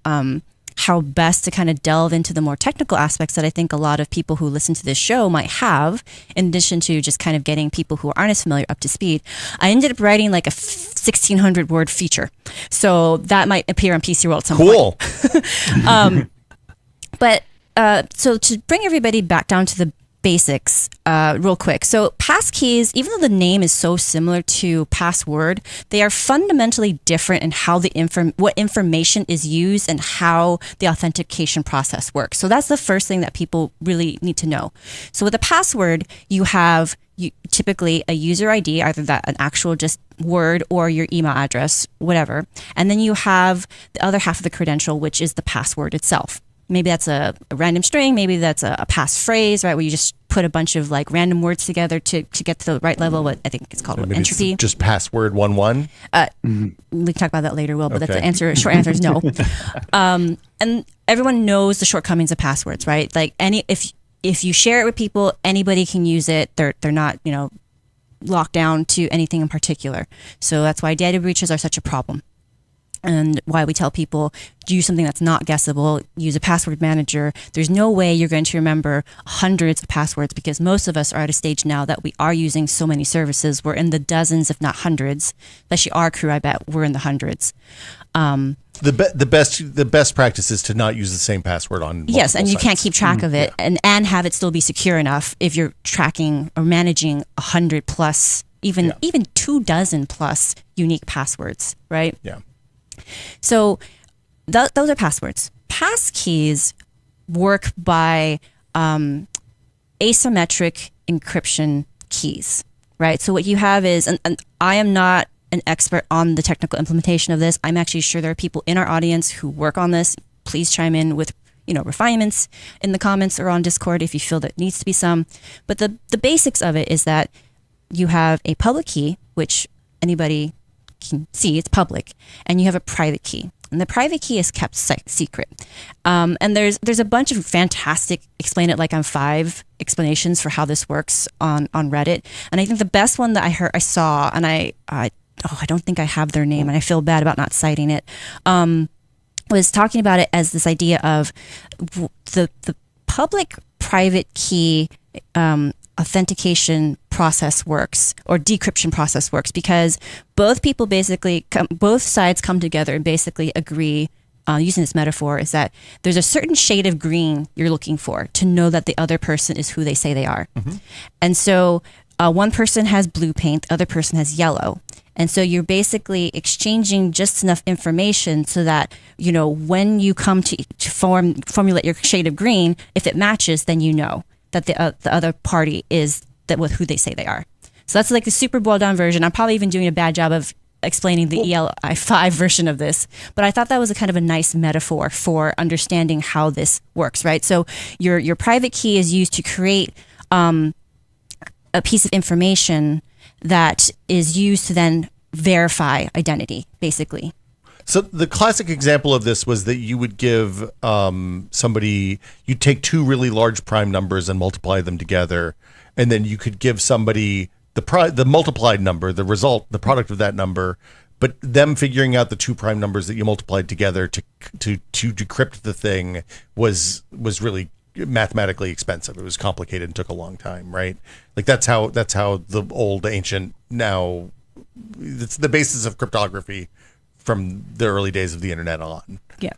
how best to kind of delve into the more technical aspects that I think a lot of people who listen to this show might have, in addition to just kind of getting people who aren't as familiar up to speed. I ended up writing like a 1,600 word feature, so that might appear on PCWorld at some point. Cool. But so to bring everybody back down to the basics real quick. So passkeys, even though the name is so similar to password, they are fundamentally different in how what information is used and how the authentication process works. So that's the first thing that people really need to know. So with a password, you have typically a user ID, either an actual just word or your email address, whatever. And then you have the other half of the credential, which is the password itself. Maybe that's a random string. Maybe that's a passphrase, right? Where you just put a bunch of like random words together to get to the right level. What I think it's called Maybe entropy. it's just password 11. We can talk about that later, Will. But that's Okay. the answer. Short answer is no. And everyone knows the shortcomings of passwords, right? Like if you share it with people, anybody can use it. They're not locked down to anything in particular. So that's why data breaches are such a problem. And why we tell people, use something that's not guessable, use a password manager. There's no way you're going to remember hundreds of passwords, because most of us are at a stage now that we are using so many services. We're in the dozens, if not hundreds. Especially our crew, I bet we're in the hundreds. The best practice is to not use the same password on multiple Yes, and you sites. can't keep track of it and have it still be secure enough if you're tracking or managing 100 plus, even 24 plus unique passwords, right? Yeah. So those are passwords. Passkeys work by asymmetric encryption keys, right? So what you have is, and I am not an expert on the technical implementation of this. I'm actually sure there are people in our audience who work on this. Please chime in with refinements in the comments or on Discord if you feel that needs to be some. But the basics of it is that you have a public key, which anybody can see, it's public, and you have a private key. And the private key is kept secret. And there's a bunch of fantastic explain it like I'm 5 explanations for how this works on Reddit. And I think the best one that I saw, and I don't think I have their name, and I feel bad about not citing it, was talking about it as this idea of the public private key authentication process works or decryption process works, because both sides come together and basically agree, using this metaphor, is that there's a certain shade of green you're looking for to know that the other person is who they say they are. And so one person has blue paint, the other person has yellow. And so you're basically exchanging just enough information so that, when you come to formulate your shade of green, if it matches, then you know that the other party is with who they say they are. So that's like the super boiled down version. I'm probably even doing a bad job of explaining the ELI5 version of this, but I thought that was a kind of a nice metaphor for understanding how this works, right? So your private key is used to create a piece of information that is used to then verify identity, basically. So the classic example of this was that you would give somebody, you take two really large prime numbers and multiply them together, and then you could give somebody the multiplied number, the result, the product of that number, but them figuring out the two prime numbers that you multiplied together to decrypt the thing was really mathematically expensive. It was complicated and took a long time, right? Like that's how the old ancient, now it's the basis of cryptography from the early days of the internet on. Yeah.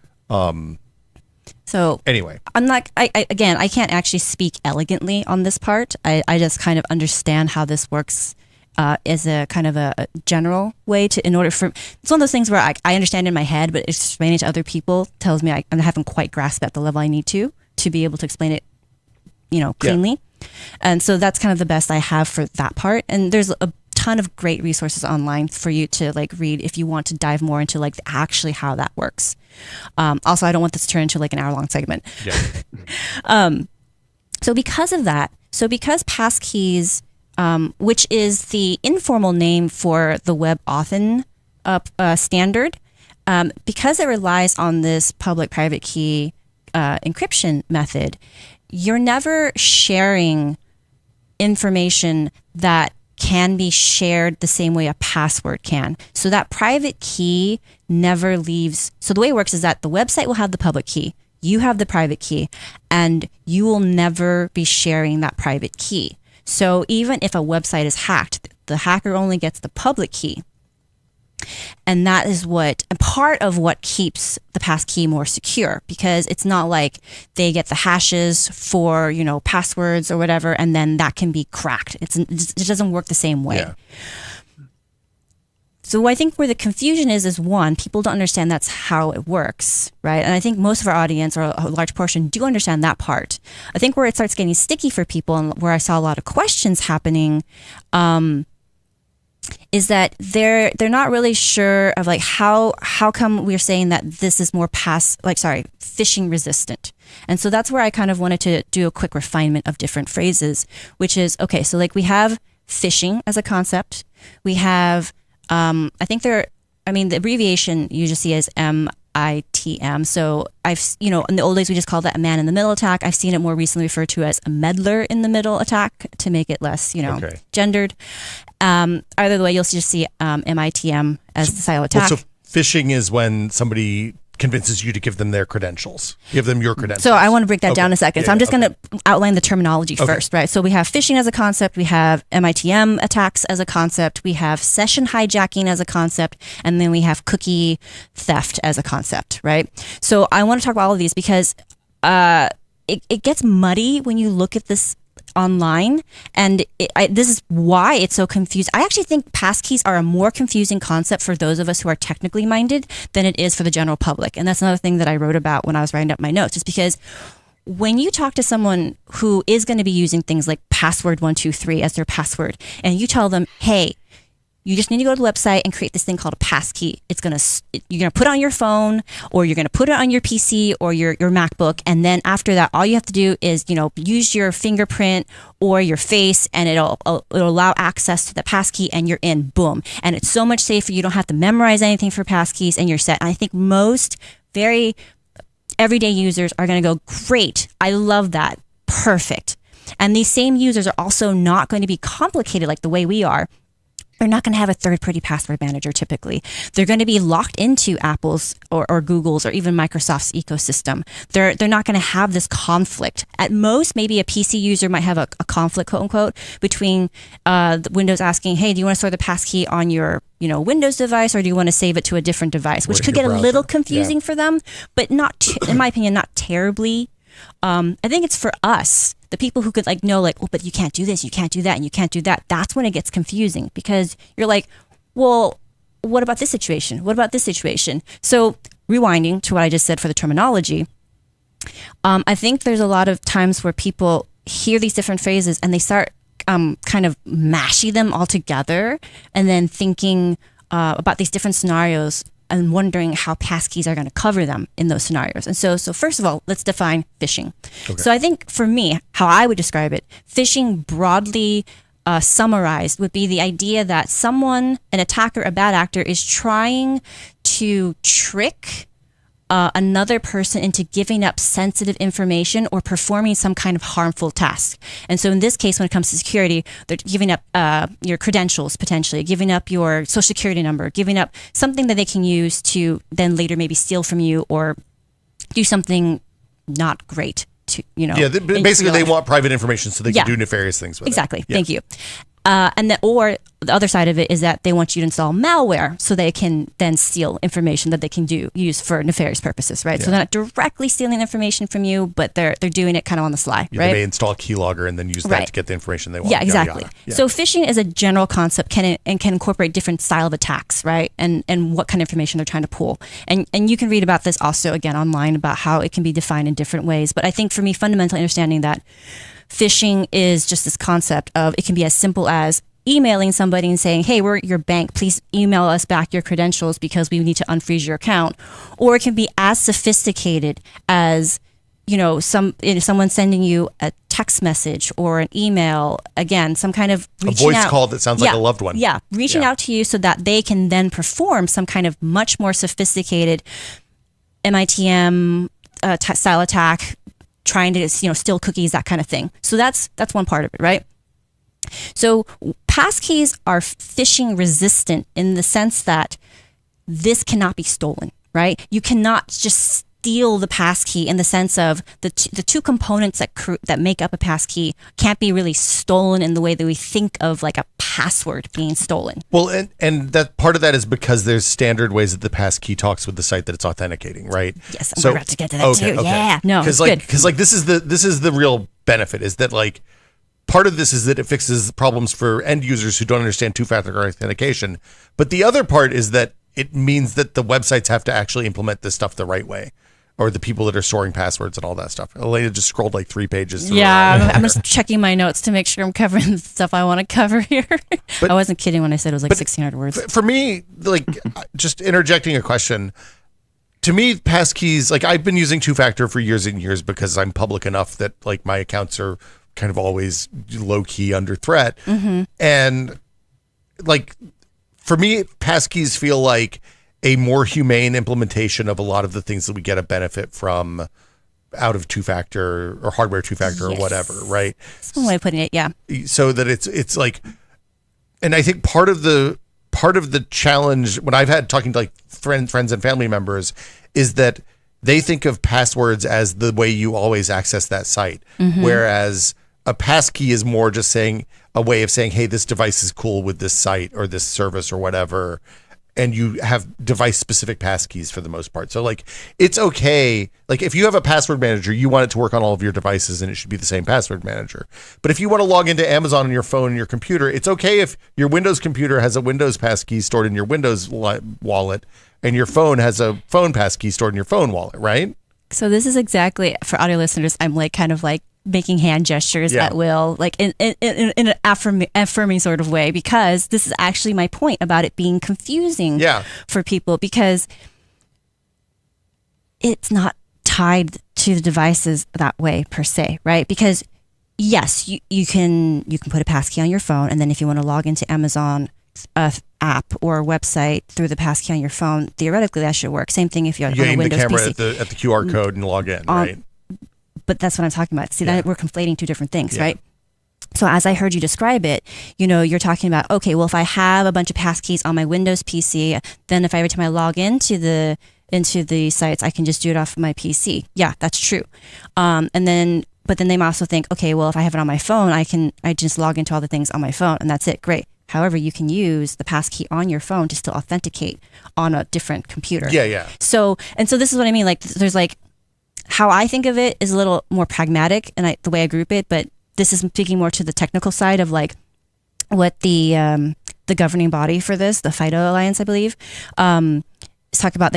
So anyway, I'm not, I can't actually speak elegantly on this part. I just kind of understand how this works as a kind of a general way it's one of those things where I understand in my head, but explaining it to other people tells me I haven't quite grasped at the level I need to be able to explain it, cleanly. Yeah. And so that's kind of the best I have for that part. And there's a ton of great resources online for you to read if you want to dive more into actually how that works. Also, I don't want this to turn into an hour-long segment. Yeah. So because of that, because passkeys, which is the informal name for the WebAuthn standard, because it relies on this public-private key encryption method, you're never sharing information that can be shared the same way a password can. So that private key never leaves. So the way it works is that the website will have the public key, you have the private key, and you will never be sharing that private key. So even if a website is hacked, the hacker only gets the public key. And that is part of what keeps the passkey more secure, because it's not like they get the hashes for, passwords or whatever, and then that can be cracked. It doesn't work the same way. Yeah. So I think where the confusion is one, people don't understand that's how it works, right? And I think most of our audience, or a large portion, do understand that part. I think where it starts getting sticky for people, and where I saw a lot of questions happening, is that they're not really sure of how come we're saying that this is more phishing resistant. And so that's where I kind of wanted to do a quick refinement of different phrases, which is, okay, so we have phishing as a concept. We have, the abbreviation you just see as MITM. So in the old days, we just called that a man-in-the-middle attack. I've seen it more recently referred to as a meddler-in-the-middle attack to make it less, gendered. Either way, you'll just see MITM as the style attack. So phishing is when somebody convinces you to give them their credentials. Give them your credentials. So I want to break that down a second. So I'm just going to outline the terminology first, right? So we have phishing as a concept, we have MITM attacks as a concept, we have session hijacking as a concept, and then we have cookie theft as a concept, right? So I want to talk about all of these because it gets muddy when you look at this online, and this is why it's so confused. I actually think passkeys are a more confusing concept for those of us who are technically minded than it is for the general public. And that's another thing that I wrote about when I was writing up my notes, is because when you talk to someone who is going to be using things like password 123 as their password, and you tell them, hey, you just need to go to the website and create this thing called a passkey. You're gonna put it on your phone, or you're gonna put it on your PC or your MacBook, and then after that, all you have to do is use your fingerprint or your face, and it'll allow access to the passkey, and you're in. Boom, and it's so much safer. You don't have to memorize anything for passkeys, and you're set. And I think most very everyday users are gonna go, great, I love that, perfect. And these same users are also not going to be complicated like the way we are. they're not going to have a third-party password manager typically. They're going to be locked into Apple's or Google's or even Microsoft's ecosystem. They're not going to have this conflict. At most, maybe a PC user might have a conflict, quote unquote, between the Windows asking, hey, do you want to store the passkey on your Windows device, or do you want to save it to a different device, which could get a little confusing for them, but not, in my opinion, not terribly. I think it's for us, the people who could know, oh, but you can't do this, you can't do that, and you can't do that. That's when it gets confusing, because you're like, well, what about this situation? What about this situation? So rewinding to what I just said for the terminology, I think there's a lot of times where people hear these different phrases and they start kind of mashing them all together, and then thinking about these different scenarios and wondering how passkeys are going to cover them in those scenarios. And so first of all, let's define phishing. Okay. So I think for me, how I would describe it, phishing broadly summarized would be the idea that someone, an attacker, a bad actor, is trying to trick another person into giving up sensitive information or performing some kind of harmful task. And so in this case, when it comes to security, they're giving up your credentials, potentially, giving up your social security number, giving up something that they can use to then later maybe steal from you or do something not great to, basically they want private information so they can do nefarious things with it. Exactly. Thank you. Or the other side of it is that they want you to install malware so they can then steal information that they can use for nefarious purposes, right? Yeah. So they're not directly stealing information from you, but they're doing it kind of on the sly, right? They may install a keylogger and then use that to get the information they want. Yeah, exactly. Yeah. So phishing is a general concept can incorporate different style of attacks, right? And what kind of information they're trying to pull. And you can read about this also again online about how it can be defined in different ways. But I think for me, fundamentally understanding that phishing is just this concept of, it can be as simple as emailing somebody and saying, hey, we're your bank, please email us back your credentials because we need to unfreeze your account. Or it can be as sophisticated as, someone sending you a text message or an email, again, some kind of reaching out. A voice call that sounds like a loved one. Yeah, reaching out to you so that they can then perform some kind of much more sophisticated MITM style attack, trying to steal cookies, that kind of thing. So that's one part of it, right? So passkeys are phishing resistant in the sense that this cannot be stolen, right? You cannot just steal the passkey in the sense of the two components that make up a passkey can't be really stolen in the way that we think of like a password being stolen. Well, and that part of that is because there's standard ways that the passkey talks with the site that it's authenticating, right? Yes, we're about to get to that too. Okay. Yeah, no, it's good. Because this is the real benefit, is that part of this is that it fixes problems for end users who don't understand two-factor authentication, but the other part is that it means that the websites have to actually implement this stuff the right way. Or the people that are storing passwords and all that stuff. Elena just scrolled 3 pages through. Yeah, I'm just checking my notes to make sure I'm covering the stuff I want to cover here. But I wasn't kidding when I said it was 1,600 words. For me, just interjecting a question, to me, passkeys, I've been using two-factor for years and years because I'm public enough that my accounts are kind of always low-key under threat. Mm-hmm. And for me, passkeys feel like a more humane implementation of a lot of the things that we get a benefit from out of two-factor or hardware two-factor or whatever, right? That's one way of putting it, yeah. So that it's and I think part of the challenge when I've had talking to friends and family members is that they think of passwords as the way you always access that site, whereas a passkey is more just saying a way of saying, hey, this device is cool with this site or this service or whatever. And you have device-specific passkeys for the most part. So, it's okay. If you have a password manager, you want it to work on all of your devices, and it should be the same password manager. But if you want to log into Amazon on your phone and your computer, it's okay if your Windows computer has a Windows passkey stored in your Windows wallet, and your phone has a phone passkey stored in your phone wallet, right? So this is exactly, for audio listeners, I'm making hand gestures at will, in an affirming sort of way, because this is actually my point about it being confusing for people, because it's not tied to the devices that way per se, right? Because yes, you can put a passkey on your phone, and then if you want to log into Amazon app or website through the passkey on your phone, theoretically that should work. Same thing if you're on a Windows the camera PC. at the QR code and log in, right? But that's what I'm talking about. See, that we're conflating two different things, right? So as I heard you describe it, you're talking about, okay, well, if I have a bunch of passkeys on my Windows PC, then if every time I log into the sites, I can just do it off of my PC. Yeah, that's true. But then they might also think, okay, well, if I have it on my phone, I just log into all the things on my phone and that's it. Great. However, you can use the passkey on your phone to still authenticate on a different computer. Yeah. So this is what I mean. Like, there's like, how I think of it is a little more pragmatic, and the way I group it. But this is speaking more to the technical side of like what the governing body for this, the FIDO Alliance, I believe, they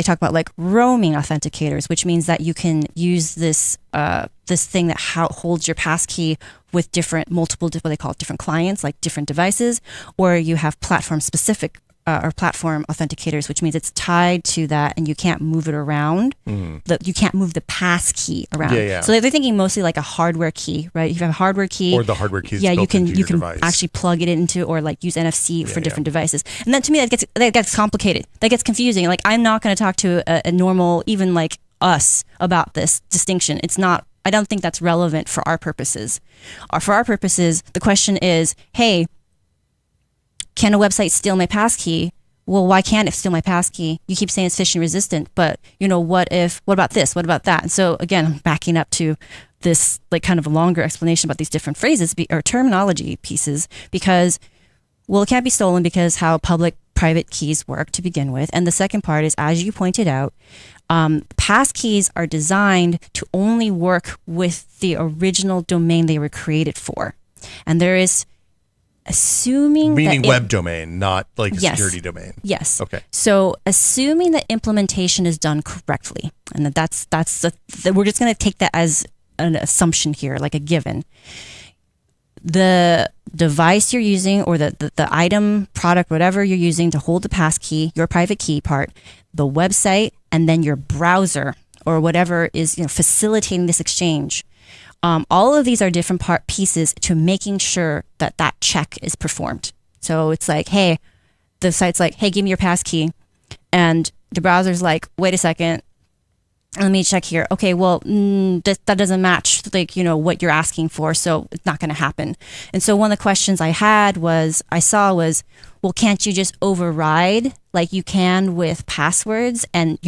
talk about like roaming authenticators, which means that you can use this thing that holds your passkey with multiple what they call it, different clients, like different devices, or you have platform specific or platform authenticators, which means it's tied to that and you can't move it around. You can't move the pass key around. Yeah. So they're thinking mostly like a hardware key, right? If you have a hardware key, or the hardware keys, you can device. actually plug it into, or like use NFC for different devices. And then to me, that gets complicated. That gets confusing. Like, I'm not going to talk to a normal, even like us, about this distinction. It's not. I don't think that's relevant for our purposes. For our purposes, the question is, hey, can a website steal my passkey? Well, why can't it steal my passkey? You keep saying it's phishing resistant, but what about this? What about that? And so again, I'm backing up to this like kind of a longer explanation about these different phrases or terminology pieces, because, well, it can't be stolen because how public-private keys work to begin with. And the second part is, as you pointed out, passkeys are designed to only work with the original domain they were created for. And there is meaning web domain, not like a security domain. Yes. Okay. So assuming that implementation is done correctly, and that's we're just going to take that as an assumption here, like a given. The device you're using, or the item, product, whatever you're using to hold the passkey, your private key part, the website, and then your browser or whatever is facilitating this exchange. All of these are different pieces to making sure that check is performed. So it's like, hey, the site's like, hey, give me your passkey. And the browser's like, wait a second, let me check here. Okay, well, that doesn't match what you're asking for, so it's not going to happen. And so one of the questions I saw was, well, can't you just override like you can with passwords and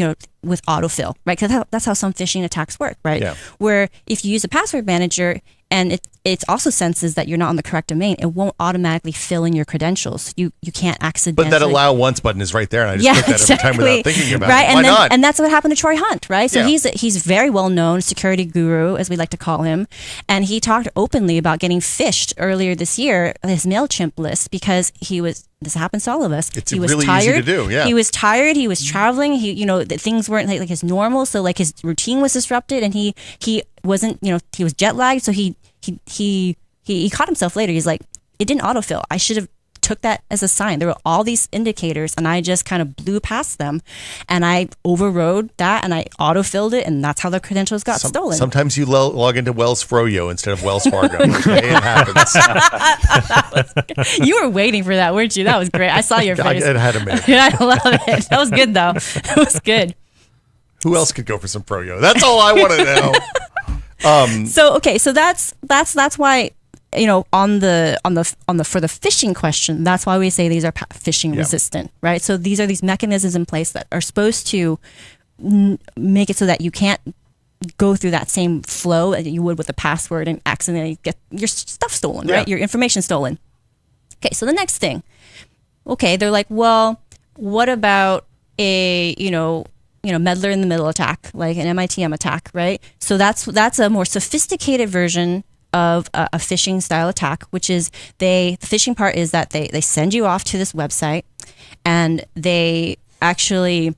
with autofill, right? Because that's how some phishing attacks work, right? Yeah. Where if you use a password manager and it also senses that you're not on the correct domain, it won't automatically fill in your credentials. You can't accidentally. But that allow once button is right there, and I just click that every time without thinking about right? it. Why not? And that's what happened to Troy Hunt, right? So he's very well known security guru, as we like to call him, and he talked openly about getting phished earlier this year on his MailChimp list because this happens to all of us. It's he was really tired. easy to do. Yeah. He was tired. He was traveling. Things weren't like his normal. So like his routine was disrupted, and he wasn't. He was jet lagged. So he caught himself later. He's like, it didn't autofill. I should have took that as a sign. There were all these indicators, and I just kind of blew past them, and I overrode that, and I autofilled it, and that's how the credentials got stolen. Sometimes you log into Wells Froyo instead of Wells Fargo. Okay, it happens. You were waiting for that, weren't you? That was great. I saw your face. It had a minute. I love it. That was good, though. It was good. Who else could go for some Froyo? That's all I want to know. So that's why on the for the phishing question, that's why we say these are phishing resistant, right? So these are these mechanisms in place that are supposed to make it so that you can't go through that same flow that you would with a password and accidentally get your stuff stolen, right? Your information stolen. Okay, so the next thing, they're like, well, what about a meddler in the middle attack, like an MITM attack, right? So that's a more sophisticated version of a phishing style attack, which is the phishing part is that they send you off to this website and they actually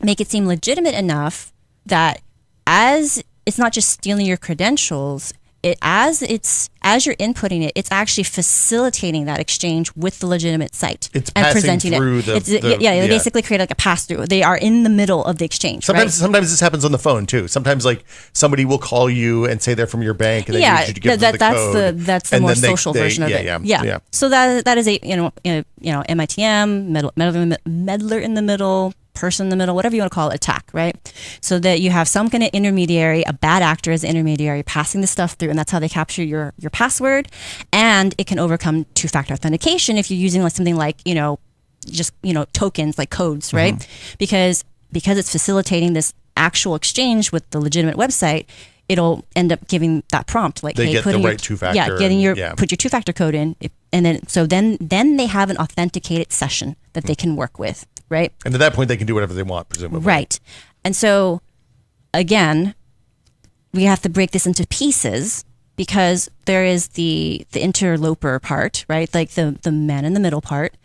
make it seem legitimate enough that as it's not just stealing your credentials, as you're inputting it, it's actually facilitating that exchange with the legitimate site and presenting through it. They basically create like a pass through. They are in the middle of the exchange. Sometimes this happens on the phone too. Sometimes like somebody will call you and say they're from your bank, and they need you to give them the code. That's the more social version of it. Yeah. So that is a MITM meddler in the middle person in the middle, whatever you want to call it, attack, right? So that you have some kind of intermediary, a bad actor as an intermediary, passing the stuff through, and that's how they capture your password. And it can overcome two-factor authentication if you're using like something like, just, tokens like codes, right? Because it's facilitating this actual exchange with the legitimate website, it'll end up giving that prompt like, they hey, get put the in right two-factor. put your two-factor code in, and then they have an authenticated session that they can work with, right? And at that point, they can do whatever they want, presumably. Right. And so, again, we have to break this into pieces because there is the interloper part, right? Like the man in the middle part,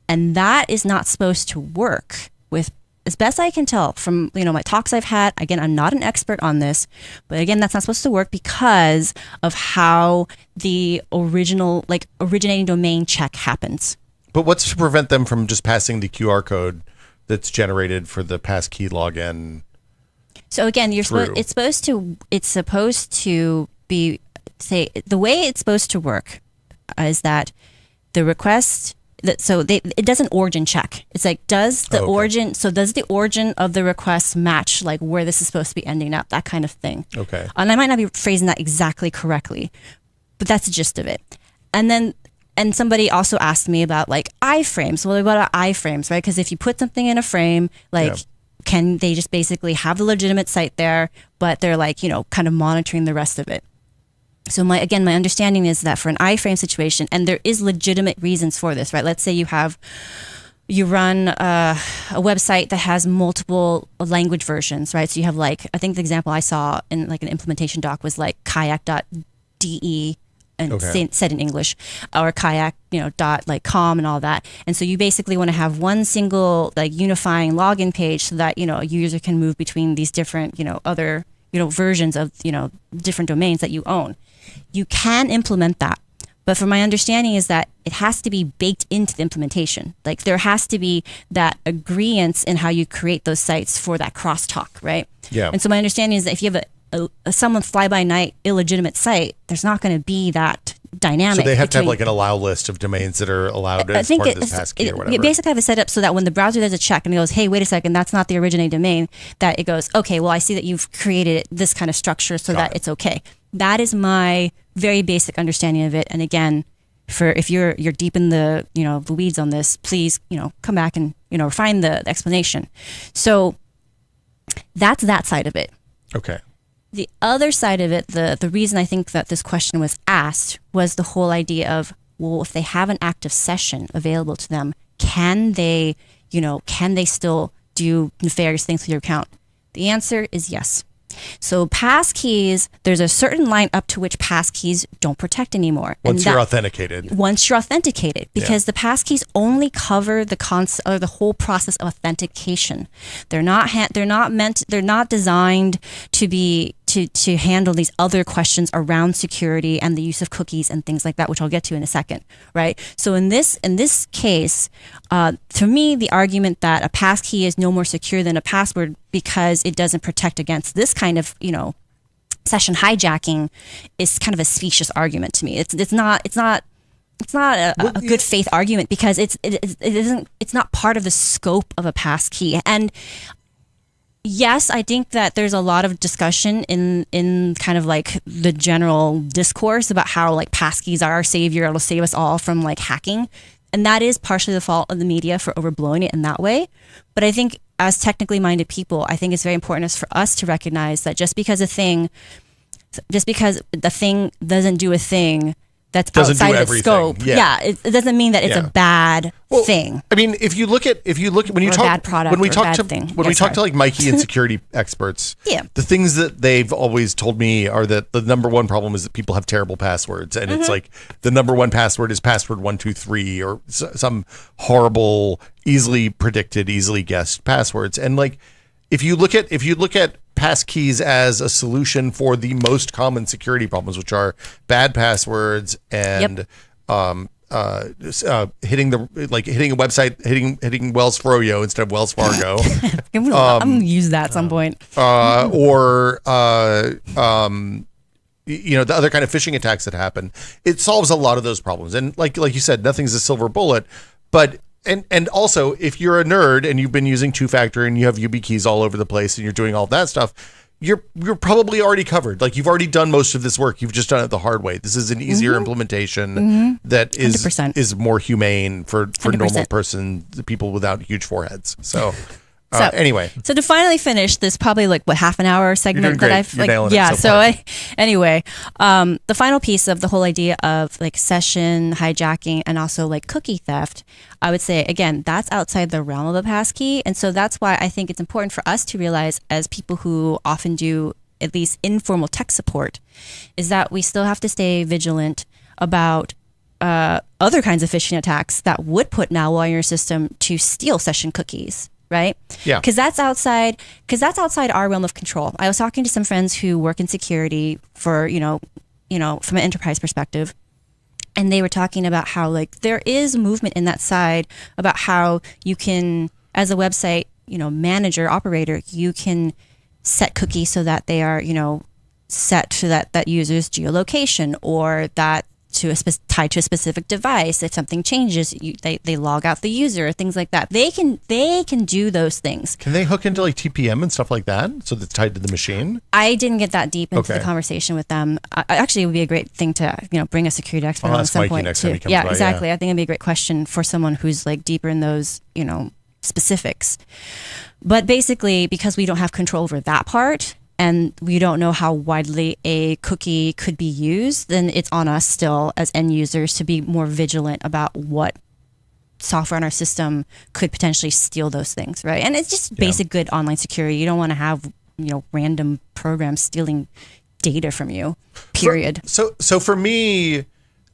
and that is not supposed to work with. As best I can tell from my talks I've had, again, I'm not an expert on this, but again, that's not supposed to work because of how the originating domain check happens. But what's to prevent them from just passing the QR code that's generated for the passkey login? So again, it's supposed to be the way it's supposed to work is that the request. It does an origin check. It's like, does the origin of the request match like where this is supposed to be ending up, that kind of thing. Okay. And I might not be phrasing that exactly correctly, but that's the gist of it. And somebody also asked me about like iframes. Well, what are iframes, right? Because if you put something in a frame, can they just basically have the legitimate site there, but they're like, kind of monitoring the rest of it? So my understanding is that for an iframe situation, and there is legitimate reasons for this, right? Let's say you run a website that has multiple language versions, right? So you have like, I think the example I saw in like an implementation doc was like kayak.de and said in English, or kayak, .com and all that. And so you basically want to have one single like unifying login page so that, a user can move between these different, other, versions of, different domains that you own. You can implement that, but from my understanding is that it has to be baked into the implementation. Like there has to be that agreeance in how you create those sites for that crosstalk, right? Yeah. And so my understanding is that if you have someone fly-by-night illegitimate site, there's not going to be that dynamic. So they have to have like an allow list of domains that are allowed as part of this passkey or whatever. You basically have it set up so that when the browser does a check and it goes, hey, wait a second, that's not the originating domain, that it goes, okay, well, I see that you've created this kind of structure so that it's okay. That is my very basic understanding of it. And again, if you're deep in the the weeds on this, please come back and find the explanation. So that's that side of it. Okay. The other side of it, the reason I think that this question was asked was the whole idea of, well, if they have an active session available to them, can they still do nefarious things with your account? The answer is yes. So passkeys, there's a certain line up to which passkeys don't protect anymore. Once you're authenticated, because the passkeys only cover the whole process of authentication. They're not designed to be to handle these other questions around security and the use of cookies and things like that, which I'll get to in a second, right? So in this case, to me, the argument that a passkey is no more secure than a password because it doesn't protect against this kind of session hijacking is kind of a specious argument to me. It's not a good faith argument because it's not part of the scope of a passkey. And yes, I think that there's a lot of discussion in kind of like the general discourse about how like passkeys are our savior, it'll save us all from like hacking. And that is partially the fault of the media for overblowing it in that way. But I think as technically minded people, I think it's very important for us to recognize that just because the thing doesn't do a thing that's outside of its scope. Yeah, it doesn't mean that it's a bad thing. I mean, if you look when you talk bad product when we or talk bad to thing. when we talk to like Mikey and security experts, the things that they've always told me are that the number one problem is that people have terrible passwords, and it's like the number one password is password 123 or some horrible, easily predicted, easily guessed passwords, and like if you look at passkeys as a solution for the most common security problems, which are bad passwords and hitting a website, hitting Wells Froyo instead of Wells Fargo. I'm gonna use that at some point. Or the other kind of phishing attacks that happen. It solves a lot of those problems. And like you said, nothing's a silver bullet, but and also, if you're a nerd and you've been using two-factor and you have YubiKeys all over the place and you're doing all that stuff, you're probably already covered. Like, you've already done most of this work. You've just done it the hard way. This is an easier implementation that is 100%. more humane for 100%. normal person, the people without huge foreheads. So anyway. So to finally finish this, probably like half an hour segment great. that I've You're nailing it yeah. so far. Anyway, the final piece of the whole idea of like session hijacking and also like cookie theft, I would say again, that's outside the realm of the passkey, and so that's why I think it's important for us to realize, as people who often do at least informal tech support, is that we still have to stay vigilant about other kinds of phishing attacks that would put malware in your system to steal session cookies. Right? Yeah. Because that's outside our realm of control. I was talking to some friends who work in security for, from an enterprise perspective. And they were talking about how like there is movement in that side about how you can, as a website, manager, operator, you can set cookies so that they are, set to that user's geolocation, or that tied to a specific device. If something changes, they log out the user, things like that. They can do those things. Can they hook into like TPM and stuff like that, so that's tied to the machine? I didn't get that deep into the conversation with them. Actually, it would be a great thing to bring a security expert on at some point next too. time he comes Yeah, by, exactly. I think it'd be a great question for someone who's like deeper in those specifics. But basically, because we don't have control over that part, and we don't know how widely a cookie could be used, then it's on us still as end users to be more vigilant about what software on our system could potentially steal those things, right? And it's just basic good online security. You don't want to have, random programs stealing data from you, period. So for me,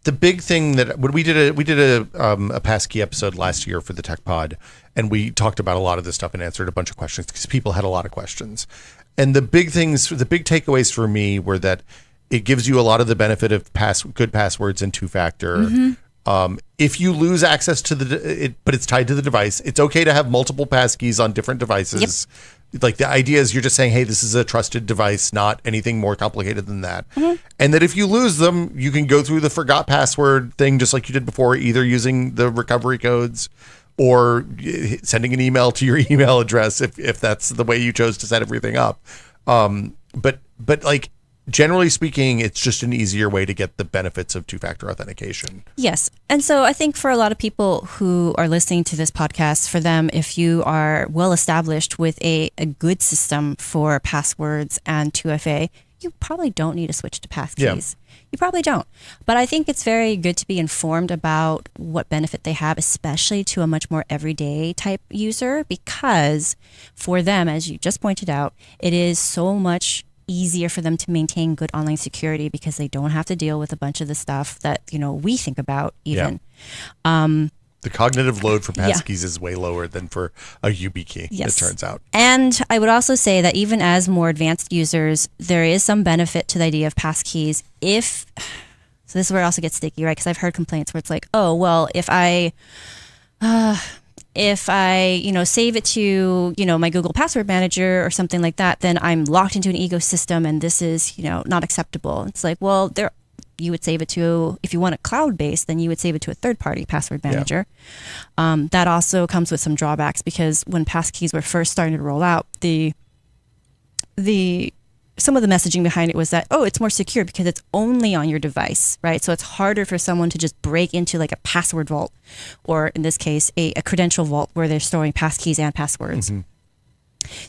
the big thing that when we did a passkey episode last year for the Tech Pod, and we talked about a lot of this stuff and answered a bunch of questions because people had a lot of questions. And the big takeaways for me were that it gives you a lot of the benefit of good passwords and two-factor. If you lose access to but it's tied to the device, it's okay to have multiple passkeys on different devices. Yep. Like, the idea is you're just saying, hey, this is a trusted device, not anything more complicated than that. And that if you lose them, you can go through the forgot password thing just like you did before, either using the recovery codes or sending an email to your email address if that's the way you chose to set everything up. But like, generally speaking, it's just an easier way to get the benefits of two-factor authentication. Yes. And so I think for a lot of people who are listening to this podcast, for them, if you are well established with a good system for passwords and 2FA, you probably don't need to switch to passkeys. Yeah. You probably don't. But I think it's very good to be informed about what benefit they have, especially to a much more everyday type user, because for them, as you just pointed out, it is so much easier for them to maintain good online security because they don't have to deal with a bunch of the stuff that, we think about even. Yeah. The cognitive load for passkeys is way lower than for a YubiKey, it turns out. And I would also say that even as more advanced users, there is some benefit to the idea of passkeys so this is where it also gets sticky, right? Because I've heard complaints where it's like, oh, well, if I save it to, my Google Password Manager or something like that, then I'm locked into an ecosystem and this is, not acceptable. It's like, well, you would save it to, if you want it cloud-based, then you would save it to a third-party password manager. Yeah. That also comes with some drawbacks because when passkeys were first starting to roll out, some of the messaging behind it was that, it's more secure because it's only on your device, right? So it's harder for someone to just break into like a password vault, or in this case, a credential vault where they're storing passkeys and passwords.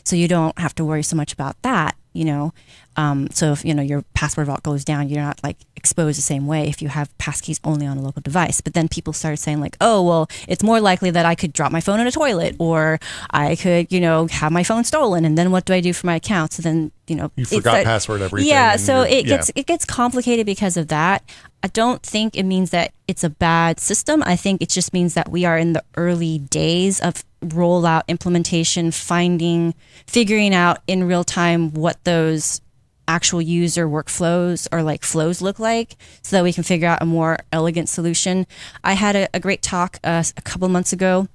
So you don't have to worry so much about that, So if, your password vault goes down, you're not like exposed the same way if you have passkeys only on a local device. But then people started saying like, oh, well, it's more likely that I could drop my phone in a toilet, or I could, have my phone stolen. And then what do I do for my account? So then, you forgot password everything. Yeah. So it gets complicated because of that. I don't think it means that it's a bad system. I think it just means that we are in the early days of rollout, implementation, figuring out in real time what those actual user workflows or like flows look like, so that we can figure out a more elegant solution. I had a great talk a couple months ago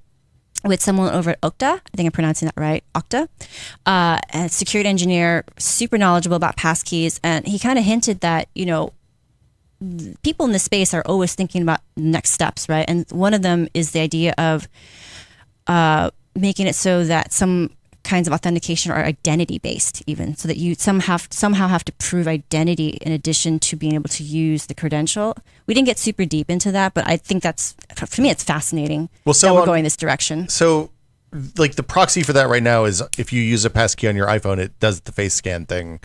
with someone over at Okta. I think I'm pronouncing that right, Okta, a security engineer, super knowledgeable about passkeys, and he kind of hinted that, people in this space are always thinking about next steps, right? And one of them is the idea of making it so that some kinds of authentication are identity based, even so that you somehow have to prove identity in addition to being able to use the credential. We didn't get super deep into that, but I think for me it's fascinating that we're going this direction. So like the proxy for that right now is if you use a passkey on your iPhone, it does the face scan thing,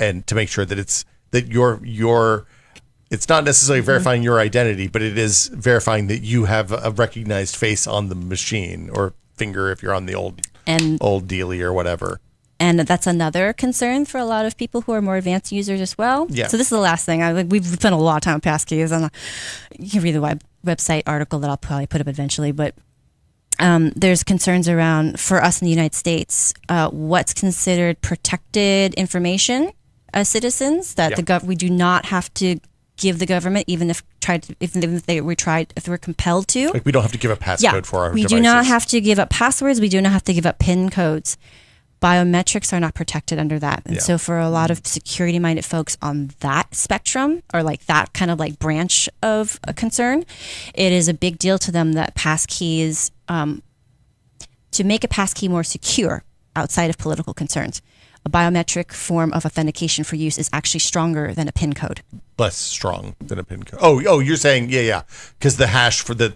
and to make sure that it's not necessarily verifying your identity, but it is verifying that you have a recognized face on the machine, or finger if you're on the old dealy or whatever. And that's another concern for a lot of people who are more advanced users as well. Yeah. So this is the last thing. We've spent a lot of time on passkeys, and you can read the website article that I'll probably put up eventually. But there's concerns around, for us in the United States, what's considered protected information as citizens, that we do not have to give the government, even if we're compelled to. Like we don't have to give a passcode for our devices. We do not have to give up passwords. We do not have to give up PIN codes. Biometrics are not protected under that. And so for a lot of security-minded folks on that spectrum, or like that kind of like branch of a concern, it is a big deal to them that passkeys, to make a passkey more secure outside of political concerns, a biometric form of authentication for use is actually stronger than a PIN code. Less strong than a PIN code. Oh, you're saying because the hash for the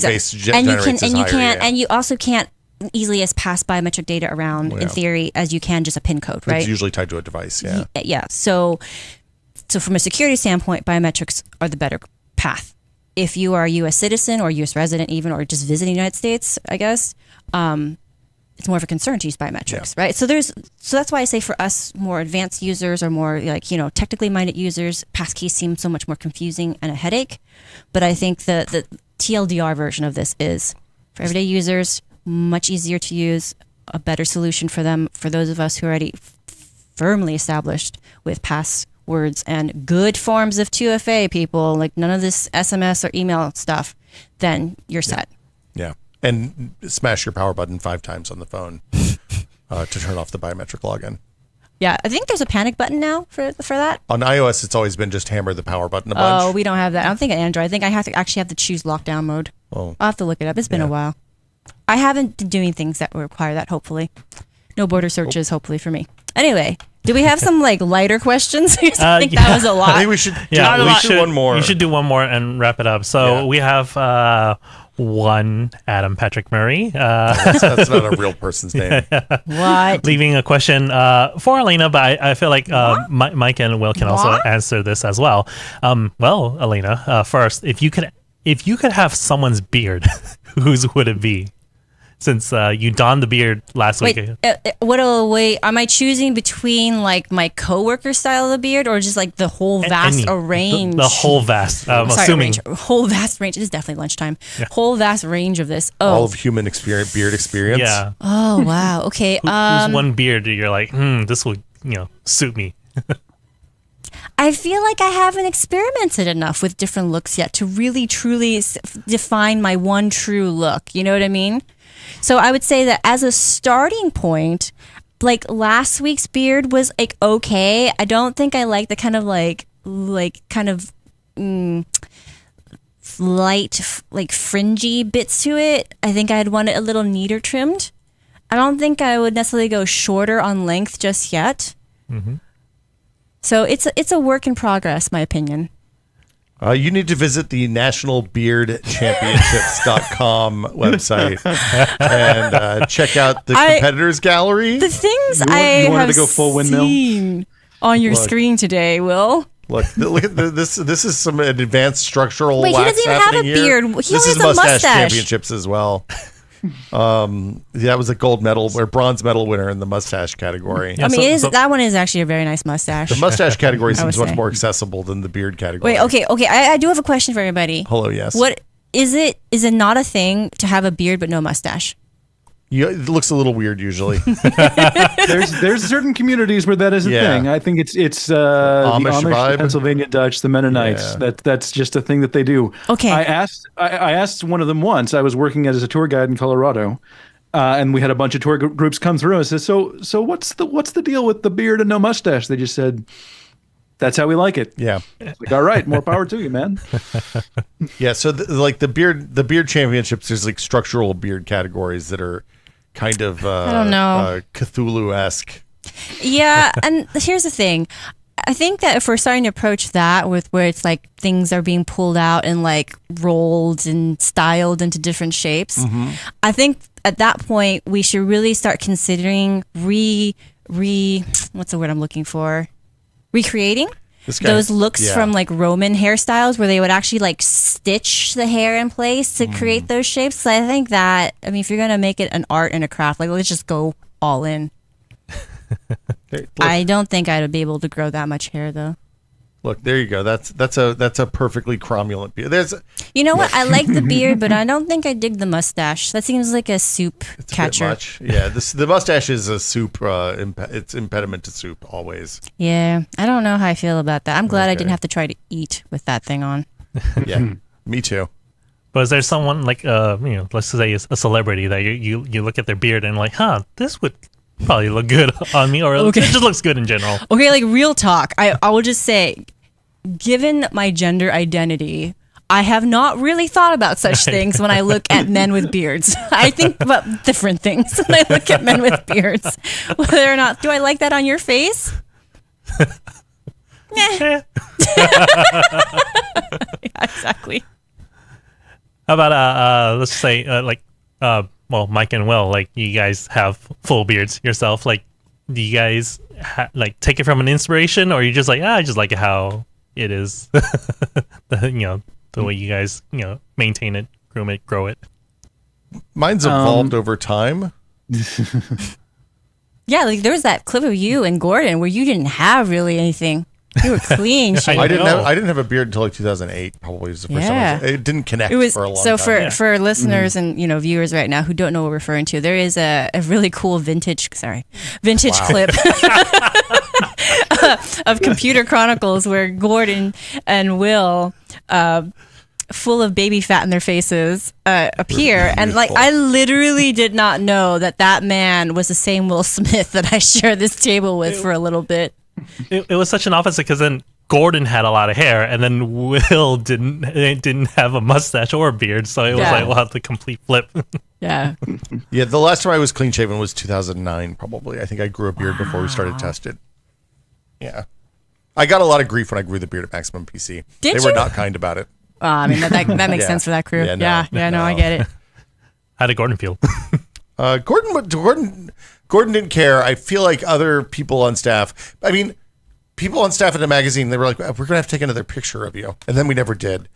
face generates is higher. And you also can't easily as pass biometric data around in theory as you can just a PIN code, right? It's usually tied to a device. Yeah. So from a security standpoint, biometrics are the better path. If you are a U.S. citizen or U.S. resident, even, or just visiting the United States, I guess. It's more of a concern to use biometrics, right? So that's why I say for us more advanced users or more technically minded users, passkeys seem so much more confusing and a headache. But I think the TLDR version of this is for everyday users, much easier to use, a better solution for them. For those of us who are already firmly established with passwords and good forms of 2FA, people, like none of this SMS or email stuff, then you're set. Yeah. And smash your power button 5 times on the phone to turn off the biometric login. Yeah, I think there's a panic button now for that. On iOS, it's always been just hammer the power button a bunch. Oh, we don't have that. I don't think on Android. I think I have to choose lockdown mode. Oh. I'll have to look it up. It's been a while. I haven't been doing things that require that, hopefully. No border searches, hopefully, for me. Anyway, do we have some lighter questions? I think that was a lot. I think we should do one more. You should do one more and wrap it up. So we have one Adam Patrick Murray. That's not a real person's name. What? Leaving a question for Elena, but I feel like Mike and Will can also answer this as well. Well, Elena, first, if you could have someone's beard, whose would it be? Since you donned the beard last week. Wait, am I choosing between like my coworker style of the beard or just like the whole vast range? The whole vast. Assuming whole vast range. It is definitely lunchtime. Yeah. Whole vast range of this. Oh. All of human beard experience. Yeah. Oh wow. Okay. Who's one beard you're like, this will suit me. I feel like I haven't experimented enough with different looks yet to really truly define my one true look. You know what I mean? So I would say that as a starting point, like last week's beard was like okay. I don't think I like the kind of light like fringy bits to it. I think I'd want it a little neater trimmed. I don't think I would necessarily go shorter on length just yet. Mm-hmm. So it's a work in progress, my opinion. You need to visit the nationalbeardchampionships.com website and check out the competitors gallery. The things I have to go full seen on your screen today, Will. Look at this. This is some advanced structural wax. Wait, he doesn't even have a beard. He this only is has a mustache. Championships as well. That was a gold medal or bronze medal winner in the mustache category. Yeah, I mean, that one is actually a very nice mustache. The mustache category seems much more accessible than the beard category. Wait, okay. I do have a question for everybody. Hello, yes. What is it? Is it not a thing to have a beard but no mustache? It looks a little weird usually. There's certain communities where that is a thing. I think it's the Amish, the Pennsylvania Dutch, the Mennonites. Yeah. That's just a thing that they do. Okay. I asked one of them once. I was working as a tour guide in Colorado, and we had a bunch of tour groups come through. I said, "So what's the deal with the beard and no mustache?" They just said, That's how we like it. Yeah. It's like, all right, more power to you, man. Yeah. So the beard championships, there's like structural beard categories that are kind of I don't know. Cthulhu-esque. Yeah, and here's the thing. I think that if we're starting to approach that with where it's like things are being pulled out and like rolled and styled into different shapes, I think at that point we should really start considering what's the word I'm looking for? Recreating those looks from like Roman hairstyles where they would actually like stitch the hair in place to create those shapes. So I think that, I mean, if you're going to make it an art and a craft, like let's just go all in. Hey, I don't think I'd be able to grow that much hair though. Look, there you go. That's a perfectly cromulent beard. You know what? I like the beard, but I don't think I dig the mustache. That seems like a soup It's a catcher. bit much. Yeah, the mustache is a soup. It's impediment to soup always. Yeah, I don't know how I feel about that. I'm glad I Okay. didn't have to try to eat with that thing on. Yeah, me too. But is there someone like let's say a celebrity that you look at their beard and like, this would probably look good on me, or Okay. it just looks good in general. Okay, like real talk. I will just say, given my gender identity, I have not really thought about such things when I look at men with beards. I think about different things when I look at men with beards. Whether or not, do I like that on your face? Nah. Yeah, exactly. How about let's say well, Mike and Will, like you guys have full beards yourself. Like, do you guys like take it from an inspiration, or you just like I just like it how it is, the way you guys maintain it, groom it, grow it. Mine's evolved over time. Yeah, like there was that clip of you and Gordon where you didn't have really anything. You were clean shaven. I know. didn't have a beard until like 2008. Probably was the first Yeah. time. It didn't connect It was for a long so time. for listeners and viewers right now who don't know what we're referring to. There is a really cool vintage clip of Computer Chronicles where Gordon and Will, full of baby fat in their faces, appear, and like I literally did not know that man was the same Will Smith that I shared this table with for a little bit. It was such an opposite because then Gordon had a lot of hair, and then Will didn't have a mustache or a beard, so it was Yeah. like the complete flip. Yeah. Yeah, the last time I was clean shaven was 2009. Probably. I think I grew a beard before we started tested. Yeah, I got a lot of grief when I grew the beard at Maximum PC. Did they were you? not kind about it. I mean that makes Yeah. sense for that crew. Yeah, Yeah, no, I no. get it. How did Gordon feel? Gordon didn't care. I feel like other people on staff. I mean, people on staff at the magazine, they were like, "We're gonna have to take another picture of you," and then we never did.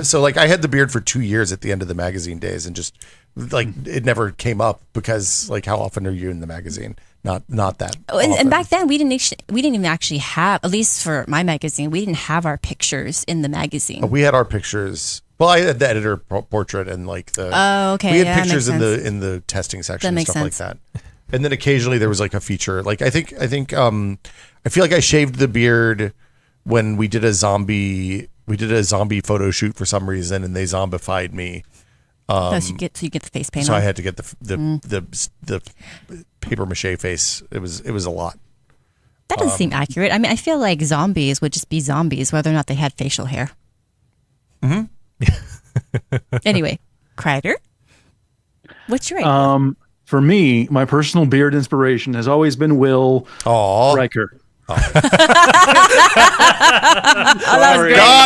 So like, I had the beard for 2 years at the end of the magazine days, and just like it never came up because like, how often are you in the magazine? Not that. Oh, and often. back then we didn't even actually have, at least for my magazine, we didn't have our pictures in the magazine. We had our pictures. Well, I had the editor portrait and like the. Oh, okay. We had Yeah, that pictures makes in sense. the testing section That and makes stuff like sense. that. And then occasionally there was like a feature. Like I think I feel like I shaved the beard when we did a zombie photo shoot for some reason, and they zombified me. So you get the face paint So on. I had to get the paper mache face. It was a lot. That doesn't seem accurate. I mean, I feel like zombies would just be zombies whether or not they had facial hair. Mm-hmm. Anyway, Kreider, what's your idea? For me, my personal beard inspiration has always been Will Aw. Riker. Got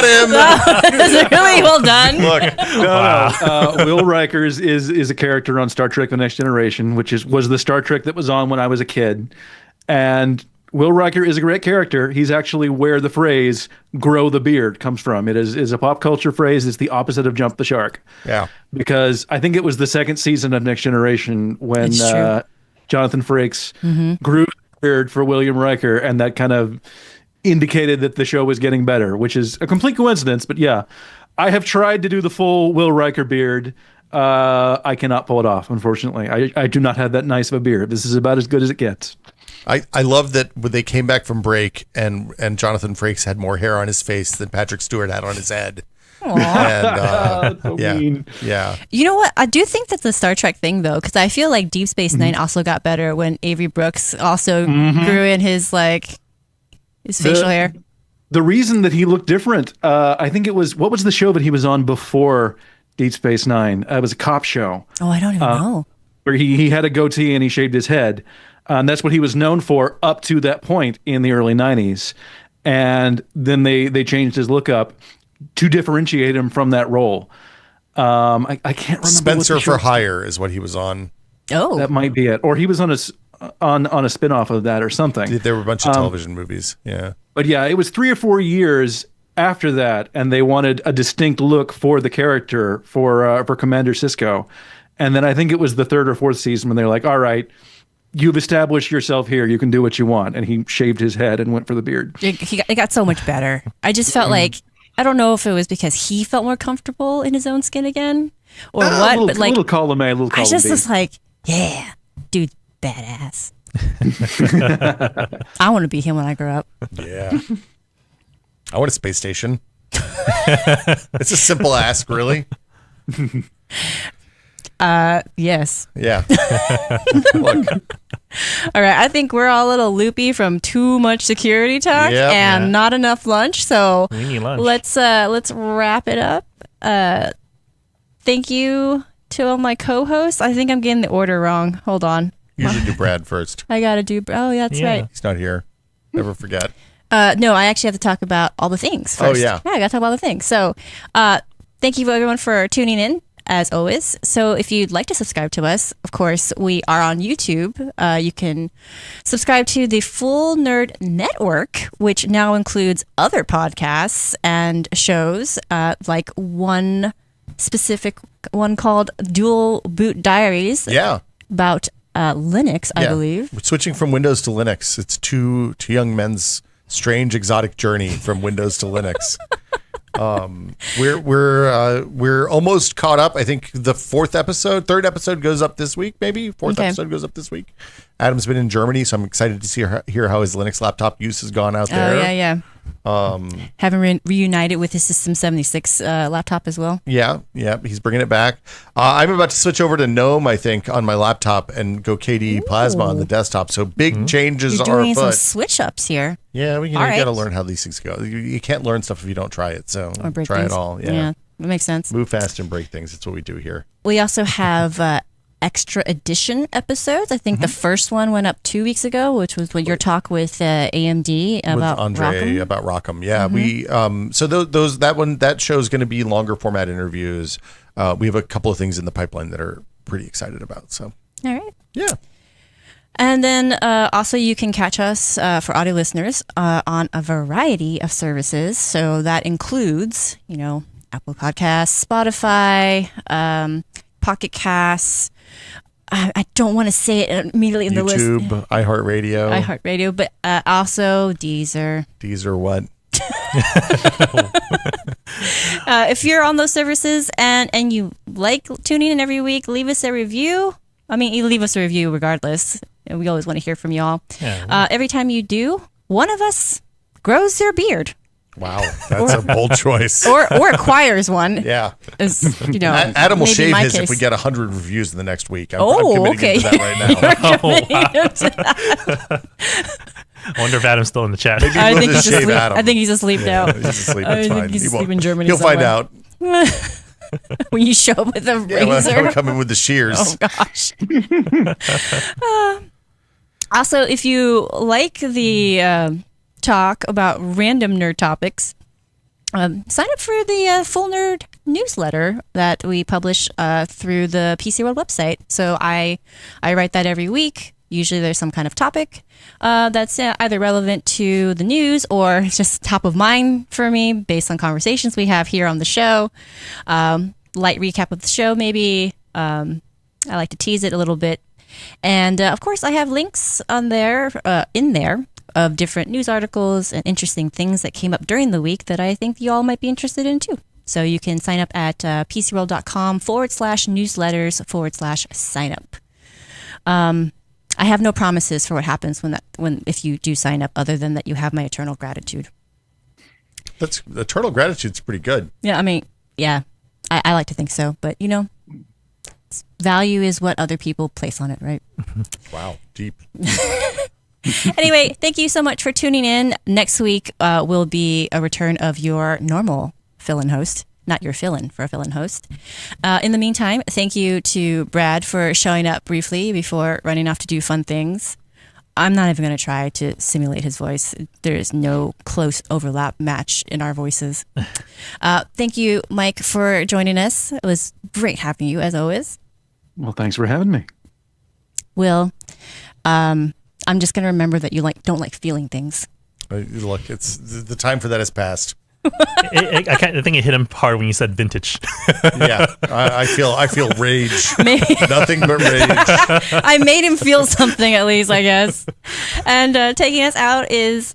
him. Really well done. Look, Will Riker is a character on Star Trek: The Next Generation, which was the Star Trek that was on when I was a kid, and Will Riker is a great character. He's actually where the phrase "grow the beard" comes from. It is a pop culture phrase. It's the opposite of "jump the shark." yeah. Because I think it was the second season of Next Generation when It's true. Jonathan Frakes grew the beard for William Riker, and that kind of indicated that the show was getting better, which is a complete coincidence. But yeah, I have tried to do the full Will Riker beard. I cannot pull it off, unfortunately. I do not have that nice of a beard. This is about as good as it gets. I love that when they came back from break and Jonathan Frakes had more hair on his face than Patrick Stewart had on his head. And So yeah, mean. yeah. You know what? I do think that's a Star Trek thing, though, because I feel like Deep Space Nine also got better when Avery Brooks also grew in his facial hair. The reason that he looked different, I think it was, what was the show that he was on before Deep Space Nine? It was a cop show. Oh, I don't even know. Where he had a goatee and he shaved his head. And that's what he was known for up to that point in the early 90s. And then they changed his look up to differentiate him from that role. I can't remember. Spencer for Hire is what he was on. Oh, That might be it. Or he was on a spinoff of that or something. There were a bunch of television movies. Yeah. But yeah, it was 3 or 4 years after that, and they wanted a distinct look for the character for Commander Sisko. And then I think it was the 3rd or 4th season when they're like, all right, you've established yourself here. You can do what you want. And he shaved his head and went for the beard. it got so much better. I just felt like, I don't know if it was because he felt more comfortable in his own skin again or what, but like, little column A, little column I just B. was like, yeah, dude, badass. I want to be him when I grow up. Yeah. I want a space station. It's a simple ask, really. Yes. Yeah. Look. All right. I think we're all a little loopy from too much security talk Yep. and not enough lunch. So We need lunch. let's wrap it up. Thank you to all my co-hosts. I think I'm getting the order wrong. Hold on. Usually do Brad first. I gotta do. Oh, yeah, that's Yeah. right. He's not here. Never forget. No, I actually have to talk about all the things first. Oh, yeah. I gotta talk about all the things. So, thank you everyone for tuning in, as always. So, if you'd like to subscribe to us, of course, we are on YouTube. You can subscribe to the Full Nerd Network, which now includes other podcasts and shows, like one specific one called Dual Boot Diaries Yeah. about Linux, I believe. Switching from Windows to Linux. It's two young men's strange exotic journey from Windows to Linux. We're almost caught up. I think the third episode goes up this week, maybe. Fourth Okay. episode goes up this week. Adam's been in Germany, so I'm excited to hear how his Linux laptop use has gone out there. Oh, yeah. Having reunited with his System 76 laptop as well. Yeah, he's bringing it back. I'm about to switch over to GNOME, I think, on my laptop and go KDE Plasma on the desktop. So big changes You're are doing some afoot. switch ups here. Yeah, All you right. got to learn how these things go. You can't learn stuff if you don't try it. So Or break try things. it all. Yeah. That makes sense. Move fast and break things. That's what we do here. We also have extra edition episodes. I think the first one went up 2 weeks ago, which was your talk with AMD about with Andre Rockham. about Rockham. Yeah, we so that show is going to be longer format interviews. We have a couple of things in the pipeline that are pretty excited about. So All right. yeah. And then also you can catch us for audio listeners on a variety of services. So that includes, Apple Podcasts, Spotify, Pocket Casts. I don't want to say it immediately in the list. YouTube, iHeartRadio, but also Deezer. Deezer, what? If you're on those services and you like tuning in every week, leave us a review. I mean, you leave us a review regardless. We always want to hear from y'all. Yeah. Every time you do, one of us grows their beard Wow, that's a bold choice. or acquires one. Yeah. As, Adam will maybe shave my his case. if we get 100 reviews in the next week. I'm Oh, committing okay. to that right now. I wonder if Adam's still in the chat. Maybe I we'll think just he's shave asleep. Adam. I think he's asleep now. He's asleep. I It's think fine. he's He asleep won't- in Germany He'll find somewhere. out. When you show up with a Yeah, when razor. I'm coming with the shears. Oh gosh. Also, if you like the talk about random nerd topics, sign up for the Full Nerd newsletter that we publish through the PCWorld website. So I write that every week. Usually there's some kind of topic that's either relevant to the news or just top of mind for me based on conversations we have here on the show. Light recap of the show, maybe. I like to tease it a little bit. And of course, I have links on there, in there, of different news articles and interesting things that came up during the week that I think you all might be interested in too. So you can sign up at PCWorld.com/newsletters/sign up. I have no promises for what happens if you do sign up, other than that you have my eternal gratitude. That's eternal gratitude's pretty good. Yeah, I mean, yeah, I like to think so, but value is what other people place on it, right? Wow, deep. Anyway, thank you so much for tuning in. Next week will be a return of your normal fill-in host, not your fill-in for a fill-in host. In the meantime, thank you to Brad for showing up briefly before running off to do fun things. I'm not even going to try to simulate his voice. There is no close overlap match in our voices. Thank you, Mike, for joining us. It was great having you, as always. Well, thanks for having me. Will, I'm just going to remember that you don't like feeling things. Look, it's the time for that has passed. I think it hit him hard when you said vintage. Yeah, I feel rage. Nothing but rage. I made him feel something at least, I guess. And taking us out is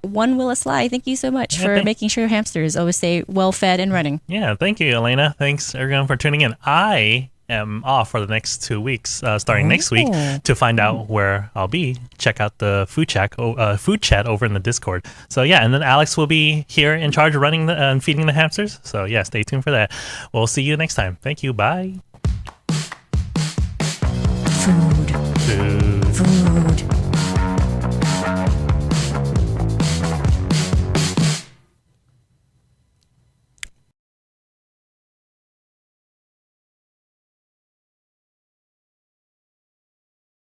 One Willa Sly. Thank you so much for making sure your hamsters always stay well fed and running. Yeah, thank you, Elena. Thanks everyone for tuning in. I am off for the next 2 weeks, starting next week. To find out where I'll be, check out the food chat over in the Discord. So yeah, and then Alex will be here in charge of running and feeding the hamsters. So yeah, stay tuned for that. We'll see you next time. Thank you. Bye. Food.